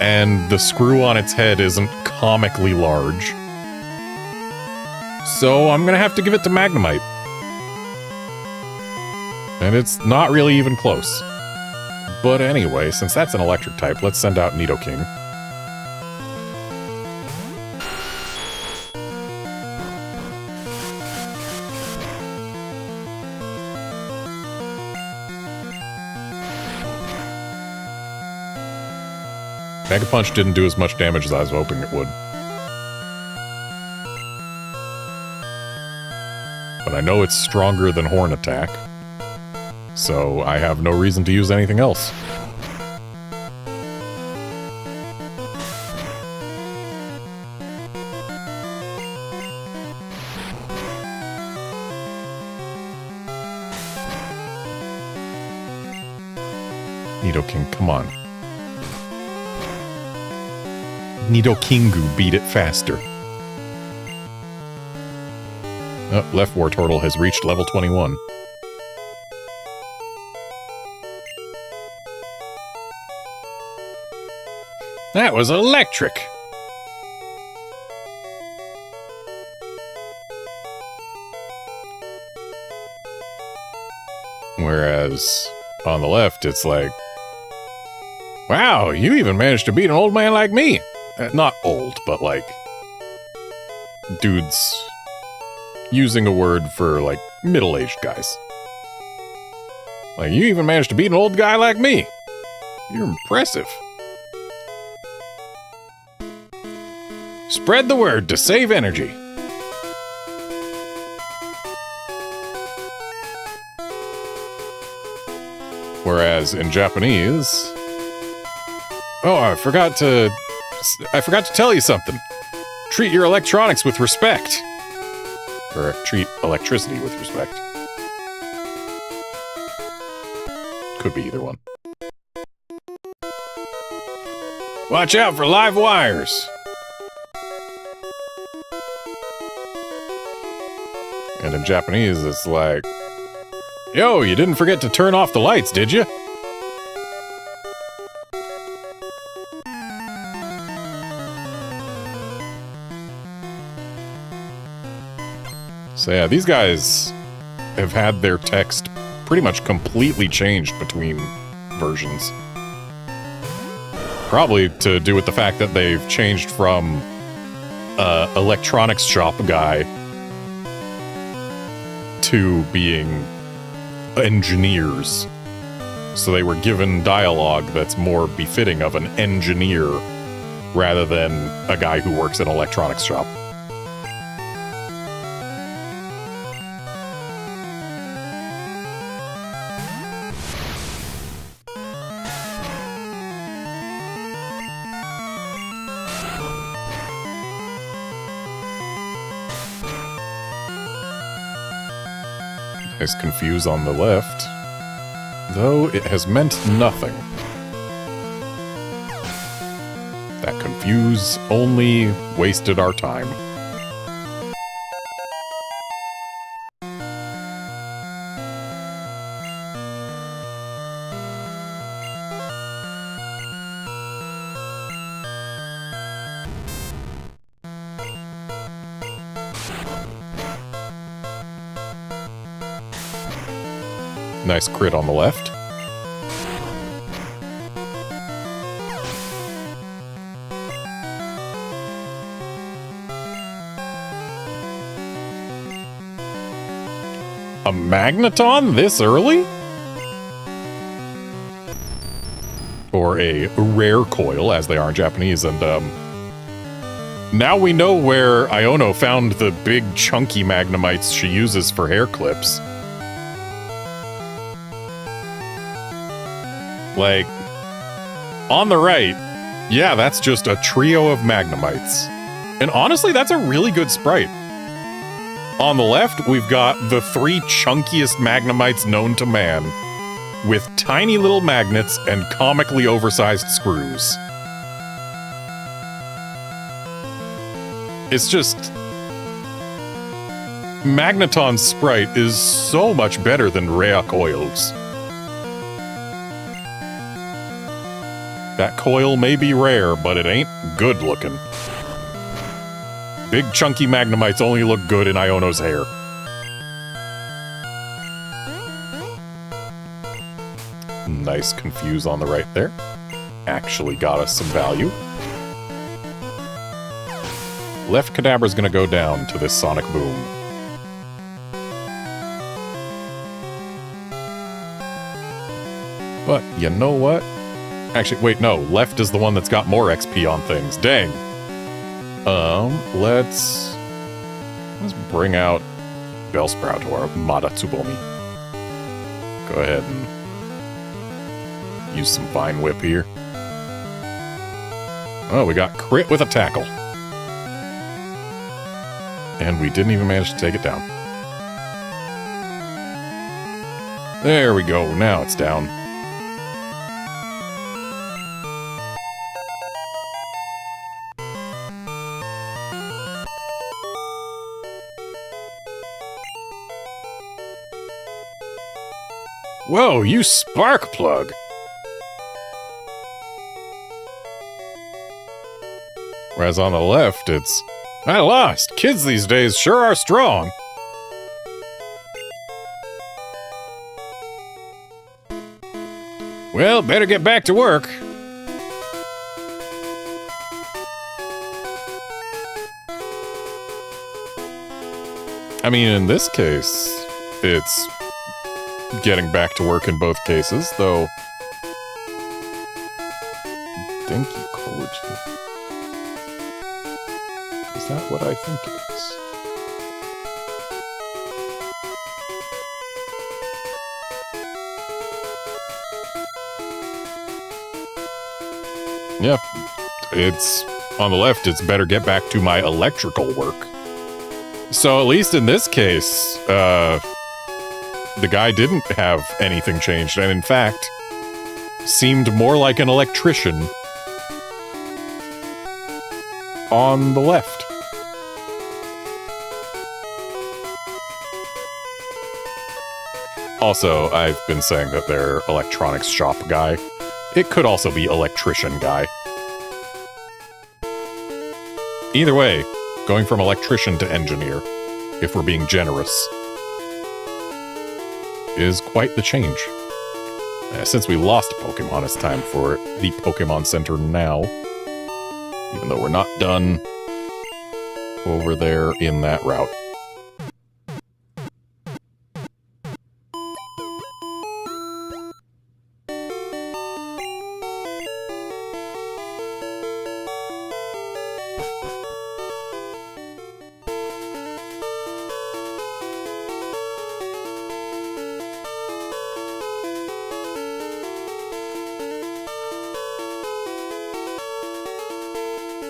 S1: and the screw on its head isn't comically large. So I'm gonna have to give it to Magnemite. And it's not really even close. But anyway, since that's an electric type, let's send out Nidoking. Mega Punch didn't do as much damage as I was hoping it would. But I know it's stronger than Horn Attack, so I have no reason to use anything else. Nidoking, come on. Nidokingu beat it faster. Oh, Left Wartortle has reached level 21. That was electric! Whereas, on the left, it's like, wow, you even managed to beat an old man like me! Not old, but like, dudes using a word for, like, middle-aged guys. Like, you even managed to beat an old guy like me! You're impressive. Spread the word to save energy. Whereas in Japanese... Oh, I forgot to tell you something. Treat your electronics with respect. Or treat electricity with respect. Could be either one. Watch out for live wires! And in Japanese, it's like, yo, you didn't forget to turn off the lights, did you? So yeah, these guys have had their text pretty much completely changed between versions. Probably to do with the fact that they've changed from electronics shop guy to being engineers. So they were given dialogue that's more befitting of an engineer rather than a guy who works in an electronics shop. Is confused on the left, though it has meant nothing. That confuse only wasted our time. Nice crit on the left. A Magneton this early? Or a rare coil, as they are in Japanese, and now we know where Iono found the big chunky Magnemites she uses for hair clips. Like, on the right, yeah, that's just a trio of Magnemites. And honestly, that's a really good sprite. On the left, we've got the 3 chunkiest Magnemites known to man, with tiny little magnets and comically oversized screws. It's just... Magneton's sprite is so much better than Rhea Coil's. That coil may be rare, but it ain't good looking. Big chunky Magnemites only look good in Iono's hair. Nice confuse on the right there. Actually got us some value. Left Kadabra's gonna go down to this Sonic Boom. But you know what? Actually, wait, no. Left is the one that's got more XP on things. Dang. Let's bring out Bellsprout or Madatsubomi. Go ahead and use some Vine Whip here. Oh, we got crit with a tackle. And we didn't even manage to take it down. There we go. Now it's down. Whoa, you spark plug! Whereas on the left, it's... I lost! Kids these days sure are strong! Well, better get back to work. I mean, in this case, it's getting back to work in both cases, though. Denki Koji. Is that what I think it is? Yeah, it's on the left, it's better get back to my electrical work. So at least in this case, the guy didn't have anything changed, and in fact, seemed more like an electrician on the left. Also, I've been saying that they're electronics shop guy. It could also be electrician guy. Either way, going from electrician to engineer, if we're being generous, is quite the change. Since we lost a Pokemon, it's time for the Pokemon Center now. Even though we're not done over there in that route.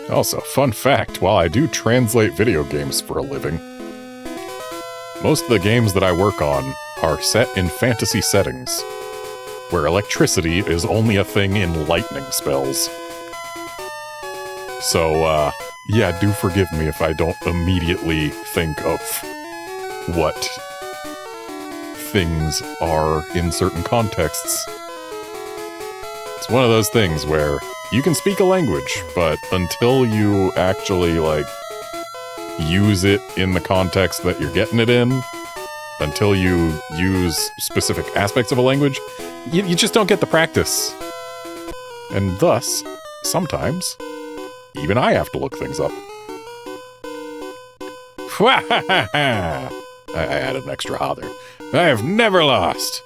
S1: Also, fun fact, while I do translate video games for a living, most of the games that I work on are set in fantasy settings, where electricity is only a thing in lightning spells. So, yeah, do forgive me if I don't immediately think of what things are in certain contexts. It's one of those things where you can speak a language, but until you actually, like, use it in the context that you're getting it in, until you use specific aspects of a language, you just don't get the practice. And thus, sometimes, even I have to look things up. I added an extra ha there. I have never lost.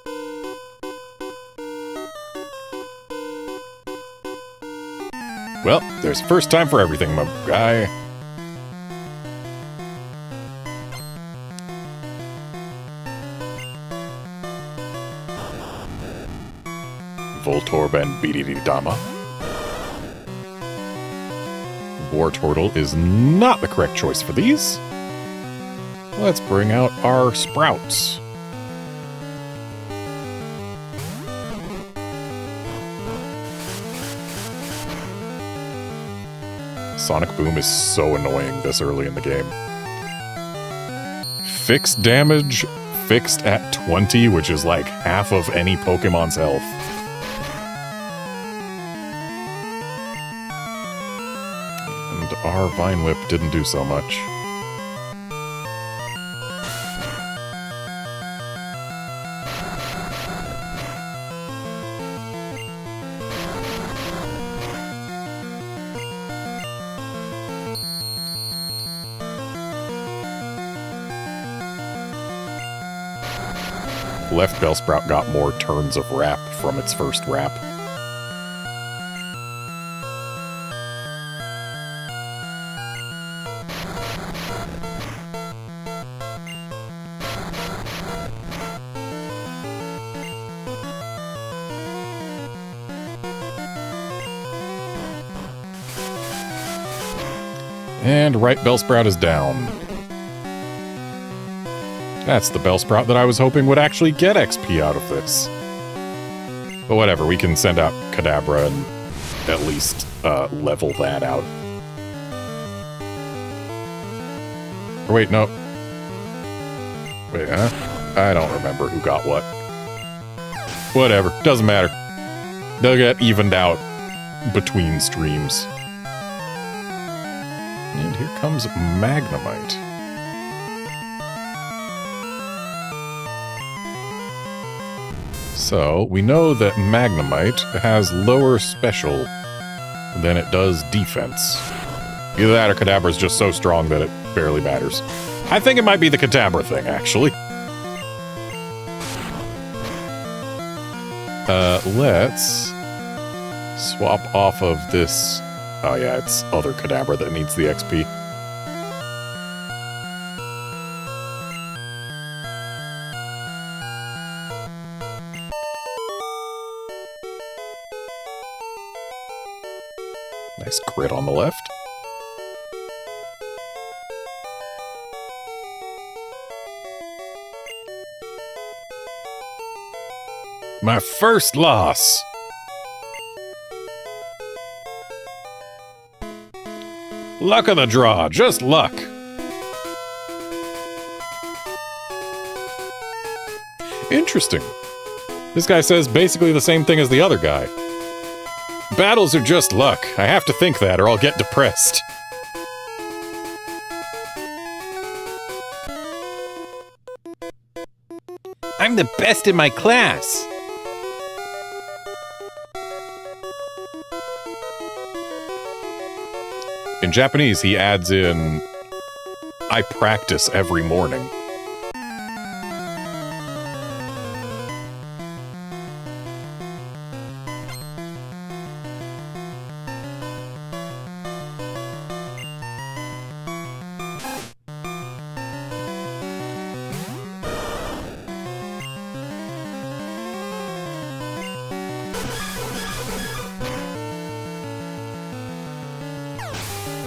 S1: Well, there's first time for everything, my guy. Voltorb and Bidididama. Wartortle is not the correct choice for these. Let's bring out our Sprouts. Sonic Boom is so annoying this early in the game. Fixed damage, fixed at 20, which is like half of any Pokemon's health. And our Vine Whip didn't do so much. Left Bellsprout got more turns of wrap from its first wrap. And right Bellsprout is down. That's the Bellsprout that I was hoping would actually get XP out of this. But whatever, we can send out Kadabra and at least level that out. Or wait, no. Wait, huh? I don't remember who got what. Whatever, doesn't matter. They'll get evened out between streams. And here comes Magnemite. So, we know that Magnemite has lower special than it does defense. Either that or Kadabra's just so strong that it barely matters. I think it might be the Kadabra thing, actually. Let's swap off of this. Oh yeah, it's other Kadabra that needs the XP. Nice crit on the left. My first loss! Luck of the draw, just luck. Interesting. This guy says basically the same thing as the other guy. Battles are just luck. I have to think that or I'll get depressed. I'm the best in my class. In Japanese, he adds in, I practice every morning.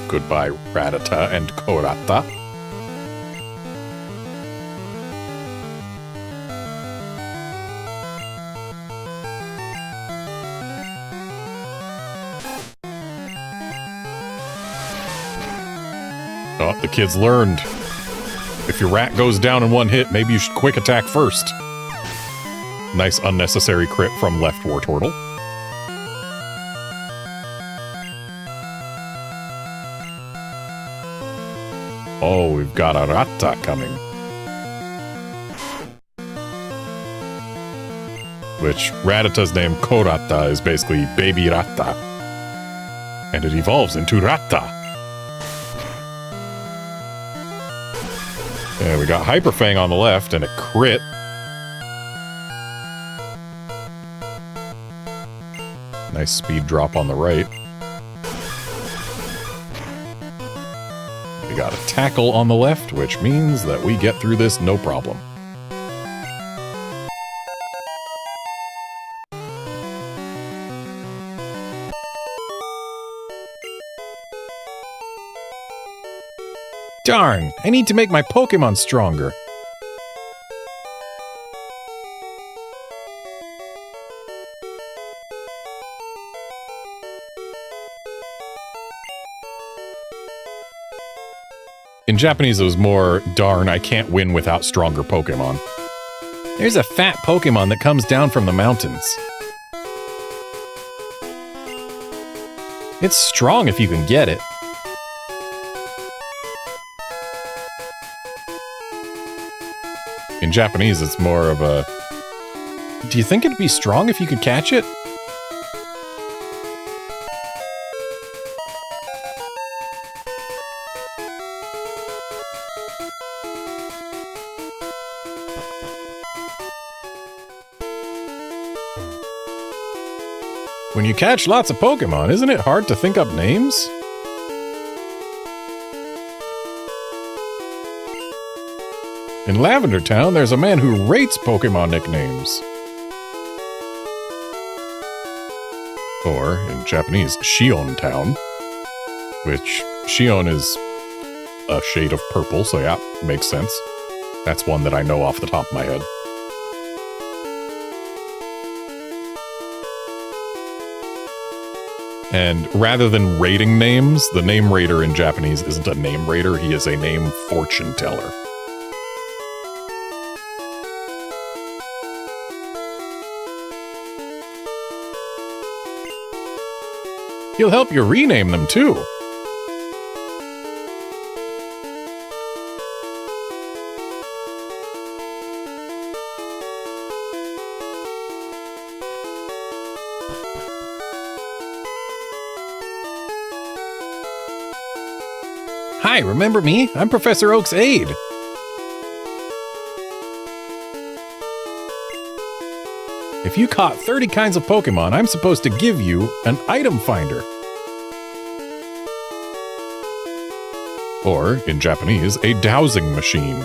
S1: Goodbye, Rattata and Korata. Oh, the kids learned. If your rat goes down in one hit, maybe you should quick attack first. Nice unnecessary crit from left Wartortle. Oh, we've got a Ratta coming. Which, Rattata's name, Korata, is basically Baby Ratta. And it evolves into Ratta. And we got Hyper Fang on the left and a crit. Nice speed drop on the right. We got a tackle on the left, which means that we get through this no problem. Darn! I need to make my Pokémon stronger. In Japanese, it was more, darn, I can't win without stronger Pokémon. There's a fat Pokémon that comes down from the mountains. It's strong if you can get it. In Japanese, it's more of a, do you think it'd be strong if you could catch it? When you catch lots of Pokemon, isn't it hard to think up names? In Lavender Town, there's a man who rates Pokemon nicknames. Or, in Japanese, Shion Town. Which, Shion is a shade of purple, so yeah, makes sense. That's one that I know off the top of my head. And rather than rating names, the name rater in Japanese isn't a name rater, he is a name fortune teller. He'll help you rename them too. Hi, remember me? I'm Professor Oak's aide. If you caught 30 kinds of Pokemon, I'm supposed to give you an item finder. Or, in Japanese, a dowsing machine.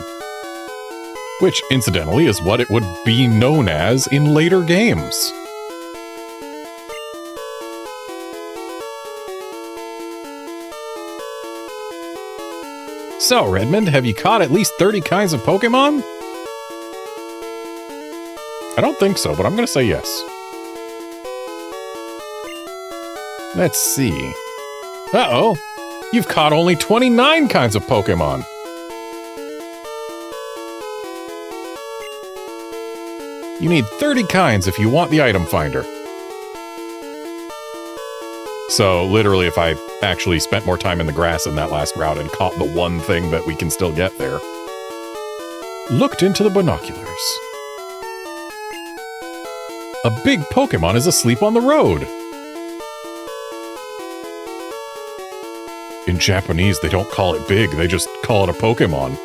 S1: Which, incidentally, is what it would be known as in later games. So, Redmond, have you caught at least 30 kinds of Pokemon? I don't think so, but I'm gonna say yes. Let's see. Uh-oh! You've caught only 29 kinds of Pokemon! You need 30 kinds if you want the item finder. So, literally, if I actually spent more time in the grass in that last route and caught the one thing that we can still get there. Looked into the binoculars. A big Pokemon is asleep on the road. In Japanese, they don't call it big, they just call it a Pokemon.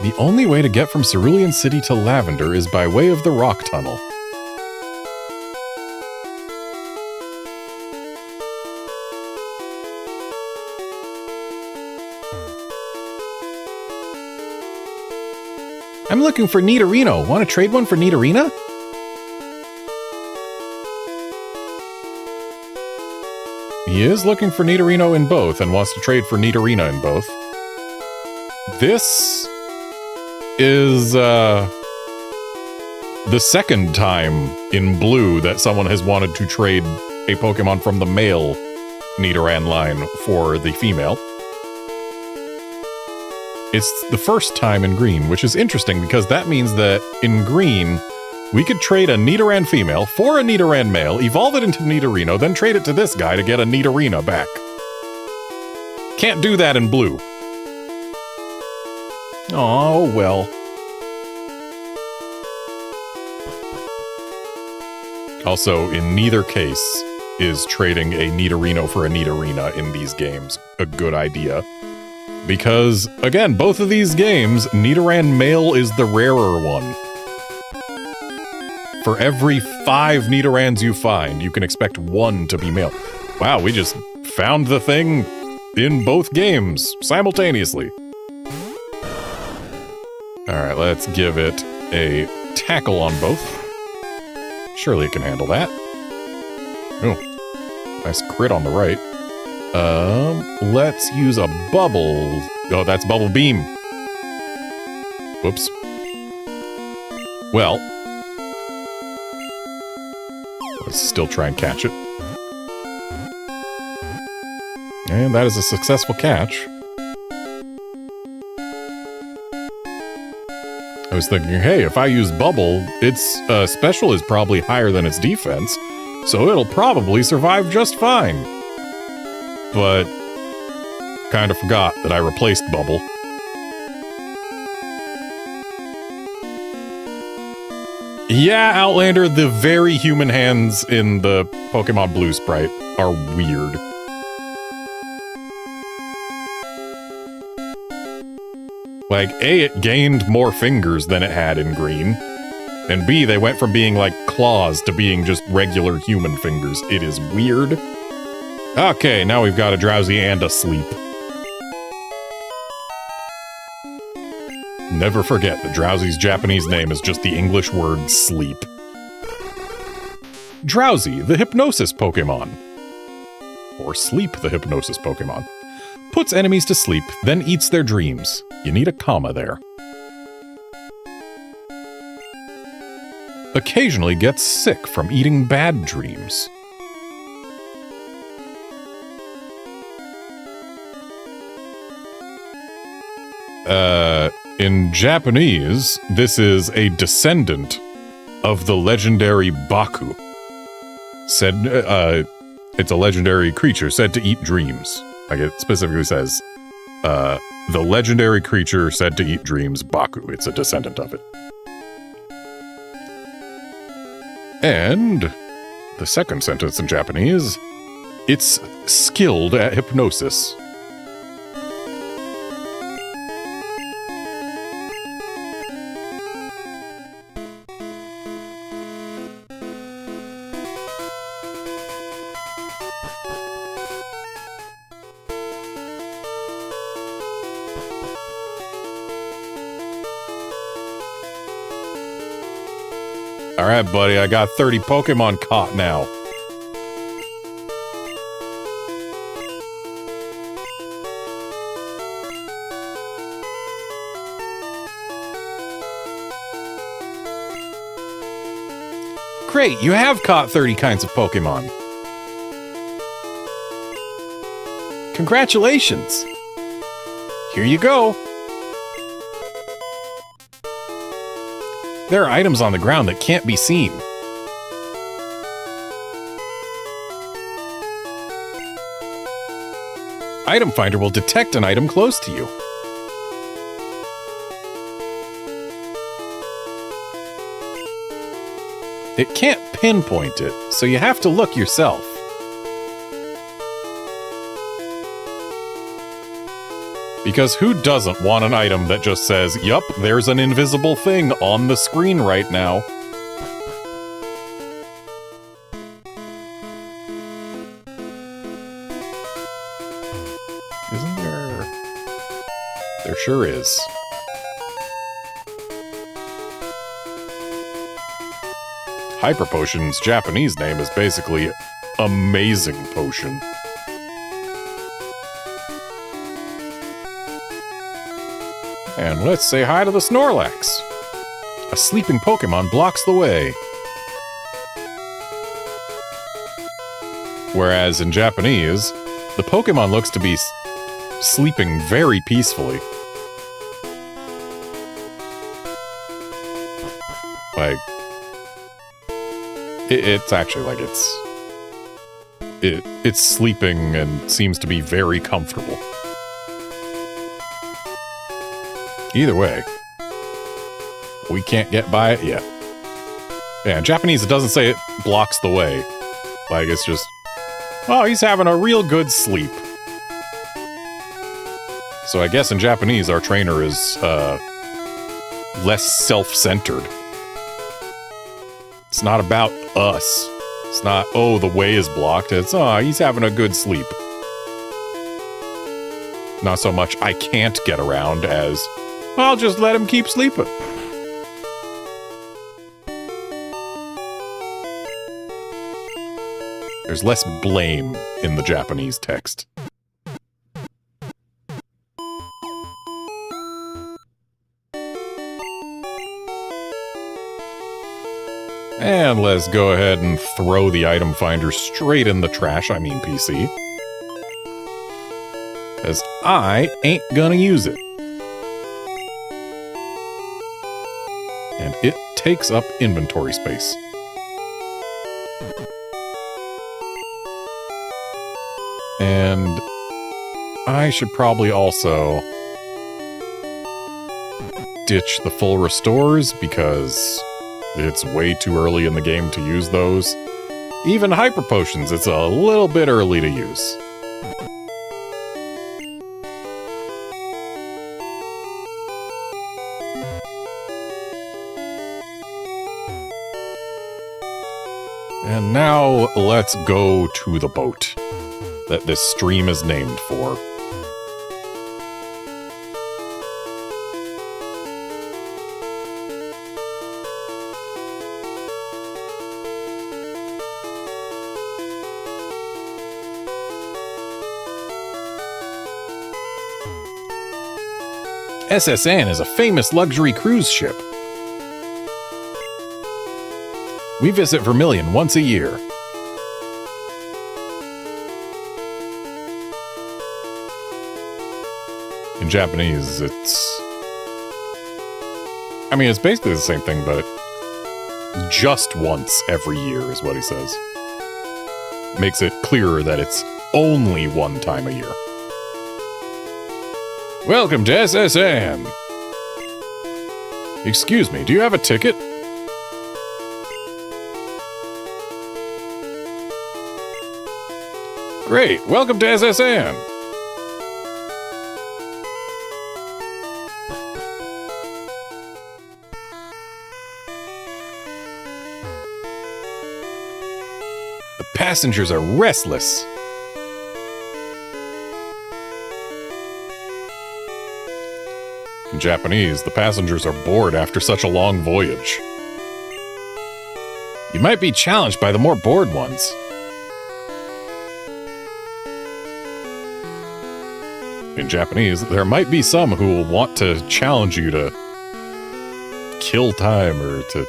S1: The only way to get from Cerulean City to Lavender is by way of the Rock Tunnel. I'm looking for Nidorino. Want to trade one for Nidorina? He is looking for Nidorino in both and wants to trade for Nidorina in both. This is the second time in Blue that someone has wanted to trade a Pokemon from the male Nidoran line for the female. It's the first time in Green, which is interesting because that means that in Green, we could trade a Nidoran female for a Nidoran male, evolve it into Nidorino, then trade it to this guy to get a Nidorina back. Can't do that in Blue. Oh, well. Also, in neither case is trading a Nidorino for a Nidorina in these games a good idea. Because, again, both of these games, Nidoran male is the rarer one. For every 5 Nidorans you find, you can expect 1 to be male. Wow, we just found the thing in both games simultaneously. Alright, let's give it a tackle on both. Surely it can handle that. Oh, nice crit on the right. Let's use a bubble. Oh, that's Bubble Beam. Whoops. Well, let's still try and catch it. And that is a successful catch. I was thinking, hey, if I use Bubble, its special is probably higher than its defense, so it'll probably survive just fine. But kind of forgot that I replaced Bubble. Yeah, Outlander, the very human hands in the Pokemon Blue sprite are weird. Like, A, it gained more fingers than it had in Green, and B, they went from being like claws to being just regular human fingers. It is weird. Okay, now we've got a Drowsy and a Sleep. Never forget that Drowsy's Japanese name is just the English word sleep. Drowsy, the Hypnosis Pokémon. Or Sleep, the Hypnosis Pokémon. Puts enemies to sleep, then eats their dreams. You need a comma there. Occasionally gets sick from eating bad dreams. In Japanese, this is a descendant of the legendary Baku. Said, it's a legendary creature said to eat dreams. Like it specifically says, the legendary creature said to eat dreams, Baku. It's a descendant of it. And the second sentence in Japanese, it's skilled at hypnosis. Alright, buddy, I got 30 Pokemon caught now. Great, you have caught 30 kinds of Pokemon. Congratulations! Here you go! There are items on the ground that can't be seen. Item Finder will detect an item close to you. It can't pinpoint it, so you have to look yourself. Because who doesn't want an item that just says, yup, there's an invisible thing on the screen right now? Isn't there? There sure is. Hyper Potion's Japanese name is basically Amazing Potion. And let's say hi to the Snorlax. A sleeping Pokemon blocks the way. Whereas in Japanese, the Pokemon looks to be sleeping very peacefully. Like, it's actually like it's sleeping and seems to be very comfortable. Either way, we can't get by it yet. Yeah, in Japanese, it doesn't say it blocks the way. Like, it's just, oh, he's having a real good sleep. So I guess in Japanese, our trainer is less self-centered. It's not about us. It's not, oh, the way is blocked. It's, oh, he's having a good sleep. Not so much, I can't get around as, I'll just let him keep sleeping. There's less blame in the Japanese text. And let's go ahead and throw the item finder straight in the trash, I mean PC. Because I ain't gonna use it. And it takes up inventory space. And I should probably also ditch the full restores because it's way too early in the game to use those. Even Hyper Potions, it's a little bit early to use. And now, let's go to the boat that this stream is named for. SSN is a famous luxury cruise ship. We visit Vermilion once a year. In Japanese, it's... I mean, it's basically the same thing, but just once every year is what he says. Makes it clearer that it's only one time a year. Welcome to SSN! Excuse me, do you have a ticket? Great, welcome to SSN! The passengers are restless. In Japanese, the passengers are bored after such a long voyage. You might be challenged by the more bored ones. In Japanese, there might be some who will want to challenge you to kill time or to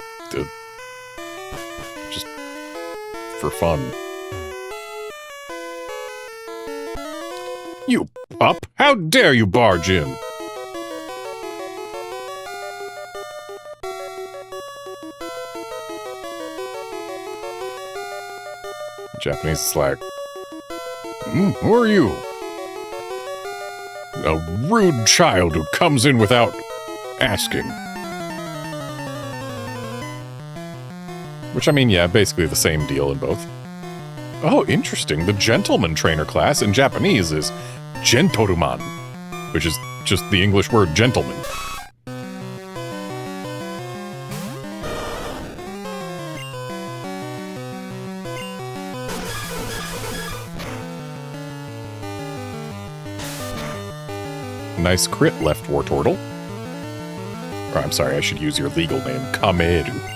S1: just for fun. You pup! How dare you barge in? Japanese is like, who are you? A rude child who comes in without asking. Which, I mean, yeah, basically the same deal in both. Oh, interesting. The gentleman trainer class in Japanese is gentoruman, which is just the English word gentleman. Nice crit, left Wartortle. Or, I'm sorry, I should use your legal name, Kameru.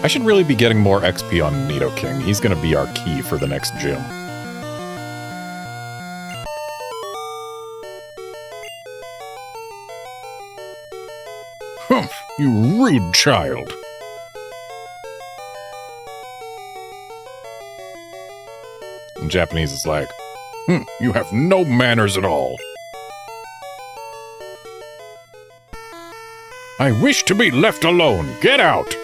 S1: I should really be getting more XP on Nidoking. He's gonna be our key for the next gym. Humph, you rude child. In Japanese, it's like, you have no manners at all. I wish to be left alone. Get out!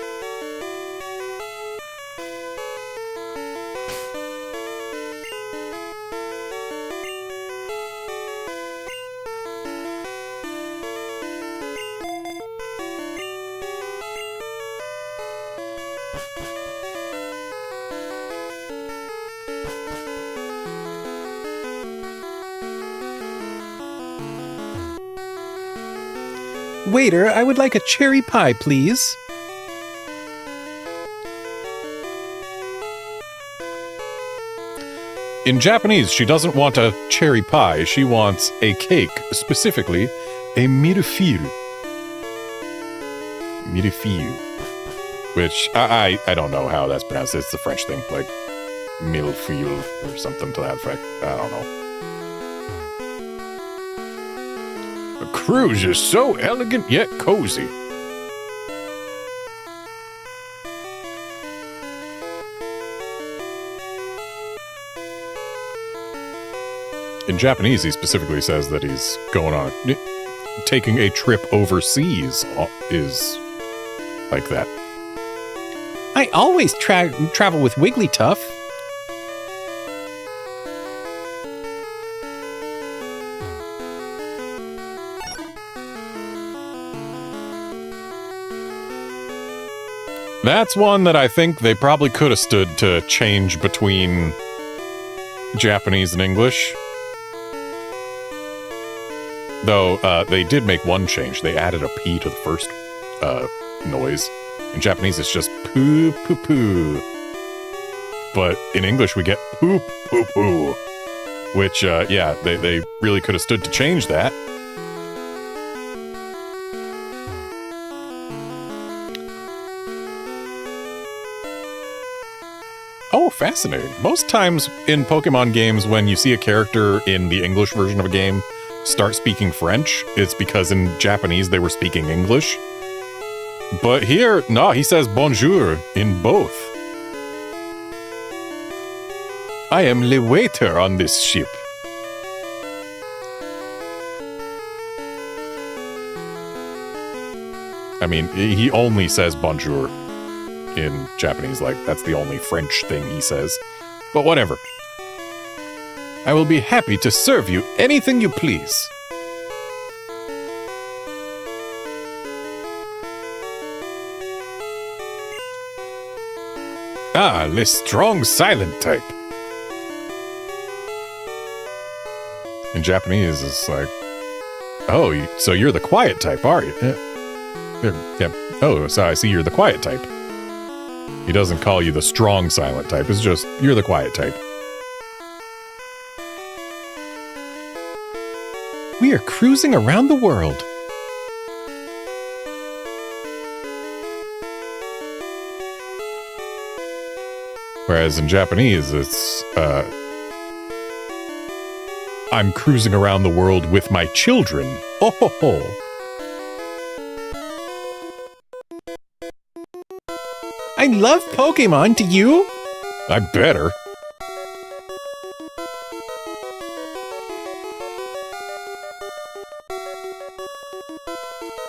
S2: Waiter, I would like a cherry pie, please.
S1: In Japanese, she doesn't want a cherry pie, she wants a cake, specifically a mille-feuille. Mille-feuille. Which, I don't know how that's pronounced, it's the French thing, like mille-feuille or something to that effect, I don't know. The cruise is so elegant yet cozy. In Japanese, he specifically says that he's going on taking a trip overseas is like that.
S2: I always travel with Wigglytuff.
S1: That's one that I think they probably could have stood to change between Japanese and English. Though, they did make one change. They added a P to the first noise. In Japanese, it's just poo poo poo. But in English, we get poop poo poo. Which, yeah, they really could have stood to change that. Oh, fascinating. Most times in Pokemon games, when you see a character in the English version of a game start speaking French, it's because in Japanese they were speaking English. But here, no, he says bonjour in both. I am the waiter on this ship. I mean, he only says bonjour in Japanese, like, that's the only French thing he says. But whatever. I will be happy to serve you anything you please. Ah, the strong silent type. In Japanese, it's like, oh, so you're the quiet type, are you? Yeah. Oh, so I see you're the quiet type. He doesn't call you the strong silent type, it's just, you're the quiet type.
S2: We are cruising around the world.
S1: Whereas in Japanese, it's, I'm cruising around the world with my children. Oh ho ho.
S2: I love Pokemon, do you?
S1: I better.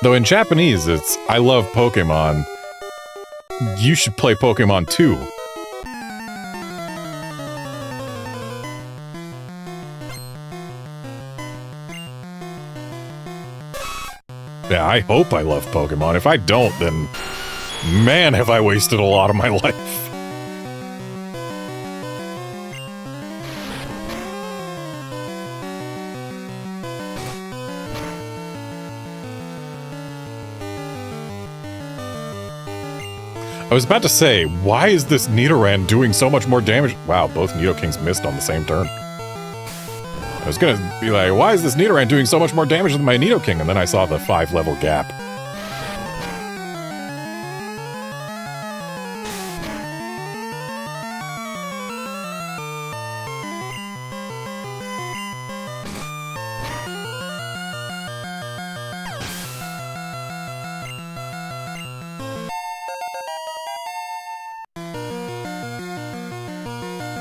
S1: Though in Japanese, it's, I love Pokemon. You should play Pokemon too. Yeah, I hope I love Pokemon. If I don't, then man, have I wasted a lot of my life. I was about to say, why is this Nidoran doing so much more damage? Wow, both Nidokings missed on the same turn. I was gonna be like, why is this Nidoran doing so much more damage than my Nidoking? And then I saw the 5-level gap.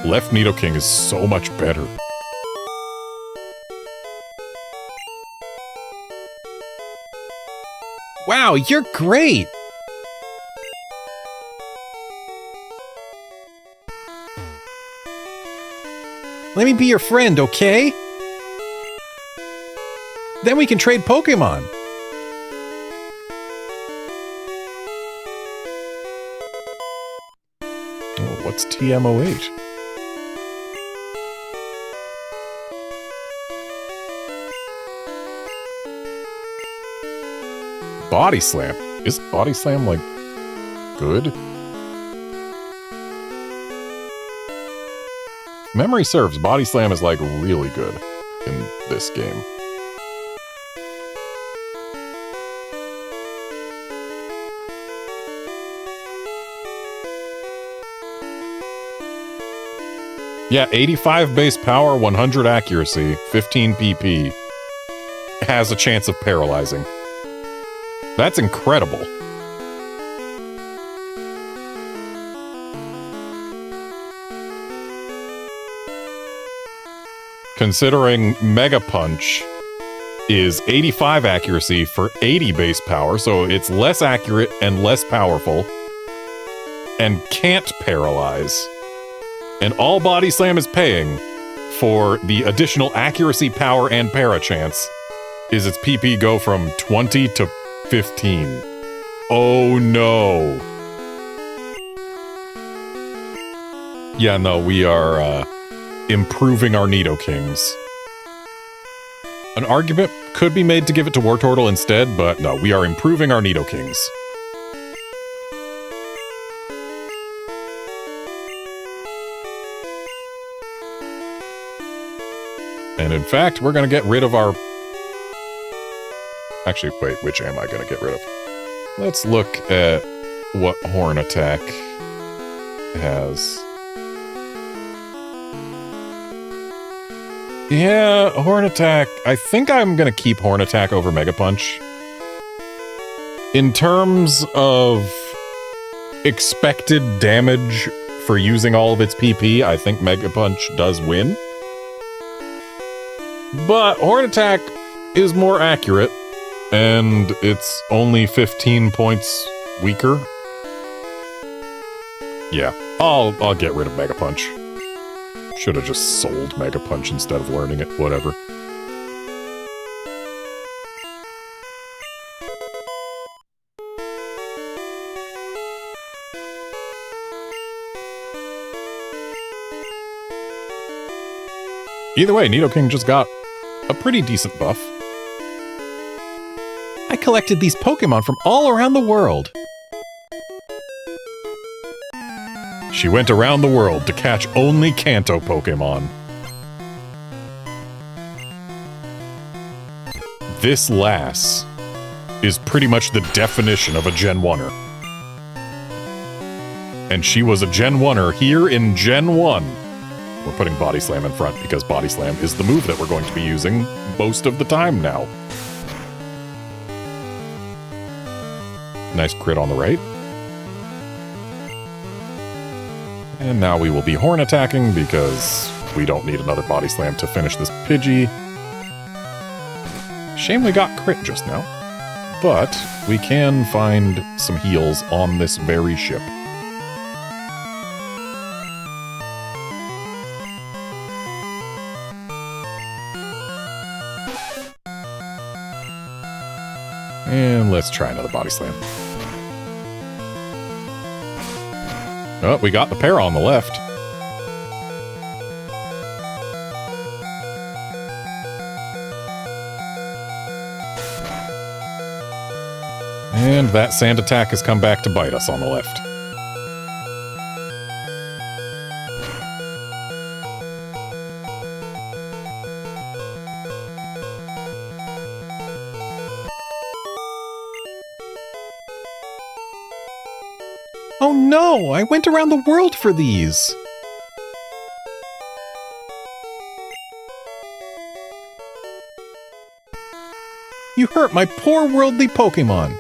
S1: Left Nidoking is so much better.
S2: Wow, you're great! Let me be your friend, okay? Then we can trade Pokemon.
S1: Oh, what's TMOH? Body Slam. Is Body Slam, like, good? Memory serves, Body Slam is, like, really good in this game. Yeah, 85 base power, 100 accuracy, 15 PP. Has a chance of paralyzing. That's incredible. Considering Mega Punch is 85 accuracy for 80 base power, so it's less accurate and less powerful, and can't paralyze. And all Body Slam is paying for the additional accuracy, power, and para chance is its PP go from 20 to 15. Oh no. Yeah, no, we are improving our Nidokings. An argument could be made to give it to Wartortle instead, but no, we are improving our Nidokings. And in fact, we're going to get rid of our... Actually, wait, which am I going to get rid of? Let's look at what Horn Attack has. Yeah, Horn Attack. I think I'm going to keep Horn Attack over Mega Punch. In terms of expected damage for using all of its PP, I think Mega Punch does win. But Horn Attack is more accurate, and it's only 15 points weaker. Yeah, I'll get rid of Mega Punch. Should have just sold Mega Punch instead of learning it, whatever. Either way, Nidoking just got a pretty decent buff.
S2: I collected these Pokémon from all around the world.
S1: She went around the world to catch only Kanto Pokémon. This lass is pretty much the definition of a Gen 1er. And she was a Gen 1er here in Gen 1. We're putting Body Slam in front because Body Slam is the move that we're going to be using most of the time now. Nice crit on the right. And now we will be Horn Attacking because we don't need another Body Slam to finish this Pidgey. Shame we got crit just now. But we can find some heals on this very ship. And let's try another Body Slam. Oh, we got the pair on the left. And that Sand Attack has come back to bite us on the left.
S2: Oh no, I went around the world for these. You hurt my poor worldly Pokémon.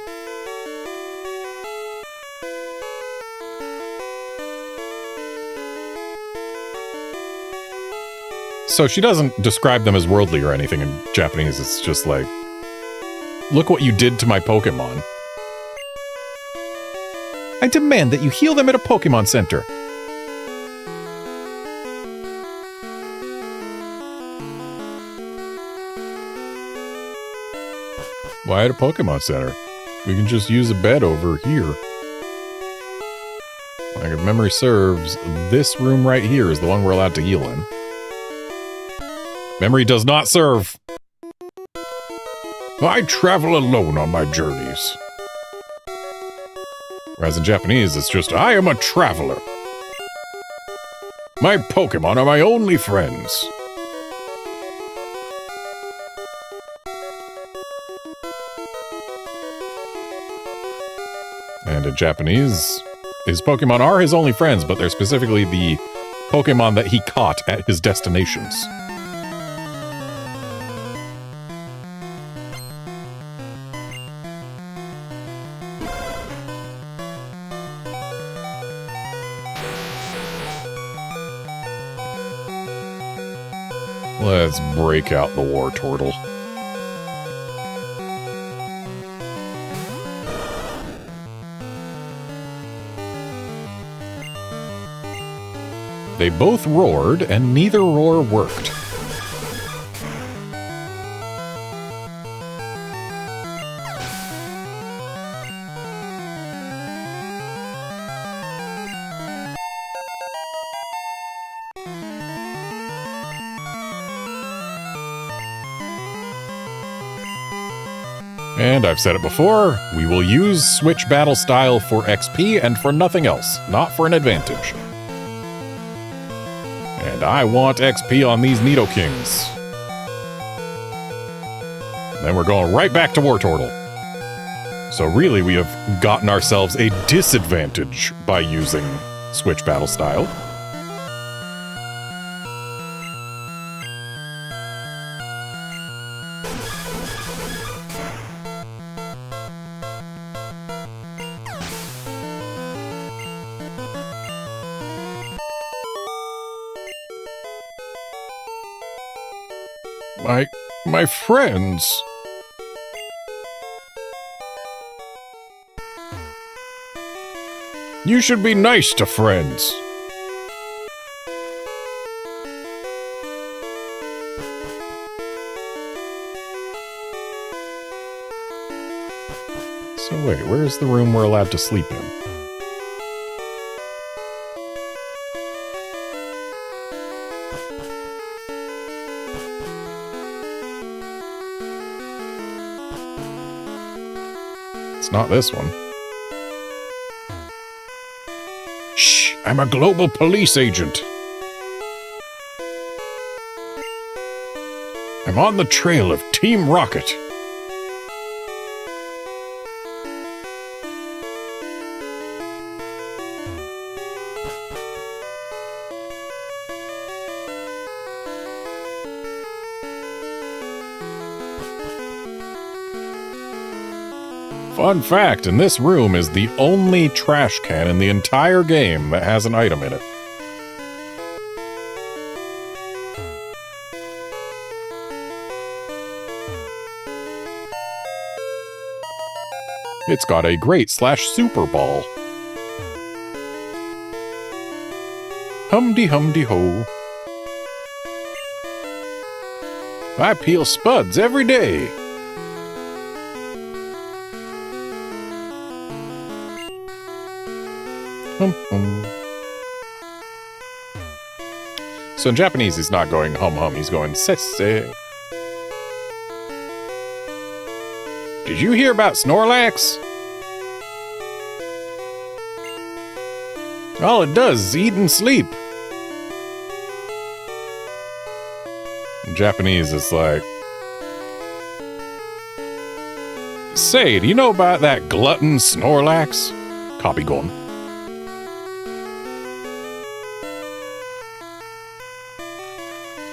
S1: So she doesn't describe them as worldly or anything in Japanese. It's just like, look what you did to my Pokémon.
S2: I demand that you heal them at a Pokémon Center.
S1: Why at a Pokémon Center? We can just use a bed over here. Like, if memory serves, this room right here is the one we're allowed to heal in. Memory does not serve. I travel alone on my journeys. Whereas in Japanese, it's just, I am a traveler. My Pokémon are my only friends. And in Japanese, his Pokémon are his only friends, but they're specifically the Pokémon that he caught at his destinations. Let's break out the Wartortle. They both roared, and neither roar worked. And I've said it before, we will use Switch Battle Style for XP and for nothing else, not for an advantage. And I want XP on these Nidokings. Then we're going right back to Wartortle. So really, we have gotten ourselves a disadvantage by using Switch Battle Style. My friends. You should be nice to friends. So wait, where's the room we're allowed to sleep in? It's not this one. Shh, I'm a global police agent. I'm on the trail of Team Rocket. Fun fact, in this room is the only trash can in the entire game that has an item in it. It's got a great /super ball. Humdy-humdy-ho. I peel spuds every day. So in Japanese, he's not going hum-hum, he's going sesse. Did you hear about Snorlax? All it does is eat and sleep. In Japanese, it's like, say, do you know about that glutton Snorlax? Copy gone.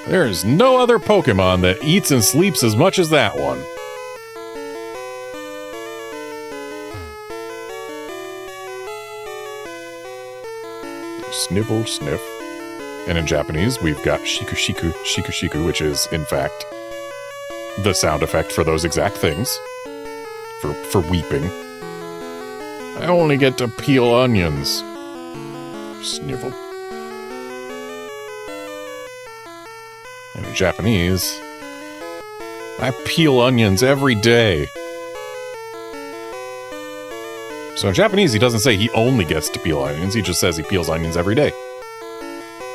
S1: There is no other Pokemon that eats and sleeps as much as that one. Snivel, sniff. And in Japanese, we've got shiku shiku, shiku shiku, which is, in fact, the sound effect for those exact things. For weeping. I only get to peel onions. Snivel. And in Japanese, I peel onions every day. So in Japanese, he doesn't say he only gets to peel onions, he just says he peels onions every day.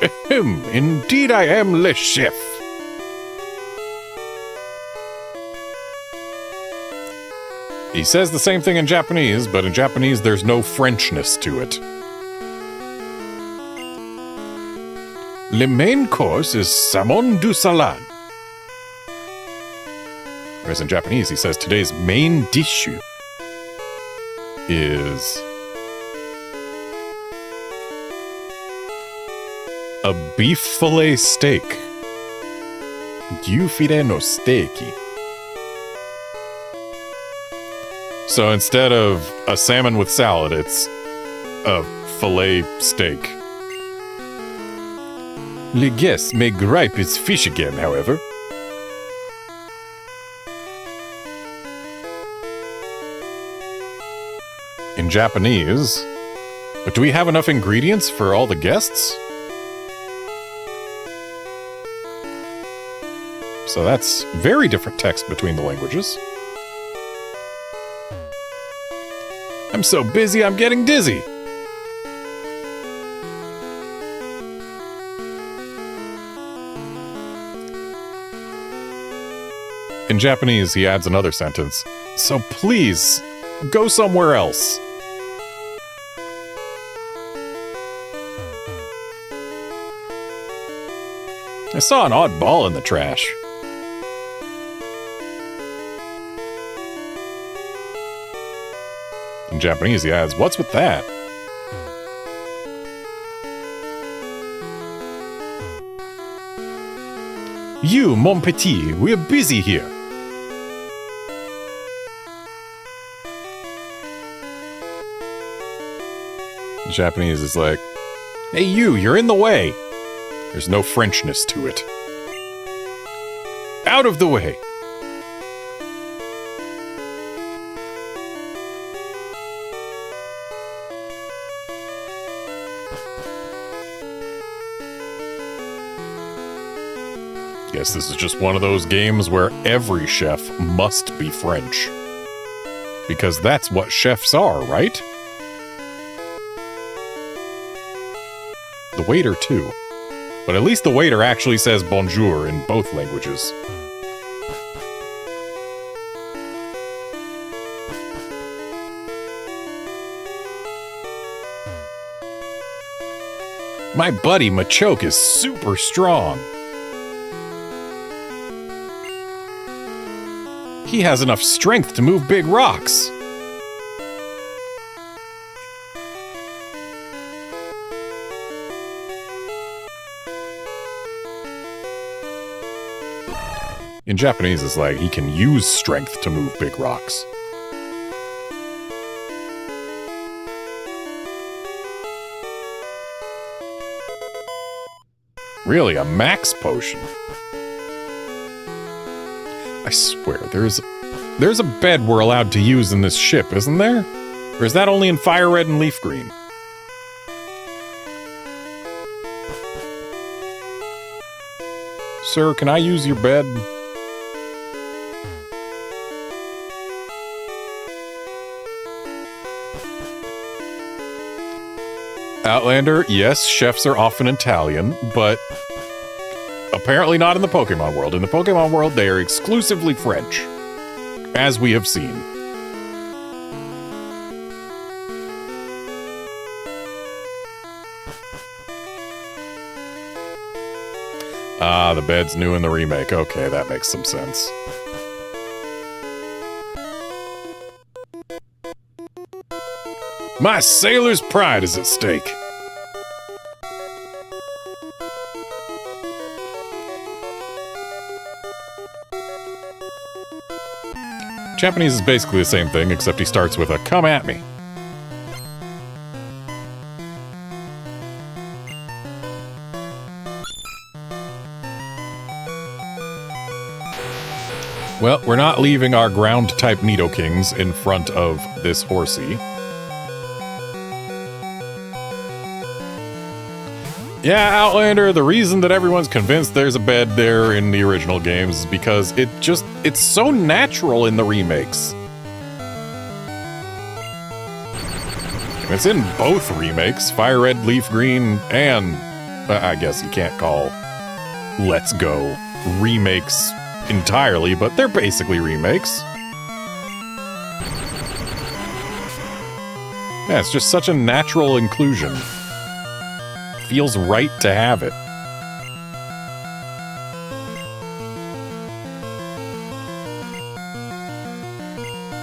S1: Ahem, indeed I am le chef. He says the same thing in Japanese, but in Japanese there's no Frenchness to it. Le main course is salmon du salade. Whereas in Japanese, he says today's main dish is a beef fillet steak. Gyufire no steaki. So instead of a salmon with salad, it's a fillet steak. Le guest may gripe his fish again, however. In Japanese, but do we have enough ingredients for all the guests? So that's very different text between the languages. I'm so busy, I'm getting dizzy. In Japanese, he adds another sentence. So please, go somewhere else. I saw an odd ball in the trash. In Japanese, he adds, what's with that? You, mon petit, we're busy here. In Japanese, it's like, hey you, you're in the way. There's no Frenchness to it. Out of the way! Guess this is just one of those games where every chef must be French. Because that's what chefs are, right? The waiter, too. But at least the waiter actually says bonjour in both languages. My buddy Machoke is super strong. He has enough strength to move big rocks. In Japanese, it's like he can use strength to move big rocks. Really, a max potion? I swear, there's a bed we're allowed to use in this ship, isn't there? Or is that only in Fire Red and Leaf Green? Sir, can I use your bed? Outlander, yes, chefs are often Italian, but apparently not in the Pokemon world. In the Pokemon world, they are exclusively French, as we have seen. Ah, the bed's new in the remake. Okay, that makes some sense. My sailor's pride is at stake. Japanese is basically the same thing, except he starts with a "come at me." Well, we're not leaving our ground-type Nidokings in front of this horsey. Yeah, Outlander, the reason that everyone's convinced there's a bed there in the original games is because it's so natural in the remakes. And it's in both remakes, Fire Red, Leaf Green, and I guess you can't call Let's Go remakes entirely, but they're basically remakes. Yeah, it's just such a natural inclusion. Feels right to have it.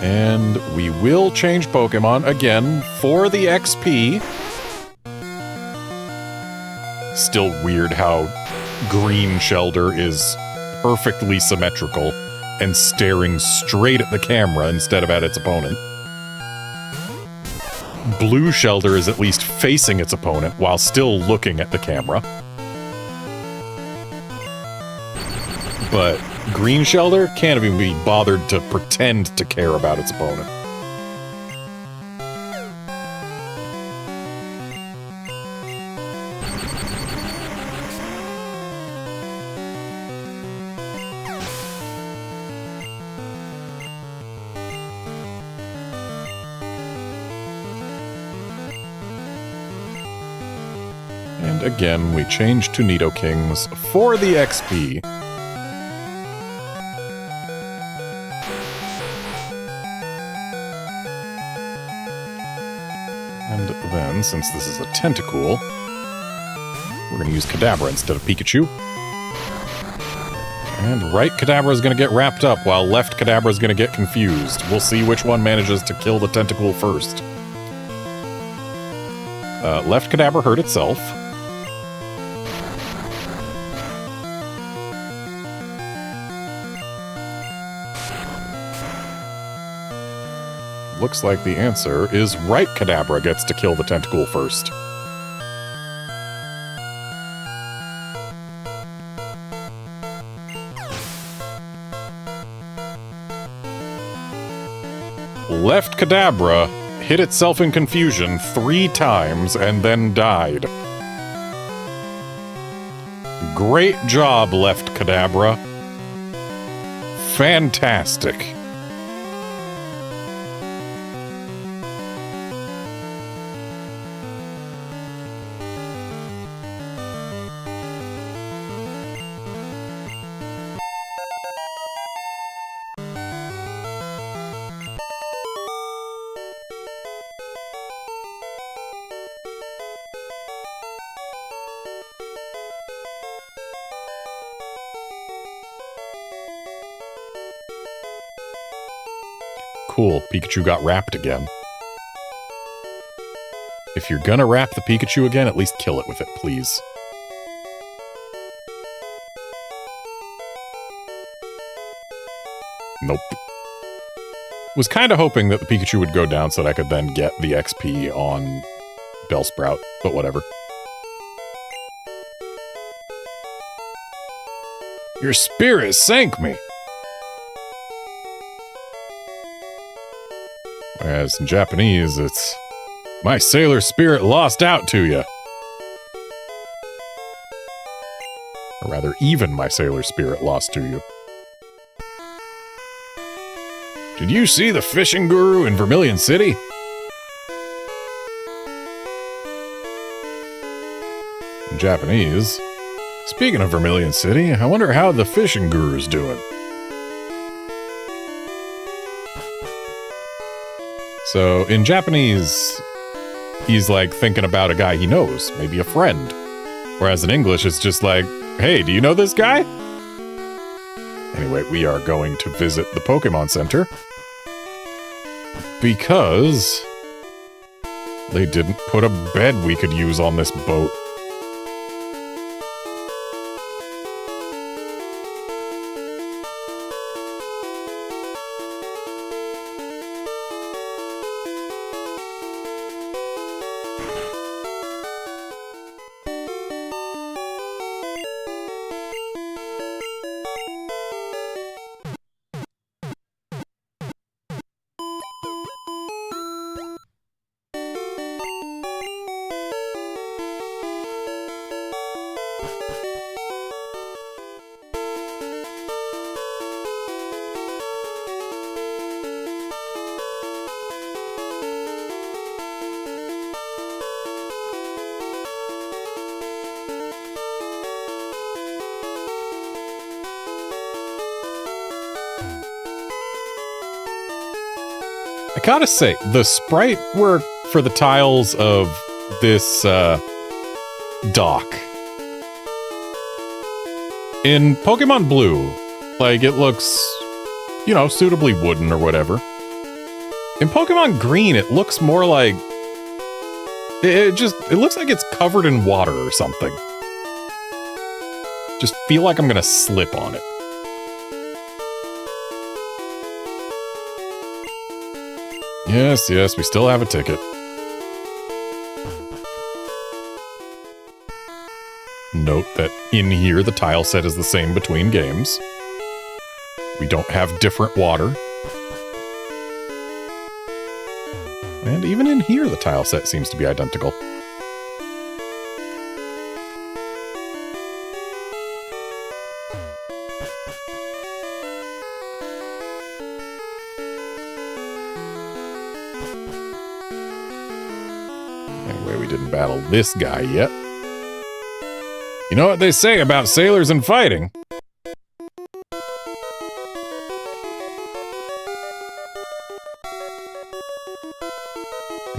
S1: And we will change Pokemon again for the XP. Still weird how Green Shelder is perfectly symmetrical and staring straight at the camera instead of at its opponent. Blue Shelder is at least facing its opponent while still looking at the camera. But Green Shelder can't even be bothered to pretend to care about its opponent. And again, we change to Nidokings for the XP. then, since this is a Tentacool, we're going to use Kadabra instead of Pikachu. And right Kadabra is going to get wrapped up, while left Kadabra is going to get confused. We'll see which one manages to kill the Tentacool first. Left Kadabra hurt itself. Looks like the answer is right Kadabra gets to kill the Tentacool first. Left Kadabra hit itself in confusion 3 times and then died. Great job, Left Kadabra. Fantastic. Cool, Pikachu got wrapped again. If you're gonna wrap the Pikachu again, at least kill it with it, please. Nope. Was kinda hoping that the Pikachu would go down so that I could then get the XP on Bellsprout, but whatever. Your spirit sank me! Whereas in Japanese, it's, my sailor spirit lost out to you. Or rather, even my sailor spirit lost to you. Did you see the fishing guru in Vermilion City? In Japanese, speaking of Vermilion City, I wonder how the fishing guru's doing. So, in Japanese, he's like thinking about a guy he knows, maybe a friend. Whereas in English, it's just like, hey, do you know this guy? Anyway, we are going to visit the Pokemon Center. Because they didn't put a bed we could use on this boat. I gotta say, the sprite work for the tiles of this dock in Pokemon Blue, like, it looks, you know, suitably wooden or whatever. In Pokemon Green, it looks more like it looks like it's covered in water or something. Just feel like I'm gonna slip on it. Yes, yes, we still have a ticket. Note that in here, the tile set is the same between games. We don't have different water. And even in here, the tile set seems to be identical. Anyway, we didn't battle this guy yet. You know what they say about sailors and fighting?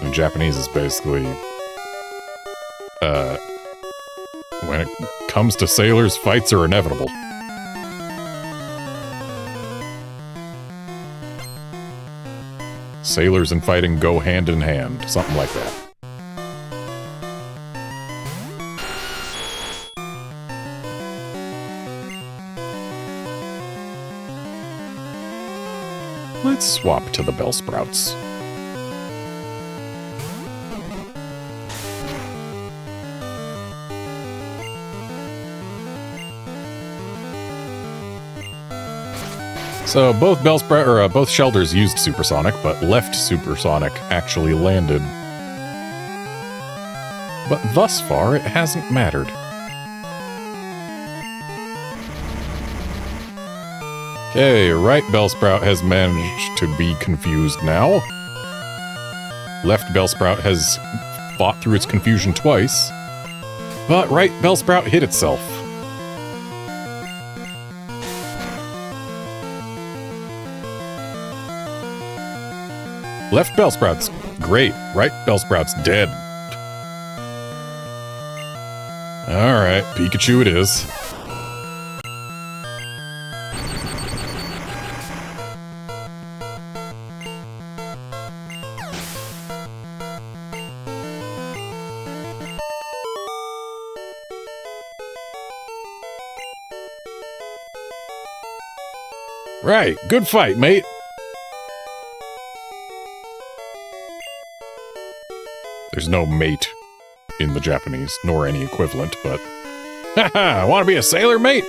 S1: in Japanese is basically, when it comes to sailors, fights are inevitable. Sailors and fighting go hand in hand, something like that. Let's swap to the Bellsprouts. So both both shelters used Supersonic, but left Supersonic actually landed. But thus far, it hasn't mattered. Okay, right Bellsprout has managed to be confused now. Left Bellsprout has fought through its confusion twice. But right Bellsprout hit itself. Left Bellsprout's great. Right Bellsprout's dead. Alright, Pikachu it is. Right, good fight, mate. There's no mate in the Japanese, nor any equivalent, but... Haha, wanna be a sailor, mate?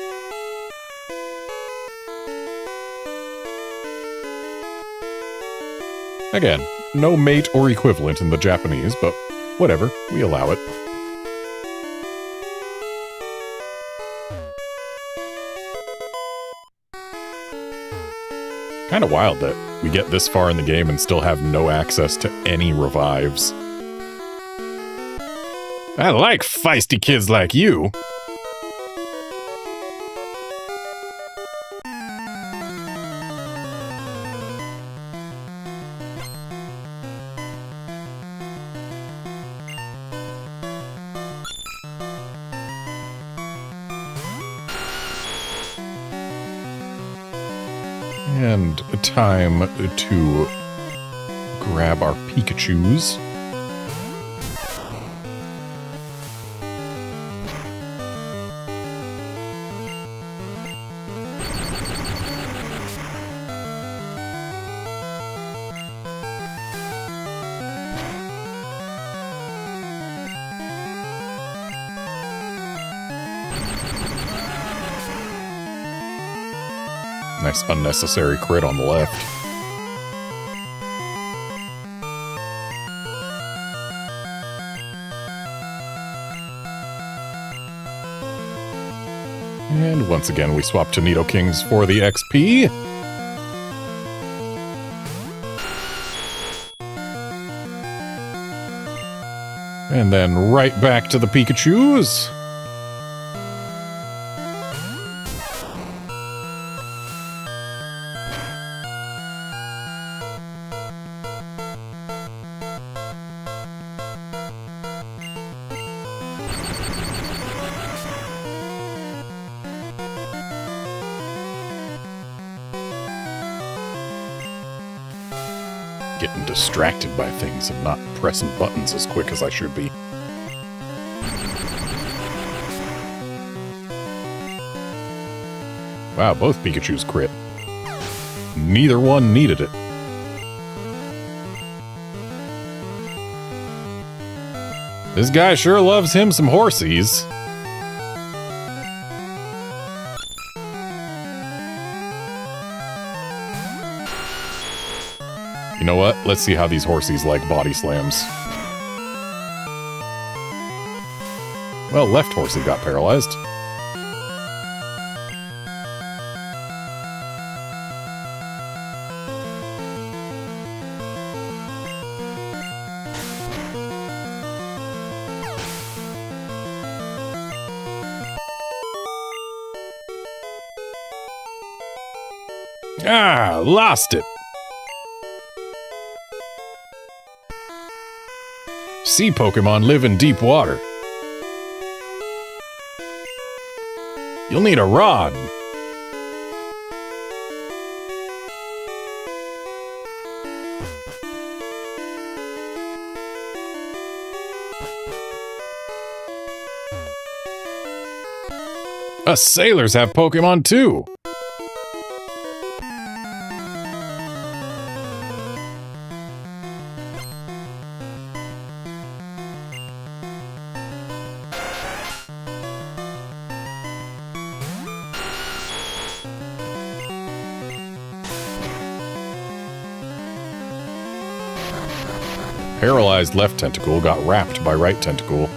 S1: Again, no mate or equivalent in the Japanese, but whatever, we allow it. Kinda wild that we get this far in the game and still have no access to any revives. I like feisty kids like you. And time to grab our Pikachus. Nice unnecessary crit on the left. And once again, we swap to Nidokings for the XP. And then right back to the Pikachus. Getting distracted by things and not pressing buttons as quick as I should be. Wow, both Pikachus crit. Neither one needed it. This guy sure loves him some horsies. You know what? Let's see how these horsies like body slams. Well, left horsey got paralyzed. Ah, lost it. sea Pokemon live in deep water. You'll need a rod. Us sailors have Pokemon too. Paralyzed left tentacle got wrapped by right tentacle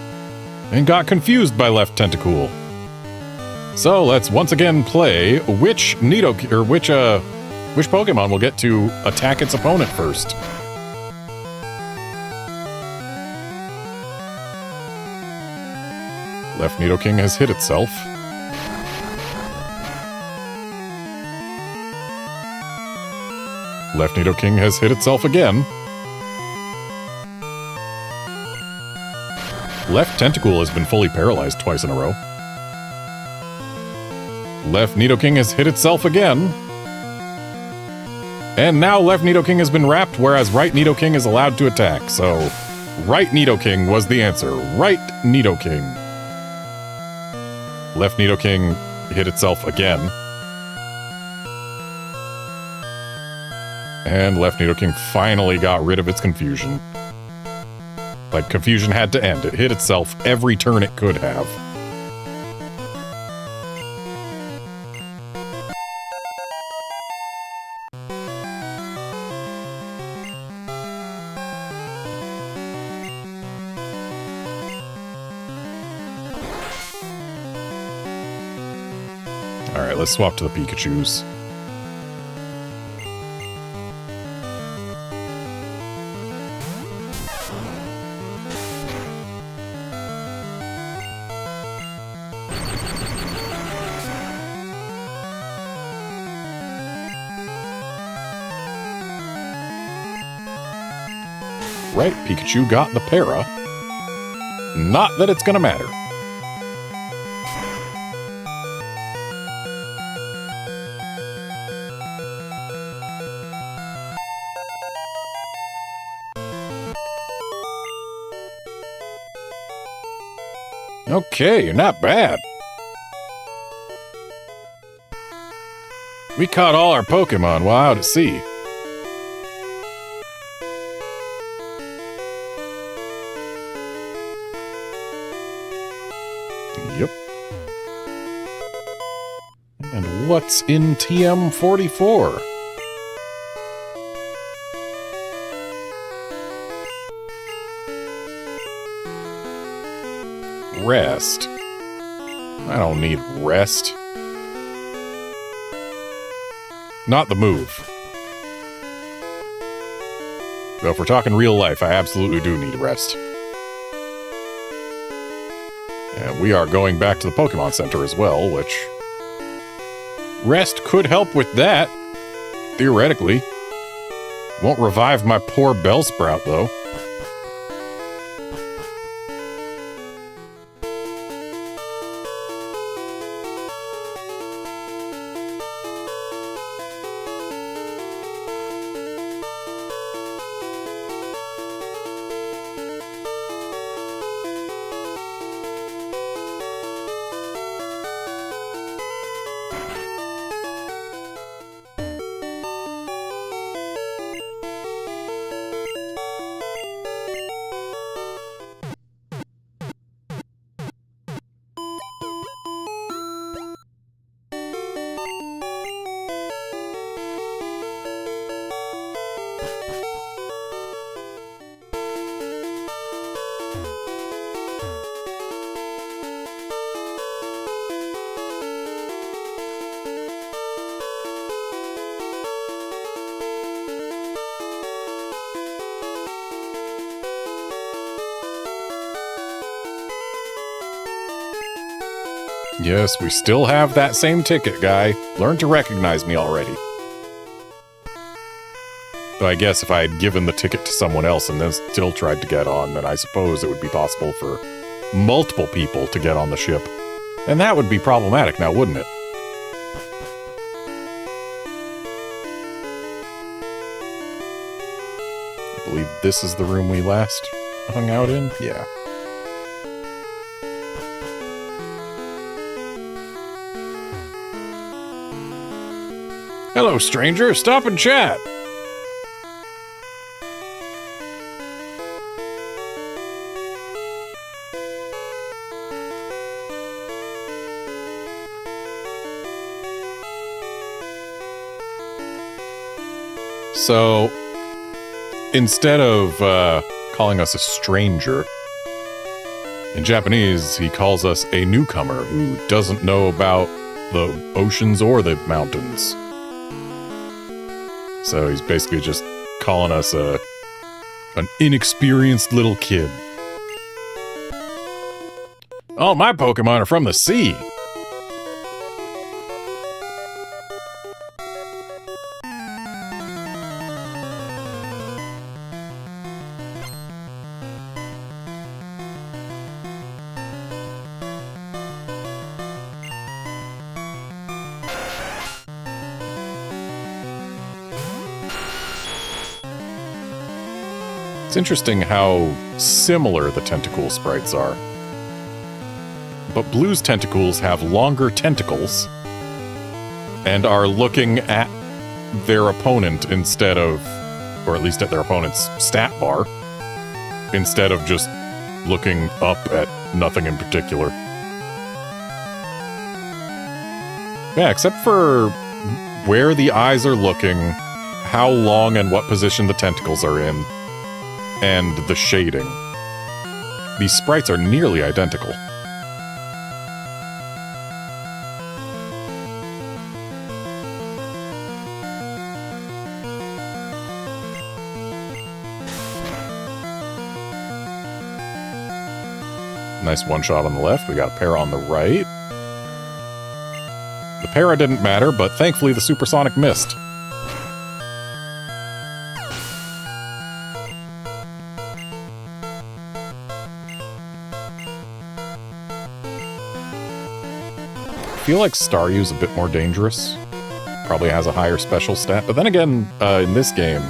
S1: and got confused by left tentacle. So let's once again play which Pokemon will get to attack its opponent first. Left Nidoking has hit itself. Left Nidoking has hit itself again. Left Tentacle has been fully paralyzed twice in a row. Left Nidoking has hit itself again. And now Left Nidoking has been wrapped, whereas Right Nidoking is allowed to attack. So, Right Nidoking was the answer. Right Nidoking. Left Nidoking hit itself again. And Left Nidoking finally got rid of its confusion. Like, confusion had to end. It hit itself every turn it could have. Alright, let's swap to the Pikachus. Right, Pikachu got the para. Not that it's gonna matter. Okay, you're not bad. We caught all our Pokemon while out at sea. Yep. And what's in TM44? Rest. I don't need rest. Not the move. Though if we're talking real life, I absolutely do need rest. And we are going back to the Pokemon Center as well, which... rest could help with that, theoretically. Won't revive my poor Bellsprout, though. Yes, we still have that same ticket, guy. Learn to recognize me already. So I guess if I had given the ticket to someone else and then still tried to get on, then I suppose it would be possible for multiple people to get on the ship. And that would be problematic now, wouldn't it? I believe this is the room we last hung out in? Yeah. Hello, stranger. Stop and chat. So, instead of calling us a stranger, in Japanese, he calls us a newcomer who doesn't know about the oceans or the mountains. So he's basically just calling us an inexperienced little kid. All my Pokemon are from the sea. It's interesting how similar the tentacle sprites are. But Blue's tentacles have longer tentacles and are looking at their opponent instead of, or at least at their opponent's stat bar, instead of just looking up at nothing in particular. Yeah, except for where the eyes are looking, how long and what position the tentacles are in, and the shading. These sprites are nearly identical. Nice one shot on the left. We got a pair on the right. The para didn't matter, but thankfully the supersonic missed. I feel like Staryu's a bit more dangerous. Probably has a higher special stat. But then again, in this game,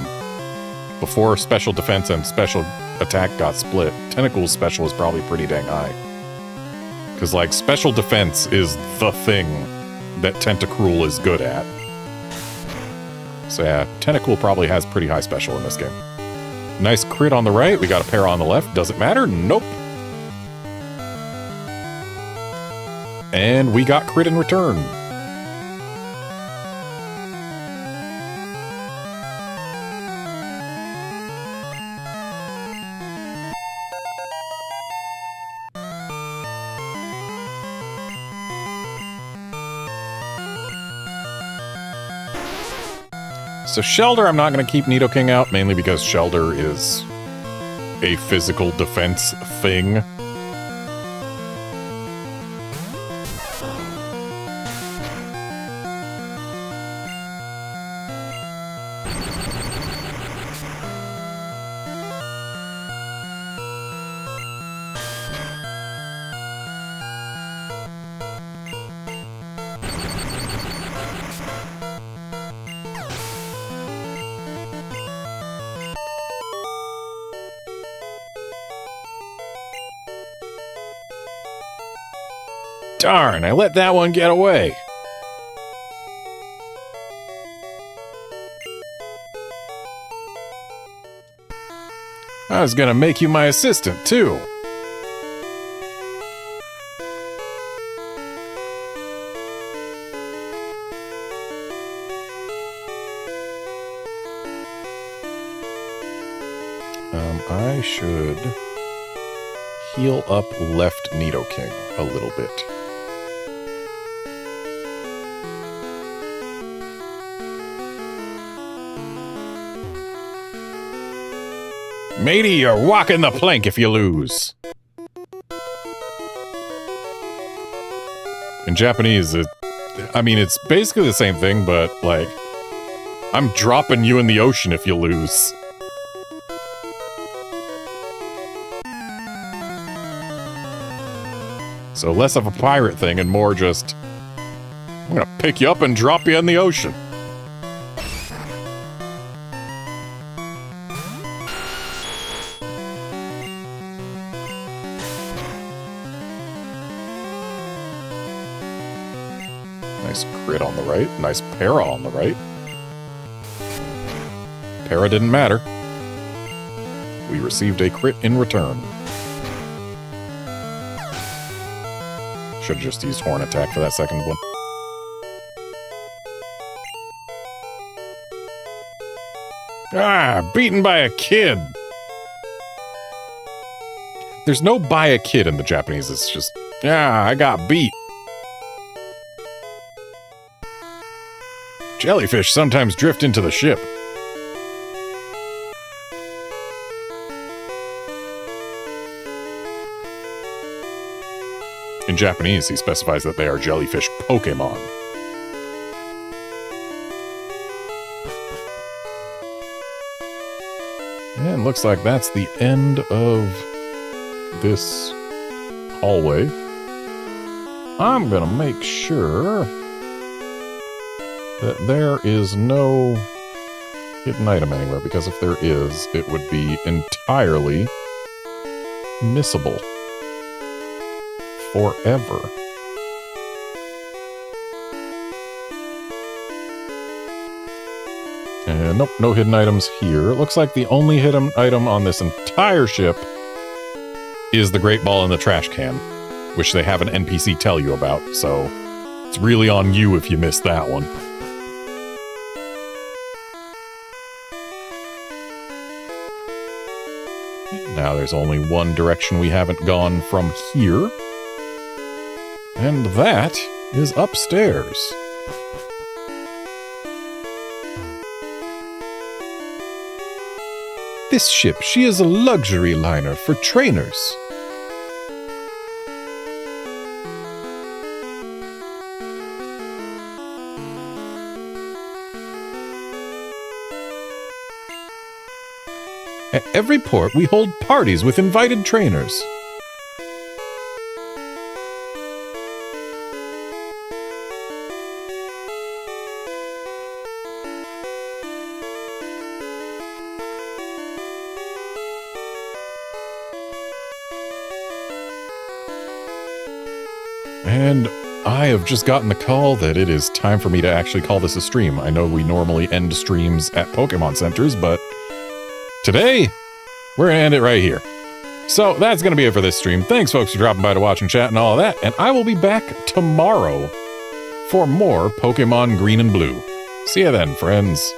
S1: before special defense and special attack got split, Tentacle's special is probably pretty dang high. Because, like, special defense is the thing that Tentacruel is good at. So yeah, Tentacool probably has pretty high special in this game. Nice crit on the right. We got a pair on the left. Does it matter? Nope. And we got crit in return. So Shelder, I'm not going to keep Nidoking out, mainly because Shelder is a physical defense thing. Darn, I let that one get away. I was gonna make you my assistant, too. I should heal up left Nidoking a little bit. Matey, you're walking the plank if you lose. In Japanese, I mean, it's basically the same thing, but, like, I'm dropping you in the ocean if you lose. So less of a pirate thing and more just, I'm gonna pick you up and drop you in the ocean. Nice crit on the right. Nice para on the right. Para didn't matter. We received a crit in return. Should have just used Horn Attack for that second one. Ah, beaten by a kid. There's no by a kid in the Japanese. It's just, yeah, I got beat. Jellyfish sometimes drift into the ship. In Japanese, he specifies that they are jellyfish Pokémon. And looks like that's the end of this hallway. I'm gonna make sure that there is no hidden item anywhere, because if there is, it would be entirely missable. Forever. And nope, no hidden items here. It looks like the only hidden item on this entire ship is the Great Ball in the trash can, which they have an NPC tell you about, so it's really on you if you missed that one. Now there's only one direction we haven't gone from here. And that is upstairs.
S2: This ship, she is a luxury liner for trainers. At every port, we hold parties with invited trainers.
S1: And I have just gotten the call that it is time for me to actually call this a stream. I know we normally end streams at Pokemon Centers, but today, we're going to end it right here. So that's going to be it for this stream. Thanks, folks, for dropping by to watch and chat and all of that. And I will be back tomorrow for more Pokemon Green and Blue. See you then, friends.